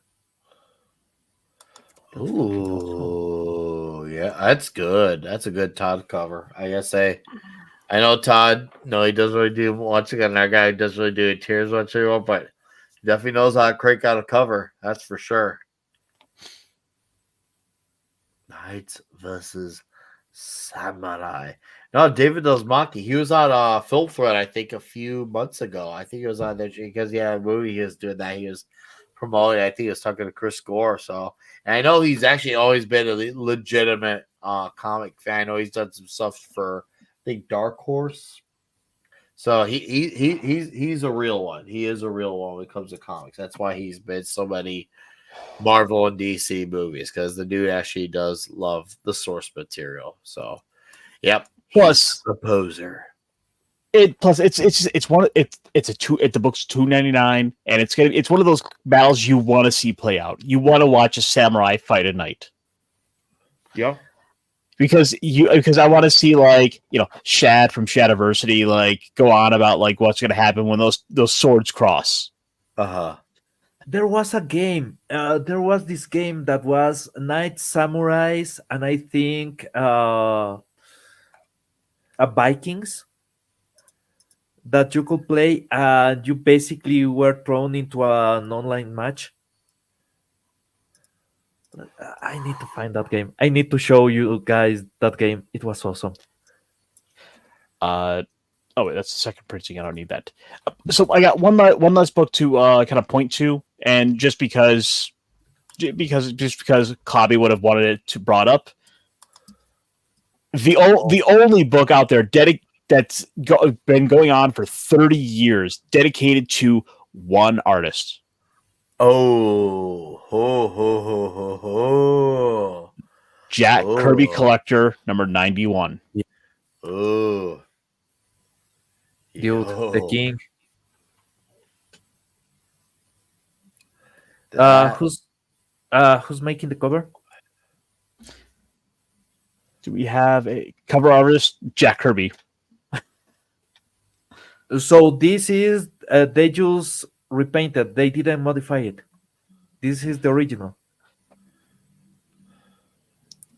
Ooh, yeah, that's good. That's a good Todd cover. I guess I know Todd. No, he doesn't really do once again. That guy doesn't really do tears much anymore, but he definitely knows how to crank out a cover. That's for sure. Knights versus Samurai. No, David Dozmaki. He was on Film Thread, I think, a few months ago. I think he was on there because he had a movie he was doing that. He was promoting. I think he was talking to Chris Gore. So, and I know he's actually always been a legitimate comic fan. I know he's done some stuff for, I think, Dark Horse. So he's a real one. He is a real one when it comes to comics. That's why he's been so many Marvel and DC movies, because the dude actually does love the source material. So, yep. Plus the poser. The book's $2.99, and it's one of those battles you want to see play out. You want to watch a samurai fight a knight. Yeah. Because I want to see, like, Shad from Shadiversity, like, go on about like what's going to happen when those swords cross. There was a game. There was this game that was Knights, Samurais, and I think Vikings that you could play, and you basically were thrown into an online match. I need to find that game. I need to show you guys that game. It was awesome. Oh wait, that's the second printing. I don't need that. So I got one last book to kind of point to, and just because Clobby would have wanted it to brought up. The only book out there that's been going on for 30 years, dedicated to one artist. Oh, ho, ho, ho, ho, ho. Jack Kirby Collector number 91. Oh, Dude, the king. Who's making the cover? Do we have a cover artist? Jack Kirby. So this is they just repainted. They didn't modify it. This is the original.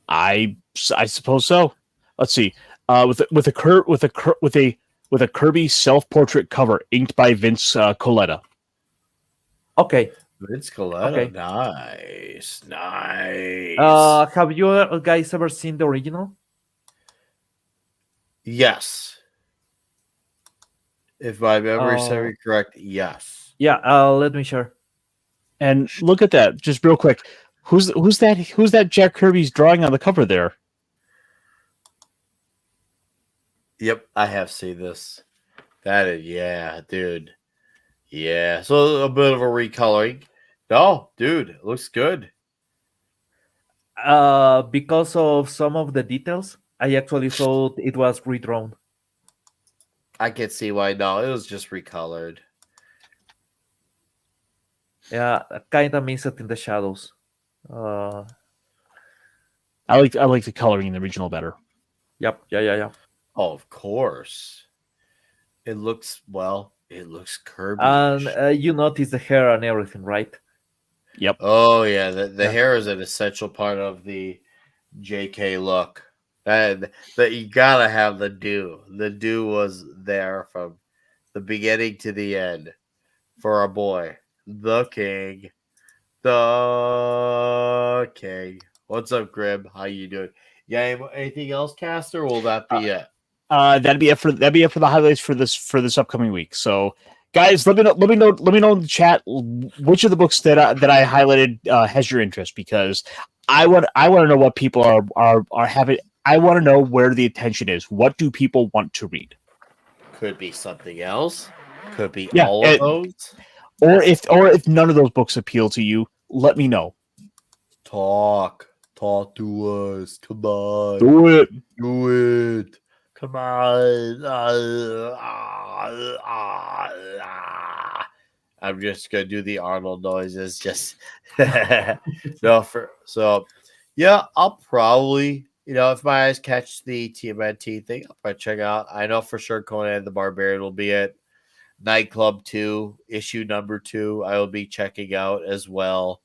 I suppose so. Let's see. With a Kirby self-portrait cover inked by Vince Coletta. Okay. Vince Coletta. Okay. Nice. Have you guys ever seen the original? Yes. If my memory serves me correct, yes. Yeah, let me share. And look at that, just real quick. Who's that? Who's that? Jack Kirby's drawing on the cover there. Yep, I have seen this. That is, yeah, dude. Yeah, so a bit of a recoloring. No, dude, it looks good. Because of some of the details, I actually thought it was redrawn. I can see why. No, it was just recolored. Yeah, I kind of miss it in the shadows. Uh, I like the coloring in the original better. yep, yeah. Oh, of course. It looks Kirby. And you notice the hair and everything, right? Yep. Oh yeah, the hair is an essential part of the JK look. That you gotta have the do. The do was there from the beginning to the end for our boy, the king, the king. What's up, Grim? How you doing? Yeah, anything else, Caster? Or will that be it? That'd be it for the highlights for this upcoming week. So, guys, let me know in the chat which of the books that I highlighted has your interest, because I want to know what people are having. I want to know where the attention is. What do people want to read? Could be something else. Could be Yeah, all of those. Or if none of those books appeal to you, let me know. Talk to us. Come on, Do it. Come on. I'm just gonna do the Arnold noises. Just yeah. I'll probably, if my eyes catch the TMNT thing, I'll probably check out. I know for sure Conan the Barbarian will be it. Nightclub 2, issue number 2, I will be checking out as well.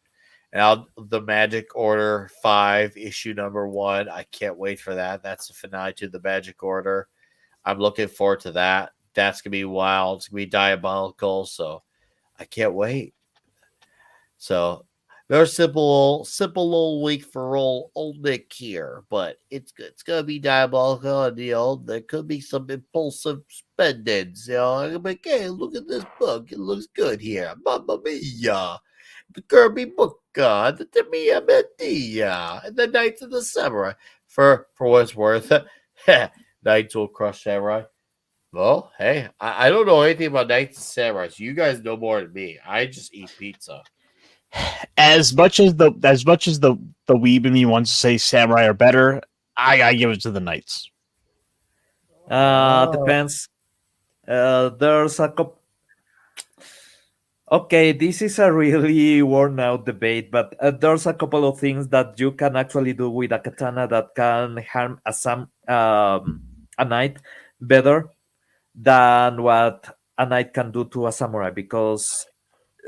And the Magic Order 5, issue number 1. I can't wait for that. That's the finale to the Magic Order. I'm looking forward to that. That's going to be wild. It's going to be diabolical. So I can't wait. So there's simple little week for old Nick here. But it's going to be diabolical. And, there could be some impulsive spendings. I'm like, hey, look at this book. It looks good here. Mamma mia. The Kirby book, the Tamiya Medea, and the Knights of the Samurai. For what it's worth, Knights will crush Samurai. Well, hey, I don't know anything about Knights and Samurai. So you guys know more than me. I just eat pizza. As much as the weeb in me wants to say Samurai are better, I give it to the Knights. Depends. There's a couple. Okay, this is a really worn out debate, but there's a couple of things that you can actually do with a katana that can harm a knight better than what a knight can do to a samurai, because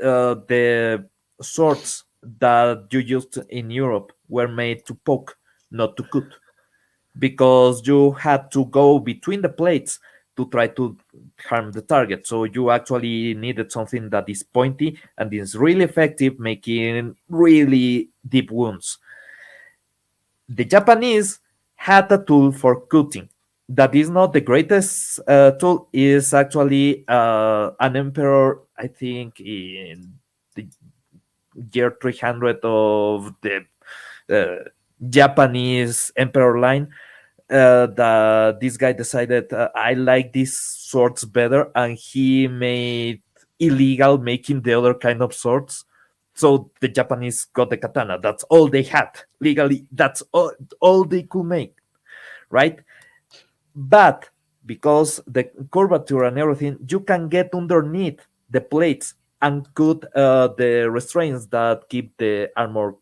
the swords that you used in Europe were made to poke, not to cut, because you had to go between the plates to try to harm the target. So you actually needed something that is pointy and is really effective, making really deep wounds. The Japanese had a tool for cutting that is not the greatest tool. Is actually an emperor, I think, in the year 300 of the Japanese emperor line. This guy decided I like these swords better, and he made illegal making the other kind of swords. So the Japanese got the katana. That's all they had legally. That's all they could make, right? But because the curvature and everything, you can get underneath the plates and cut the restraints that keep the armor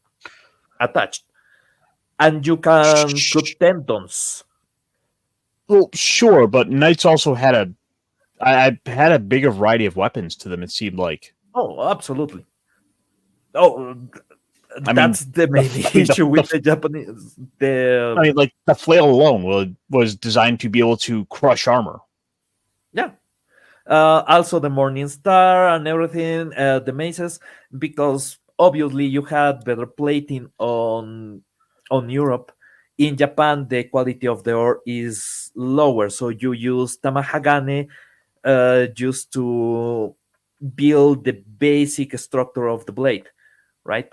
attached, and you can cut tendons. Well, sure, but Knights also had I had a bigger variety of weapons to them. It seemed like. Oh, absolutely. Oh, that's the main issue with the Japanese. Like the flail alone was designed to be able to crush armor. Yeah. Also the Morning Star and everything, the maces, because obviously you had better plating on Europe. In Japan, the quality of the ore is lower, so you use Tamahagane used to build the basic structure of the blade, right?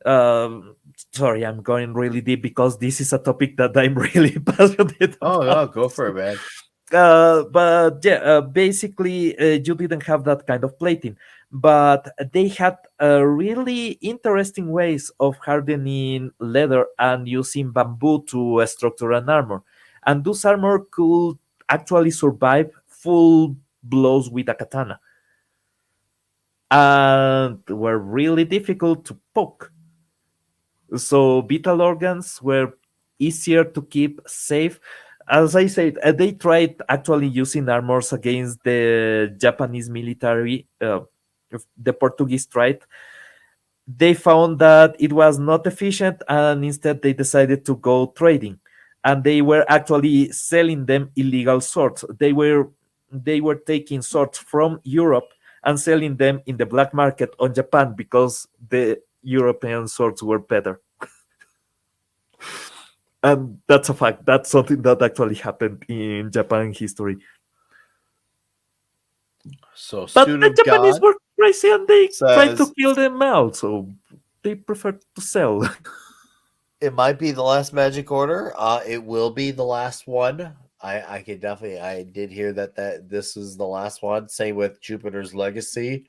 Sorry, I'm going really deep because this is a topic that I'm really passionate Oh, about. no, go for it, man. But yeah, basically, you didn't have that kind of plating, but they had really interesting ways of hardening leather and using bamboo to structure an armor. And those armor could actually survive full blows with a katana and were really difficult to poke. So vital organs were easier to keep safe. As I said, they tried actually using armors against the Japanese military. The Portuguese tried. They found that it was not efficient, and instead they decided to go trading. And they were actually selling them illegal swords. They were taking swords from Europe and selling them in the black market on Japan because the European swords were better. And that's a fact. That's something that actually happened in Japan history. So, But Student the of Japanese God were crazy and they tried to says kill them out, so they preferred to sell. it might be the last Magic Order. It will be the last one. I can definitely. I did hear that this is the last one. Same with Jupiter's Legacy.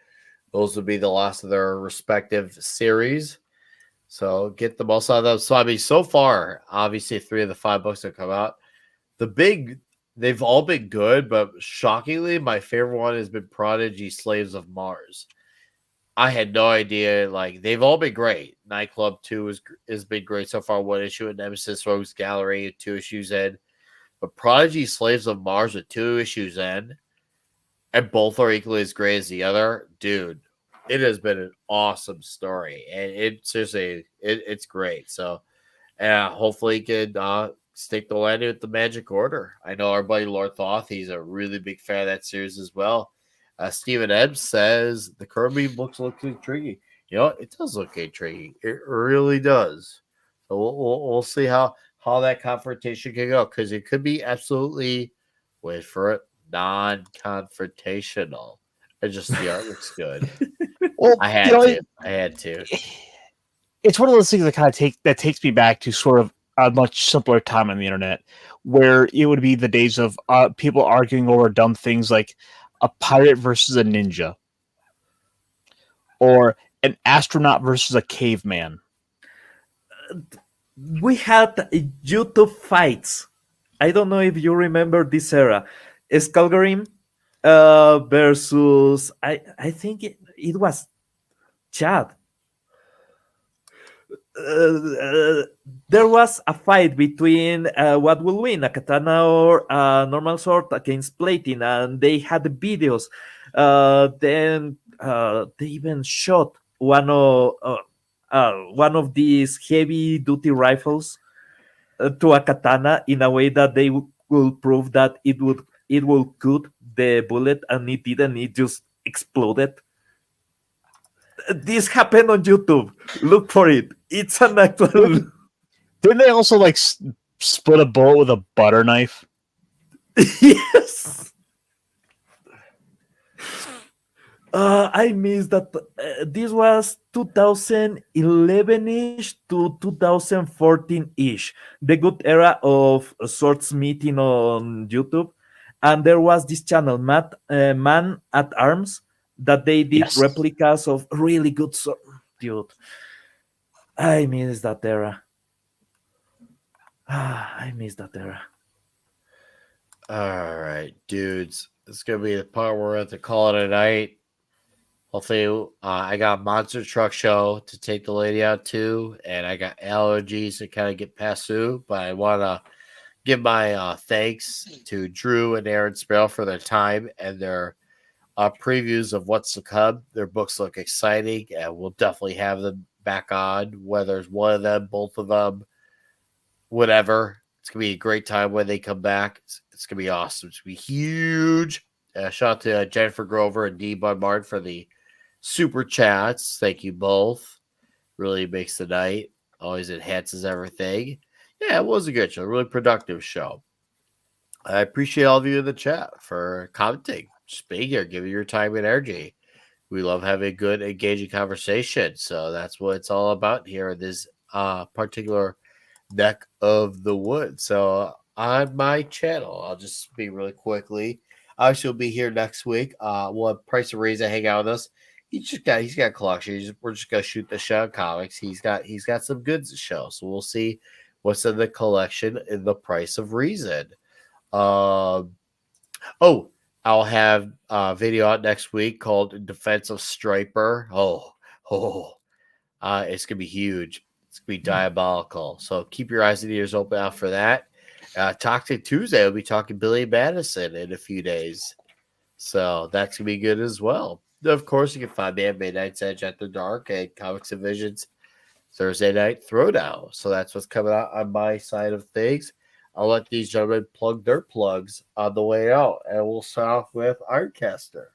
Those would be the last of their respective series. So get the most out of them. So I mean, so far, obviously, 3 of the 5 books that come out, they've all been good, but shockingly, my favorite one has been Prodigy Slaves of Mars. I had no idea. Like, they've all been great. Nightclub 2 has been great so far. 1 issue, and Nemesis Rogues Gallery 2 issues in. But Prodigy Slaves of Mars with 2 issues in, and both are equally as great as the other, dude. It has been an awesome story, and it's great. So, hopefully, it can stick the landing with the Magic Order. I know our buddy Lord Thoth; he's a really big fan of that series as well. Stephen Ebbs says the Kirby books look intriguing. You know, it does look intriguing. It really does. So we'll see how that confrontation can go, because it could be absolutely, wait for it, non-confrontational. It just the art looks good. Well, I had to. It's one of those things that takes me back to sort of a much simpler time on the internet, where it would be the days of people arguing over dumb things like a pirate versus a ninja, or an astronaut versus a caveman. We had YouTube fights. I don't know if you remember this era. Skullgrim versus I think it was Chad. There was a fight between what will win, a katana or a normal sword against plating, and they had videos. Then they even shot one of these heavy duty rifles to a katana in a way that they will prove that it will cut the bullet, and it didn't. It just exploded. This happened on YouTube. Look for it. It's an actual. Didn't they also like split a bullet with a butter knife? Yes. I missed that. This was 2011-ish to 2014-ish, the good era of swordsmithing on YouTube. And there was this channel, Man at Arms, that they did Yes. replicas of really good sword. Dude, I miss that era. I miss that era. All right, dudes. It's gonna be the part where we have to call it a night. Hopefully, I got a monster truck show to take the lady out to, and I got allergies to kind of get past through. But I want to give my thanks to Drew and Aaron Sparrow for their time and their previews of what's to come. Their books look exciting, and we'll definitely have them back on, whether it's one of them, both of them, whatever. It's going to be a great time when they come back. It's going to be awesome. It's going to be huge. Shout out to Jennifer Grover and Dee Bud Martin for the super chats. Thank you both. Really makes the night. Always enhances everything. Yeah, it was a good show. A really productive show. I appreciate all of you in the chat for commenting, just being here, giving your time and energy. We love having good, engaging conversation. So that's what it's all about here in this particular neck of the woods. So on my channel, I'll just speak really quickly. Obviously, will be here next week. We'll have Price of Reza hang out with us. He's got collection. We're just gonna shoot the show comics. He's got some goods to show. So we'll see what's in the collection in the Price of Reason. I'll have a video out next week called Defense of Striper. It's gonna be huge. It's gonna be diabolical. So keep your eyes and ears open out for that. Toxic Tuesday, we'll be talking Billy Madison in a few days. So that's gonna be good as well. Of course, you can find me at Midnight's Edge After Dark and Comics and Visions Thursday Night Throwdown. So that's what's coming out on my side of things. I'll let these gentlemen plug their plugs on the way out, and we'll start off with Ironcaster.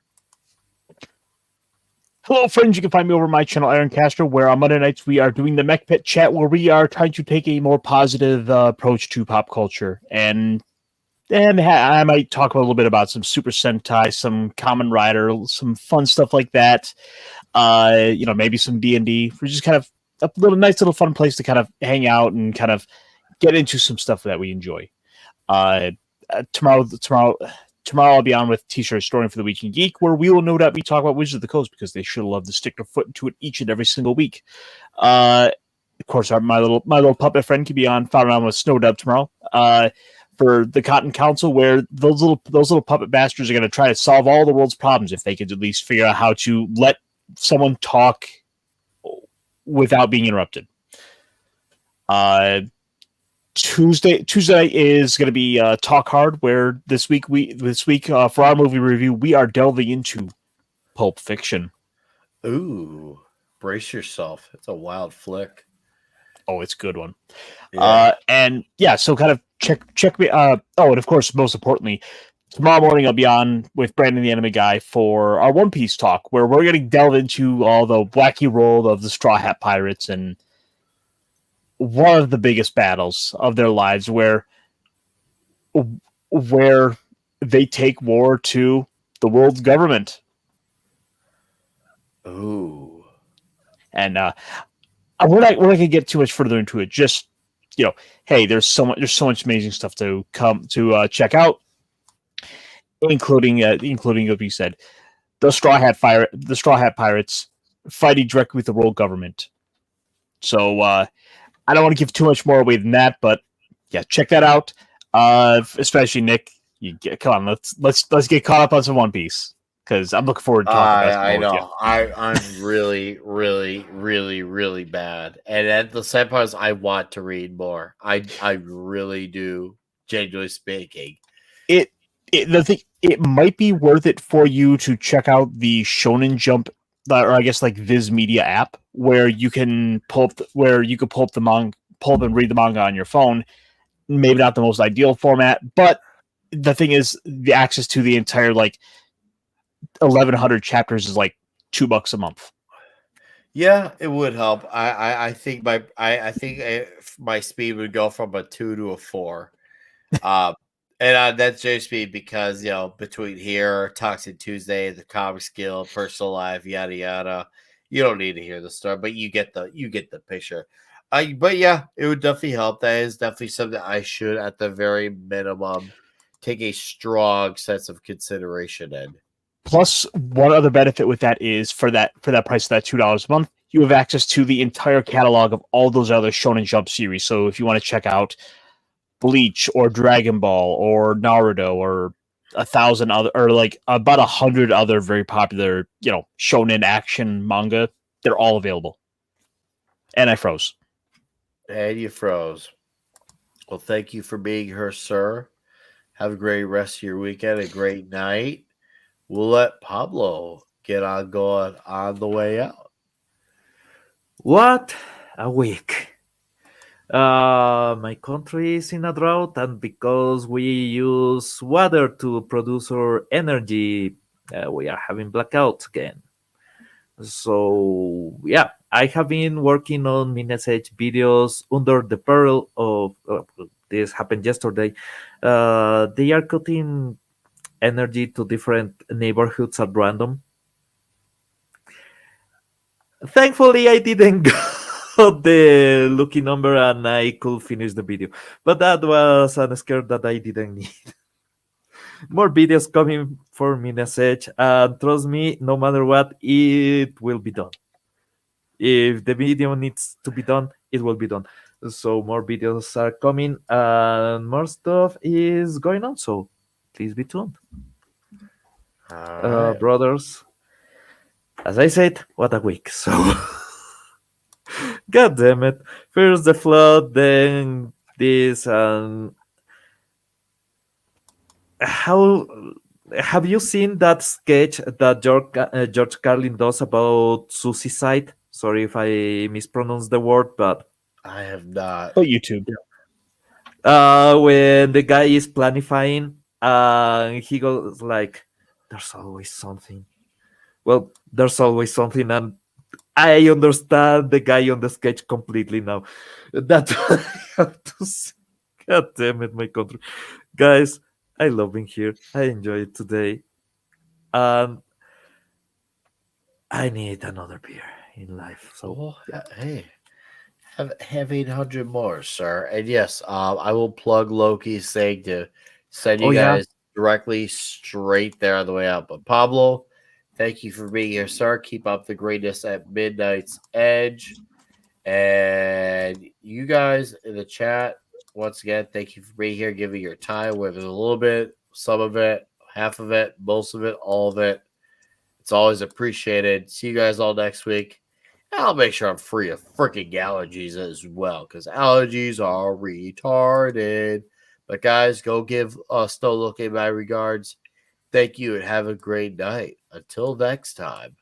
Hello, friends. You can find me over my channel, Ironcaster, where on Monday nights we are doing the Mech Pit chat, where we are trying to take a more positive approach to pop culture. And I might talk a little bit about some Super Sentai, some Kamen Rider, some fun stuff like that. Maybe some D&D. For just kind of a nice little fun place to kind of hang out and kind of get into some stuff that we enjoy. Tomorrow I'll be on with T-shirt Story for the Week in Geek, where we will no doubt be talking about Wizards of the Coast because they should love to stick their foot into it each and every single week. Of course, my little puppet friend can be on Found Around with Snowdub tomorrow. For the Cotton Council, where those little puppet bastards are going to try to solve all the world's problems if they could at least figure out how to let someone talk without being interrupted. Tuesday is going to be Talk Hard, where this week for our movie review we are delving into Pulp Fiction. Ooh, brace yourself! It's a wild flick. Oh, it's a good one. Yeah. So kind of check me. And of course, most importantly, tomorrow morning I'll be on with Brandon the Anime Guy for our One Piece talk, where we're going to delve into all the wacky role of the Straw Hat Pirates and one of the biggest battles of their lives, where they take war to the world's government. Ooh. And we're not going to get too much further into it. Just, hey, there's so much amazing stuff to come to check out, including what you said, the Straw Hat Pirates fighting directly with the world government. So I don't want to give too much more away than that, but yeah, check that out. Especially Nick, come on, let's get caught up on some One Piece, because I'm looking forward to talking about it. I know. I'm really, really, really, really bad. And at the same time, I want to read more. I really do, genuinely speaking. It might be worth it for you to check out the Shonen Jump, or I guess like Viz Media app, where you can pull up and read the manga on your phone. Maybe not the most ideal format, but the thing is, the access to the entire 1,100 chapters is like $2 a month. Yeah, it would help. I think my speed would go from a 2 to a 4. And that's just me because, between here, Toxic Tuesday, the Comics Guild, Personal Life, yada yada, you don't need to hear the story, but you get the picture. But yeah, it would definitely help. That is definitely something I should, at the very minimum, take a strong sense of consideration in. Plus, one other benefit with that is for that price of that $2 a month, you have access to the entire catalog of all those other Shonen Jump series. So if you want to check out Bleach or Dragon Ball or Naruto or 1,000 other, or about 100 other very popular, shonen action manga, they're all available. And I froze. And you froze. Well, thank you for being here, sir. Have a great rest of your weekend, a great night. We'll let Pablo get on going on the way out. What a week. My country is in a drought, and because we use water to produce our energy, we are having blackouts again. So, I have been working on message videos under the peril of This happened yesterday. They are cutting energy to different neighborhoods at random. Thankfully, I didn't got the lucky number and I could finish the video. But that was a scare that I didn't need. More videos coming for me message, and trust me, no matter what, it will be done. If the video needs to be done, it will be done. So more videos are coming and more stuff is going on. So please be tuned. All right. Brothers, as I said, what a week. So god damn it. First the flood, then this, and how have you seen that sketch that George Carlin does about suicide? Sorry if I mispronounce the word, but I have not. But YouTube. when the guy is planifying, he goes like, "There's always something." Well, there's always something, and I understand the guy on the sketch completely now. That's what I have to say. God damn it, my country, guys! I love being here. I enjoy it today, and I need another beer in life. So Hey, have 800 more, sir. And yes, I will plug Loki's thing to send you guys directly straight there on the way out. But Pablo, thank you for being here, sir. Keep up the greatness at Midnight's Edge. And you guys in the chat, once again, thank you for being here, giving your time, whether it's a little bit, some of it, half of it, most of it, all of it. It's always appreciated. See you guys all next week. I'll make sure I'm free of freaking allergies as well, because allergies are retarded. But guys, go give Stoloke my regards. Thank you and have a great night. Until next time.